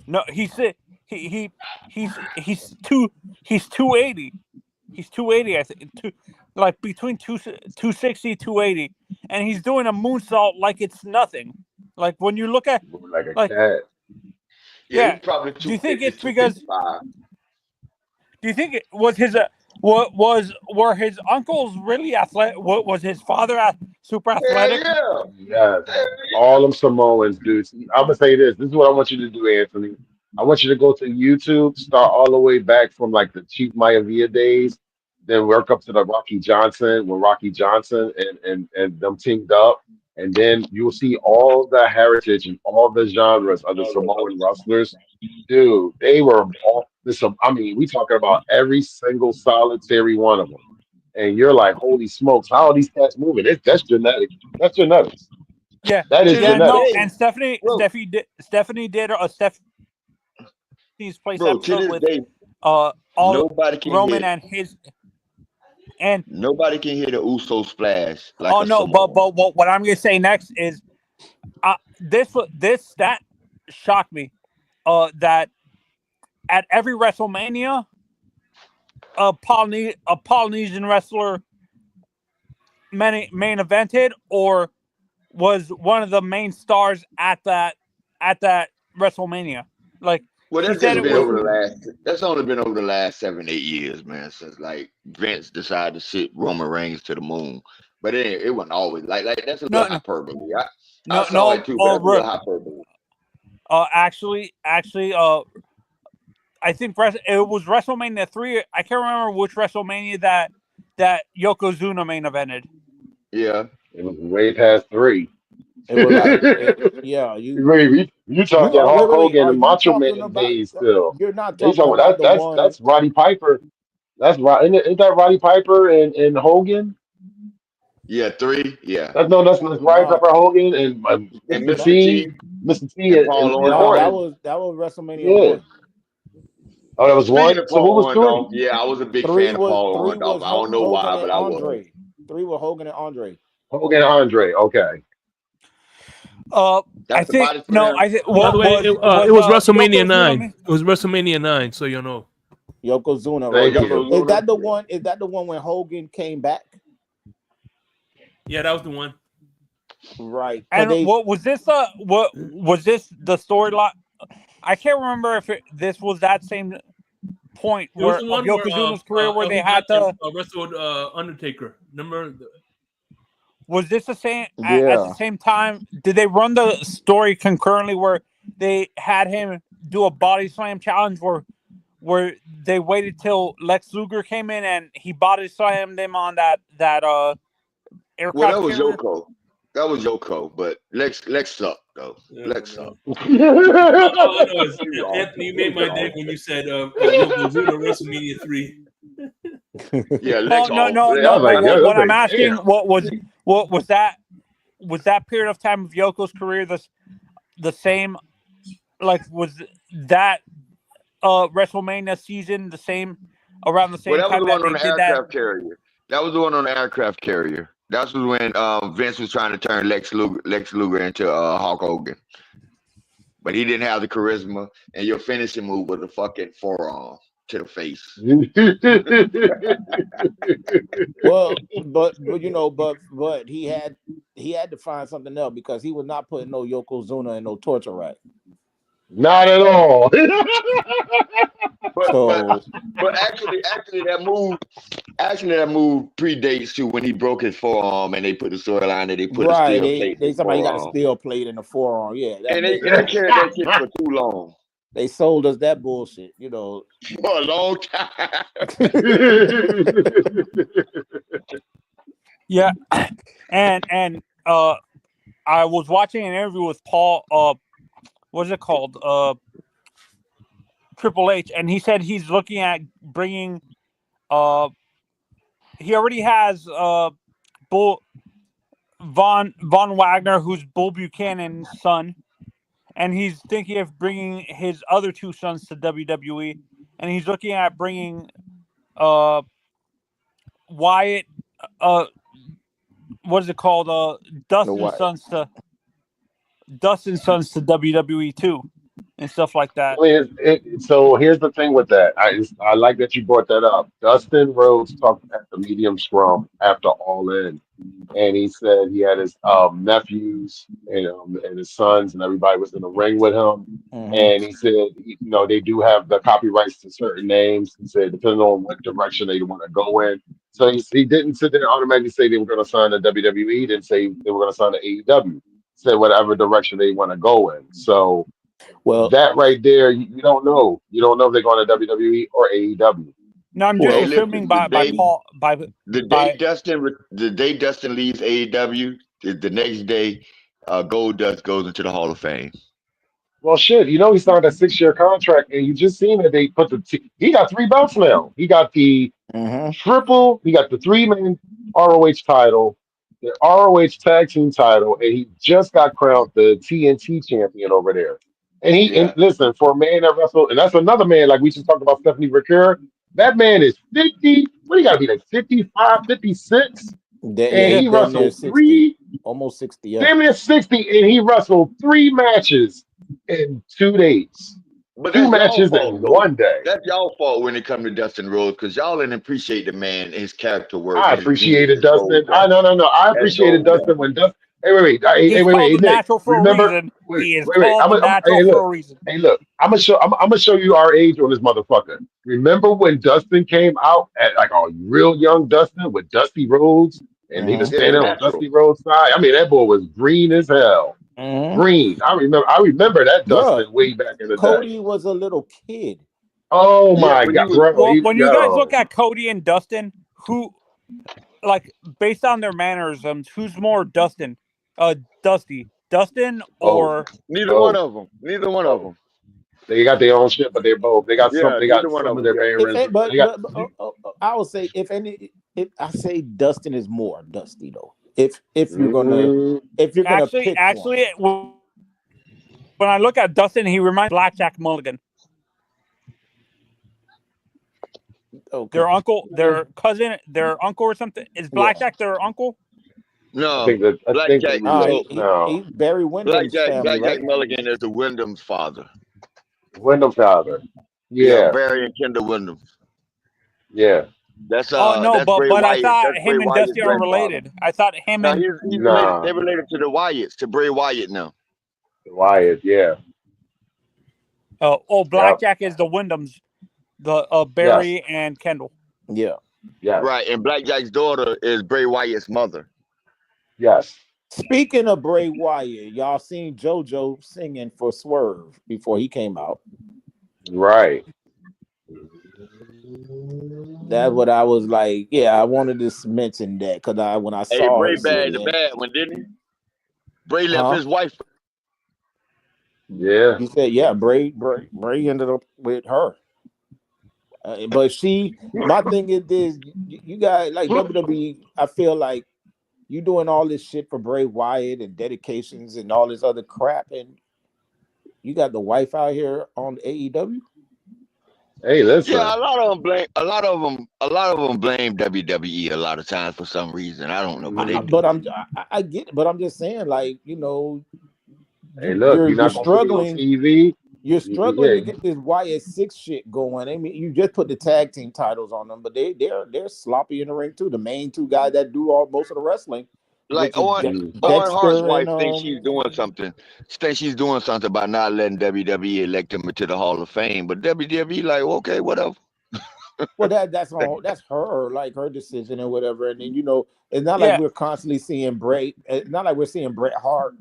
no, he's 280. He's 280, I think. Like between 260, 280, and he's doing a moonsault like it's nothing. Like when you look at, Moving like a like, cat. Yeah, yeah. he's probably Do you think 250, it's because? 255. Do you think it was his? Were his uncles really athletic? Was his father super Hell athletic? yeah. Yes. Hell All them Samoans, dude. I'm gonna say this. This is what I want you to do, Anthony. I want you to go to YouTube, start all the way back from like the Chief Maivia days, then work up to the Rocky Johnson when Rocky Johnson and them teamed up, and then you'll see all the heritage and all the genres of the Samoan wrestlers. Dude, they were all this. I mean, we talking about every single solitary one of them, and you're like, holy smokes, how are these cats moving? That's genetic. That's genetics. Yeah, That is To this yeah. No, genetics. day, and Stephanie, bro, Stephanie did a Stephanie's Place bro, to episode this with day, all nobody can Roman hit and his and nobody can hit a Uso splash like oh a no, but Samoan. what I'm gonna say next is this stat shocked me. That at every WrestleMania, a Polynesian wrestler main evented or was one of the main stars at at that WrestleMania. Like Well, he that's said just it been was over the last. That's only been over the last 7, 8 years, man. Since like Vince decided to sit Roman Reigns to the moon, but it wasn't always like that's a little no hyperbole. I saw it too, but that's a little hyperbole. Actually, I think it was WrestleMania 3. I can't remember which WrestleMania that Yokozuna main evented. Yeah, it was way past 3. It was like, yeah, you talking wait, Hulk wait, wait. Hogan Are and you Macho talking Man about? days still. You're not They talking talking about about the one. that's Roddy Piper. That's right. Isn't that Roddy Piper and Hogan? yeah, 3, yeah, That's Roddy No, Piper, Hogan, and and Mr. Mr. T, T Mr. T, and and Paul no, Orndorff. Orton. that was WrestleMania Yeah. one. Oh, that was Speaking 1. of So what Paul was 3? Orndorff, yeah, I was a big Three fan of was Paul three Orndorff. was I don't know Hogan why, and but I was. Andre. Three was Hogan and Andre. Hogan and Andre. Okay. I That's think about it for no. them. I think By the way, it was WrestleMania Yokozuna 9. main? It was WrestleMania 9, so you know. Yokozuna, right? Thank you. Is that the one? Is that the one when Hogan came back? Yeah, that was the one. Right. And what was this? What was this? The storyline? I can't remember if this was that same point It was where the of one where Yokozuna's career where he they had to. wrestled Undertaker. Remember? Was this the same at the Yeah. same time? Did they run the story concurrently where they had him do a body slam challenge where they waited till Lex Luger came in and he body slammed him on that aircraft Well, that was carrier? Yoko. That was Yoko, but Lex sucked though. Lex sucked. All I know is He was Anthony, you made awful. my day when you said Yokozuna WrestleMania 3. Yeah, Lex. No. I was like, What I'm like, asking, damn. what was that? Was that period of time of Yoko's career the same? Like, was that WrestleMania season the same around the same Well, that was time the one that on they the did that? aircraft carrier. That was the one on the aircraft carrier. That's when Vince was trying to turn Lex Luger into Hulk Hogan, but he didn't have the charisma. And your finishing move was a fucking forearm to the face. Well, but he had to find something else because he was not putting no Yokozuna in no torture rack. Not at all. But actually that move predates to when he broke his forearm and they put the storyline that they put a steel plate. They somebody got a forearm. steel plate in the forearm. Yeah, And they carried that shit for too long. They sold us that bullshit, For a long time. Yeah, and I was watching an interview with Paul. What's it called? Triple H, and he said he's looking at bringing. He already has Bull Von Wagner, who's Bull Buchanan's son, and he's thinking of bringing his other two sons to WWE, and he's looking at bringing Wyatt. What is it called? Dustin's sons to WWE too, and stuff like that. I mean, so here's the thing with that. I like that you brought that up. Dustin Rhodes talked at the medium scrum after All In, and he said he had his nephews and his sons and everybody was in the ring with him. Mm-hmm. And he said, they do have the copyrights to certain names. He said, depending on what direction they want to go in. So he didn't sit there and automatically say they were going to sign to WWE. He didn't say they were going to sign to AEW. He said whatever direction they want to go in. So that right there, you don't know. You don't know if they're going to WWE or AEW. No, I'm just assuming by Paul the day Dustin leaves AEW, the next day, Goldust goes into the Hall of Fame. Well, shit, he signed a 6-year contract, and you just seen that they put he got 3 belts now. He got the triple, he got the 3-man ROH title, the ROH tag team title, and he just got crowned the TNT champion over there. And and listen, for a man that wrestled, and that's another man, like we just talked about Stephanie Ricoeur, that man is 50, what do you got to be, like 55, 56? And he wrestled 3, almost 60, damn near 60, and he wrestled 3 matches in 2 days. But 2 matches in 1 day. That's y'all fault when it comes to Dustin Rhodes, because y'all didn't appreciate the man, his character work. I appreciated Dustin. No. I appreciated Dustin when wait. He's Hey, called the Nick. natural for a Remember? reason. Wait, He is wait, wait. called the natural Hey, for look. a reason. Hey, look. I'm gonna show you our age on this motherfucker. Remember when Dustin came out at like a real young Dustin with Dusty Rhodes, and he was Mm-hmm. Yeah, the standing on natural. Dusty Rhodes' side? I mean, that boy was green as hell. Mm-hmm. Green. I remember that Bruh, Dustin way back in the day. Cody was a little kid. Oh Yeah, my but he god, was. bro. Well, when you guys look Yo. at Cody and Dustin, who, like, based on their mannerisms, who's more Dustin? Dustin Both. or Neither one Both. of them. Neither one of Both. them. They got their own shit, but they're both. They got some. Yeah, They neither got one of some of them. their Yeah. mannerisms. They got. I would say if I say Dustin is more Dusty though. If Mm, you're gonna actually, pick one, when I look at Dustin, he reminds me of Blackjack Mulligan. okay, Their uncle, their cousin, their uncle or something. Is yeah. Blackjack their uncle? No, I think they Blackjack. relate. So No, He Barry Windham's family, Blackjack right? Mulligan is the Wyndham's father. Wyndham father. Yeah, Yeah, Barry and Kendall Wyndham. yeah. Oh no, That's Bray but I Wyatt. thought That's Bray him and Wyatt's Dusty are grandfather. related. I thought him Now and he's related. Nah, They're related to the Wyatts, to Bray Wyatt now. Wyatt. Yeah, yeah. Blackjack is the Wyndhams, the Yes, Barry and Kendall. Yeah. yes, Right, and Blackjack's daughter is Bray Wyatt's mother. yes. Speaking of Bray Wyatt, y'all seen JoJo singing for Swerve before he came out. Right. That's what I was like. Yeah, I wanted to mention that because when I Hey, saw her Bray bad the singing, bad one, didn't he? Bray left huh? his wife. Yeah. You said yeah, Bray ended up with her. But my thing is this: you guys like WWE. I feel like you doing all this shit for Bray Wyatt and dedications and all this other crap, and you got the wife out here on AEW. Hey, listen. Yeah, a lot of them blame WWE a lot of times for some reason. I don't know, but they do. But I get it, but I'm just saying, like Hey, look. You're you're not gonna put me on struggling. TV. You're struggling Yeah. to get this YS6 shit going. I mean, you just put the tag team titles on them, but they're sloppy in the ring too. The main two guys that do most of the wrestling, Like which is Owen Hart's Dexter wife and thinks she's doing something. She thinks she's doing something by not letting WWE elect him into the Hall of Fame. But WWE like, okay, whatever. well, that's her, like her decision and whatever. And then it's not like Yeah. we're constantly seeing Bray. It's not like we're seeing Bret Hart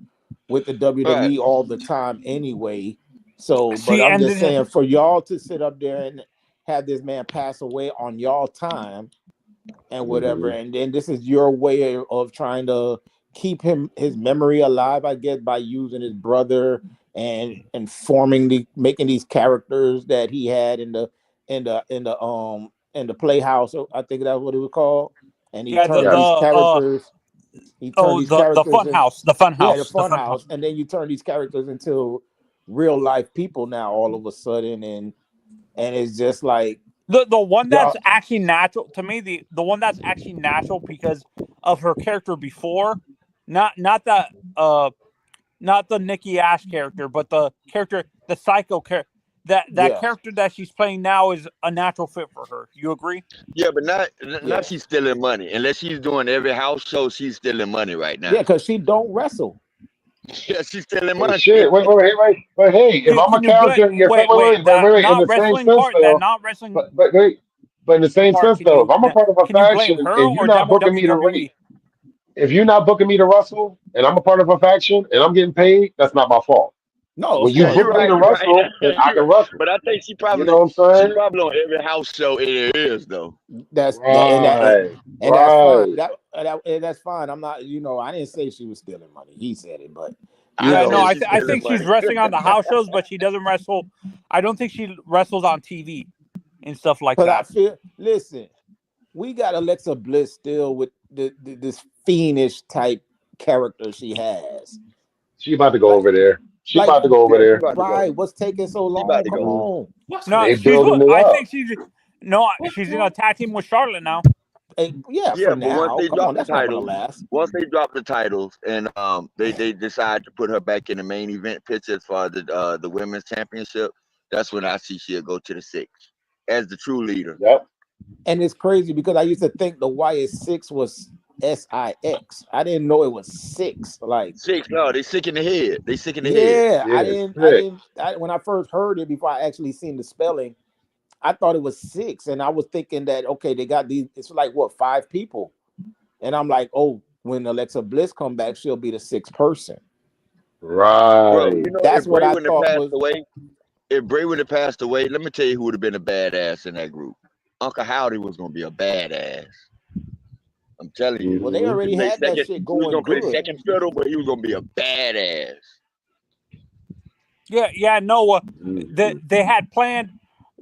with the Right. WWE all the time anyway. So, but See, I'm and just saying for y'all to sit up there and have this man pass away on y'all time and whatever, and then this is your way of trying to keep his memory alive, I guess, by using his brother and making these characters that he had in the Playhouse. I think that's what it was called. And he yeah, turned these characters. He turned these the characters fun in. house, Yeah, the fun house, and then you turn these characters into real life people now all of a sudden, and it's just like the one that's y'all. actually natural to me. The one that's actually natural because of her character before, not not the Nikki Ash character, but the character, the psycho character. That Yeah, character that she's playing now is a natural fit for her. You agree? Yeah, but not yeah, she's stealing money. Unless she's doing every house show, she's stealing money right yeah, now. because she don't wrestle. Yeah, she's stealing Hey, money. shit. Wait. But hey, if I'm a Can you blame? character, yeah, Wait. That wait. In not the same wrestling sense, part. That though. not wrestling But wait. But in the same part. sense, though, if I'm a part of a Can you blame faction her and you're or not booking me to rate, WWE? if you're not booking me to wrestle and I'm a part of a faction and I'm getting paid, that's not my fault. No, When of you course You're book me not. to right. You're right. wrestle, then I You're can right. wrestle. But I think You know what I'm she saying? probably on every house show it is though. That's Right. and that's fine. Right. That's fine. I'm not. I didn't say she was stealing money. He said it, but I Yeah, no, said I she's I stealing think she's money. wrestling on the house shows, but she doesn't wrestle. I don't think she wrestles on TV and stuff like because I that. feel. Listen, we got Alexa Bliss still with this fiendish type character she has. She about to go Like, over there. She like about to go over Yeah, she there. about to go. right? What's taking so She about long? to Come go. on. No, They she's building good. it I up. think she's in a tag team with Charlotte now. Hey, yeah, Yeah, for but once now. they Come on, drop the that's not gonna titles, last. and they decide to put her back in the main event picture as far as the women's championship, that's when I see she'll go to the 6 as the true leader. Yep. And it's crazy because I used to think the YS6 was SIX. I didn't know it was 6. Like, Six. No, they sick in the head. They sick in the head. yeah, Yeah, sick. when I first heard it before I actually seen the spelling, I thought it was 6. And I was thinking that, okay, they got these, it's like what, 5 people. And I'm like, oh, when Alexa Bliss come back, she'll be the 6th person. Bro, Right. you know, That's if what Bray I wouldn't have thought passed was. away, let me tell you who would have been a badass in that group. Uncle Howdy was gonna be a badass. I'm telling you. Well, they Mm-hmm. already had that shit He was going gonna play good. second fiddle, but he was gonna be a badass. Yeah, no. Mm-hmm. They had planned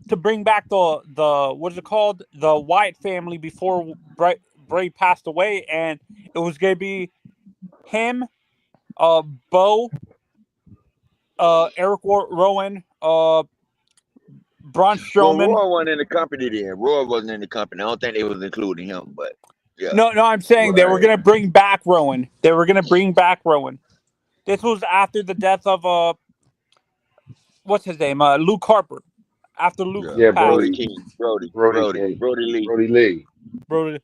to bring back the what is it called, the Wyatt family before Bray passed away, and it was gonna be him, Bo, Eric Rowan, Braun Well, Strowman. Roy wasn't in the company then. Roy wasn't in the company. I don't think they was including him, but yeah. No, I'm saying they were Right. gonna bring back Rowan. They were gonna bring back Rowan. This was after the death of what's his name? Luke Harper. After Luke Yeah. Yeah, passed. Brody Brody. King. Brody King. Brody Lee. Brody Lee. Brody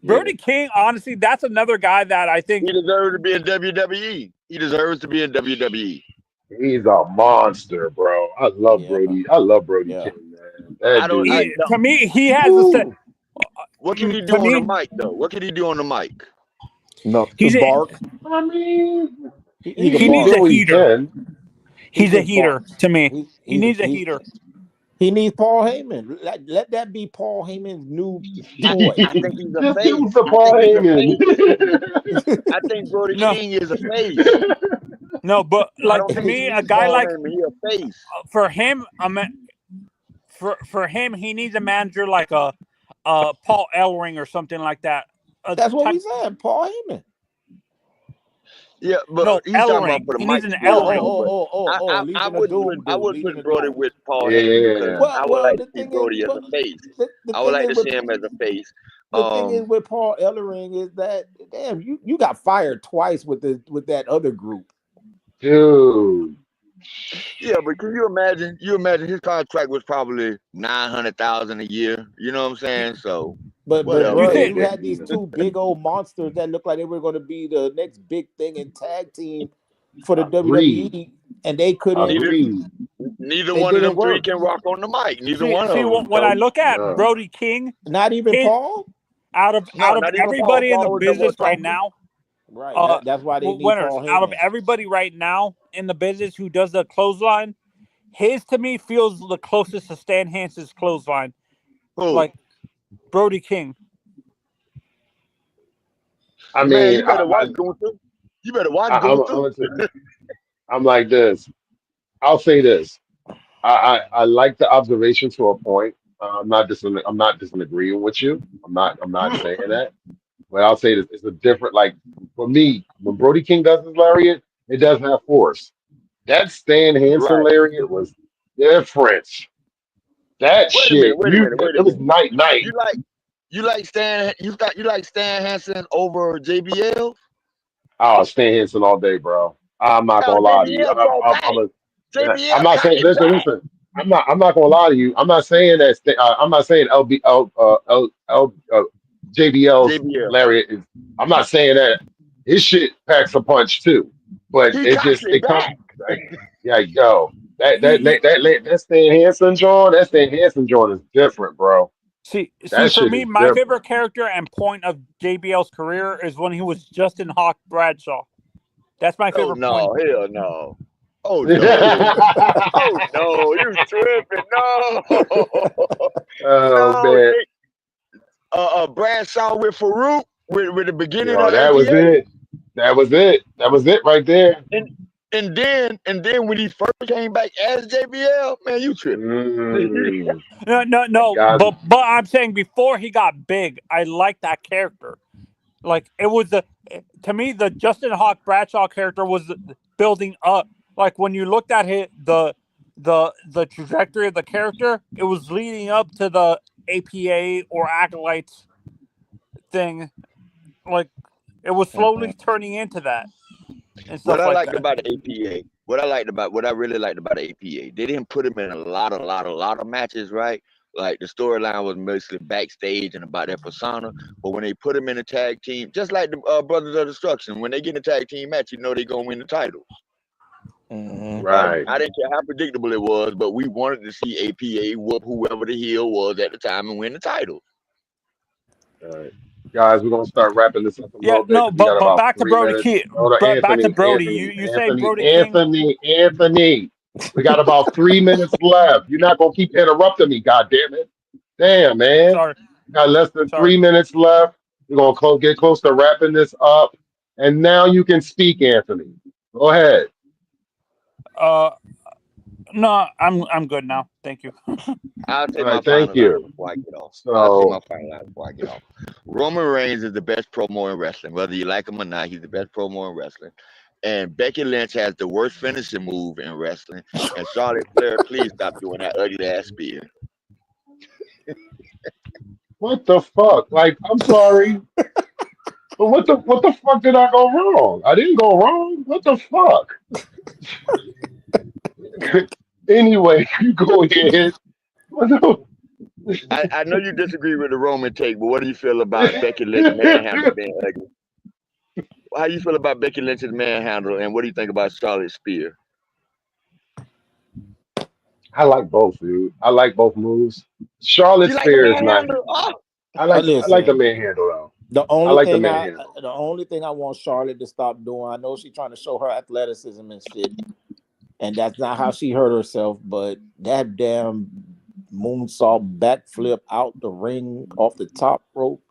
Yeah. King, honestly, that's another guy that I think He deserves to be in WWE. He deserves to be in WWE. He's a monster, bro. I love Yeah, Brody. I love Brody yeah. King, man. That dude. No. to me he has Woo. What can he do to on the me mic though? What can he do on the mic? No, he's just bark. I mean, He he can needs do a bark. what he heater. can. He's a just heater barks. to me. He needs a He heater. he needs Paul Heyman. Let that be Paul Heyman's new I toy. think he's a Just give face. him the I Paul think he's a Heyman. face. I think Brody No. King is a face. No, but I like don't to think me, he a needs guy Paul like Heyman. He a face. for him, for him, he needs a manager like a Paul Ellering or something like that. That's what we said, Paul Heyman. Yeah, but No, he's talking about Ellering. for the He mic needs an sport, Ellering. though. But I Legion of Doom wouldn't Legion put of Brody Doom. with Paul Heyman because Yeah. I would Well, like the to see thing Brody is, as a face. the I would thing like is to with see him as a face. the thing is with Paul Ellering is that damn, you got fired twice with that other group. Dude. Yeah, but can you imagine? You imagine his contract was probably $900,000 a year. You know what I'm saying? So But whatever. You bro, think you had these two big old monsters that looked like they were going to be the next big thing in tag team for the Agreed. WWE, and they couldn't. Agreed. Neither They one of didn't them three work. can rock on the mic. Neither see one of them. when I look at No. Brody King, Not even Paul. out of Not even everybody in the Paul was number one business right talker. now, Right. That's why they need winners Paul out of Heyman. everybody right now in the business who does the clothesline, his to me feels the closest to Stan Hansen's clothesline. Who? Like Brody King. I Man, mean, you better watch Gunther. You better watch Gunther. I'm like this. I'll say this. I like the observation to a point. I'm not disagreeing with you. I'm not saying that. But I'll say this: it's a different. Like for me, when Brody King does his lariat, it does have force. That Stan Hansen Right. lariat was different. That Wait a minute. shit, it was night. You like Stan Hansen over JBL? Oh, Stan Hansen all day, bro. I'm not No, gonna lie to you. JBL brought back. I'm JBL not got saying. it back. Listen. I'm not gonna lie to you. I'm not saying that. I'm not saying JBL's JBL. lariat is. I'm not saying that his shit packs a punch too, but He it got just it back. like, yeah, yo, that Stan Hansen joint, that Stan Hansen joint is different, bro. See, That for shit me, is my different. favorite character and point of JBL's career is when he was Justin Hawk Bradshaw. That's my Oh favorite no, point. hell no. Oh no. Oh no, you tripping. No. Oh No, man, Bradshaw with Farouk with the beginning yo, of that was APA. it. That was it right there. And then when he first came back as JBL, man, you tripping. Mm. No. Guys, But I'm saying before he got big, I liked that character. Like it was to me the Justin Hawk Bradshaw character was building up. Like when you looked at the trajectory of the character, it was leading up to the APA or Acolytes thing. Like it was slowly turning into that and What stuff I like liked that. about the APA, what I really liked about the APA, they didn't put him in a lot of matches, right? Like the storyline was mostly backstage and about their persona. But when they put them in a tag team, just like the Brothers of Destruction, when they get in a tag team match, you know they're gonna win the titles. Right. I didn't care how predictable it was, but we wanted to see APA whoop whoever the heel was at the time and win the title. All right. Guys, we're gonna start wrapping this up a Yeah, little bit no, because we got but about back to 3 Brody minutes. King. No, no, Back to Anthony, Brody. Anthony, You say Anthony, Brody King. Anthony. We got about 3 minutes left. You're not gonna keep interrupting me, god damn it. Damn, man. Sorry. We got less than Sorry. 3 minutes left. We're gonna get close to wrapping this up. And now you can speak, Anthony. Go ahead. No, I'm good now. Thank you. I'll say All my right, thank final line you. before I get off. So Roman Reigns is the best promo in wrestling. Whether you like him or not, he's the best promo in wrestling. And Becky Lynch has the worst finishing move in wrestling. And Charlotte Flair, please stop doing that ugly ass spear. what the fuck? Like, I'm sorry. But what the fuck did I go wrong? I didn't go wrong. What the fuck? Anyway, you go ahead. I know you disagree with the Roman take, but what do you feel about Becky Lynch manhandle being ugly? How you feel about Becky Lynch's manhandle, and what do you think about Charlotte's spear? I like both, dude. I like both moves. Charlotte You like the Spear is not. manhandle? Oh, I like the Listen, manhandle though. the I only like the thing manhandle. the only thing I want Charlotte to stop doing, I know she's trying to show her athleticism and shit, and that's not how she hurt herself. But that damn moonsault backflip out the ring off the top rope,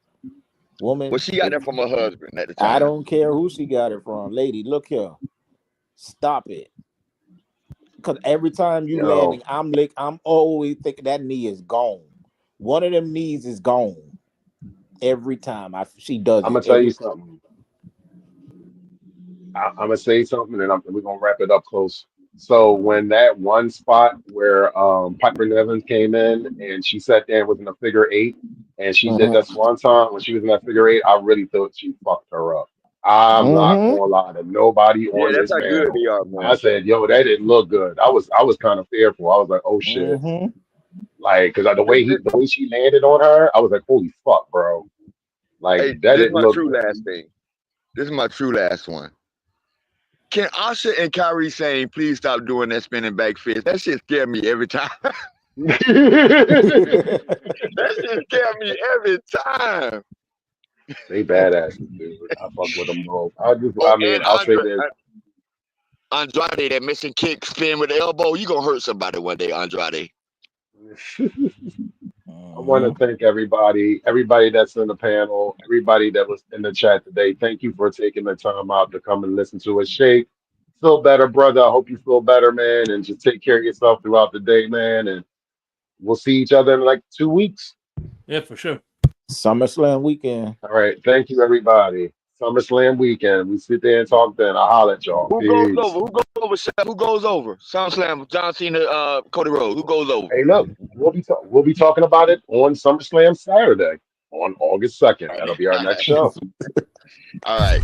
woman. well, she got that from her husband at the time. I don't care who she got it from, lady. Look here, stop it. Because every time you landing, I'm always thinking that knee is gone. One of them knees is gone. Every time she does I'm it. gonna tell you something. I'm gonna say something, and we're gonna wrap it up close. So when that one spot where Piper Nevins came in and she sat there and was in a figure eight, and she did that swanton when she was in that figure eight, I really thought she fucked her up. I'm not gonna lie to nobody on that's this how good panel. they are, man. I said, "Yo, that didn't look good." I was kind of fearful. I was like, "Oh shit!" Like, because the way she landed on her, I was like, "Holy fuck, bro!" Like Hey, that this is didn't my look true good. last thing. This is my true last one. Can Asha and Kyrie saying, please stop doing that spinning back fist? That shit scared me every time. That shit scared me every time. They badasses, dude. I fuck with them both. I'll say this. Andrade, that missing kick spin with the elbow, you gonna hurt somebody one day, Andrade. I want to thank everybody that's in the panel, everybody that was in the chat today. Thank you for taking the time out to come and listen to us. Shake, feel better, brother. I hope you feel better, man, and just take care of yourself throughout the day, man. And we'll see each other in like 2 weeks. Yeah, for sure. SummerSlam weekend. All right. Thank you, everybody. SummerSlam weekend. We sit there and talk then. I'll holler at y'all. Who Peace. goes over? Who goes over, Chef? Who goes over? SummerSlam, John Cena, Cody Rhodes. Who goes over? Hey, look, we'll be talking about it on SummerSlam Saturday on August 2nd. That'll be our next show. All right.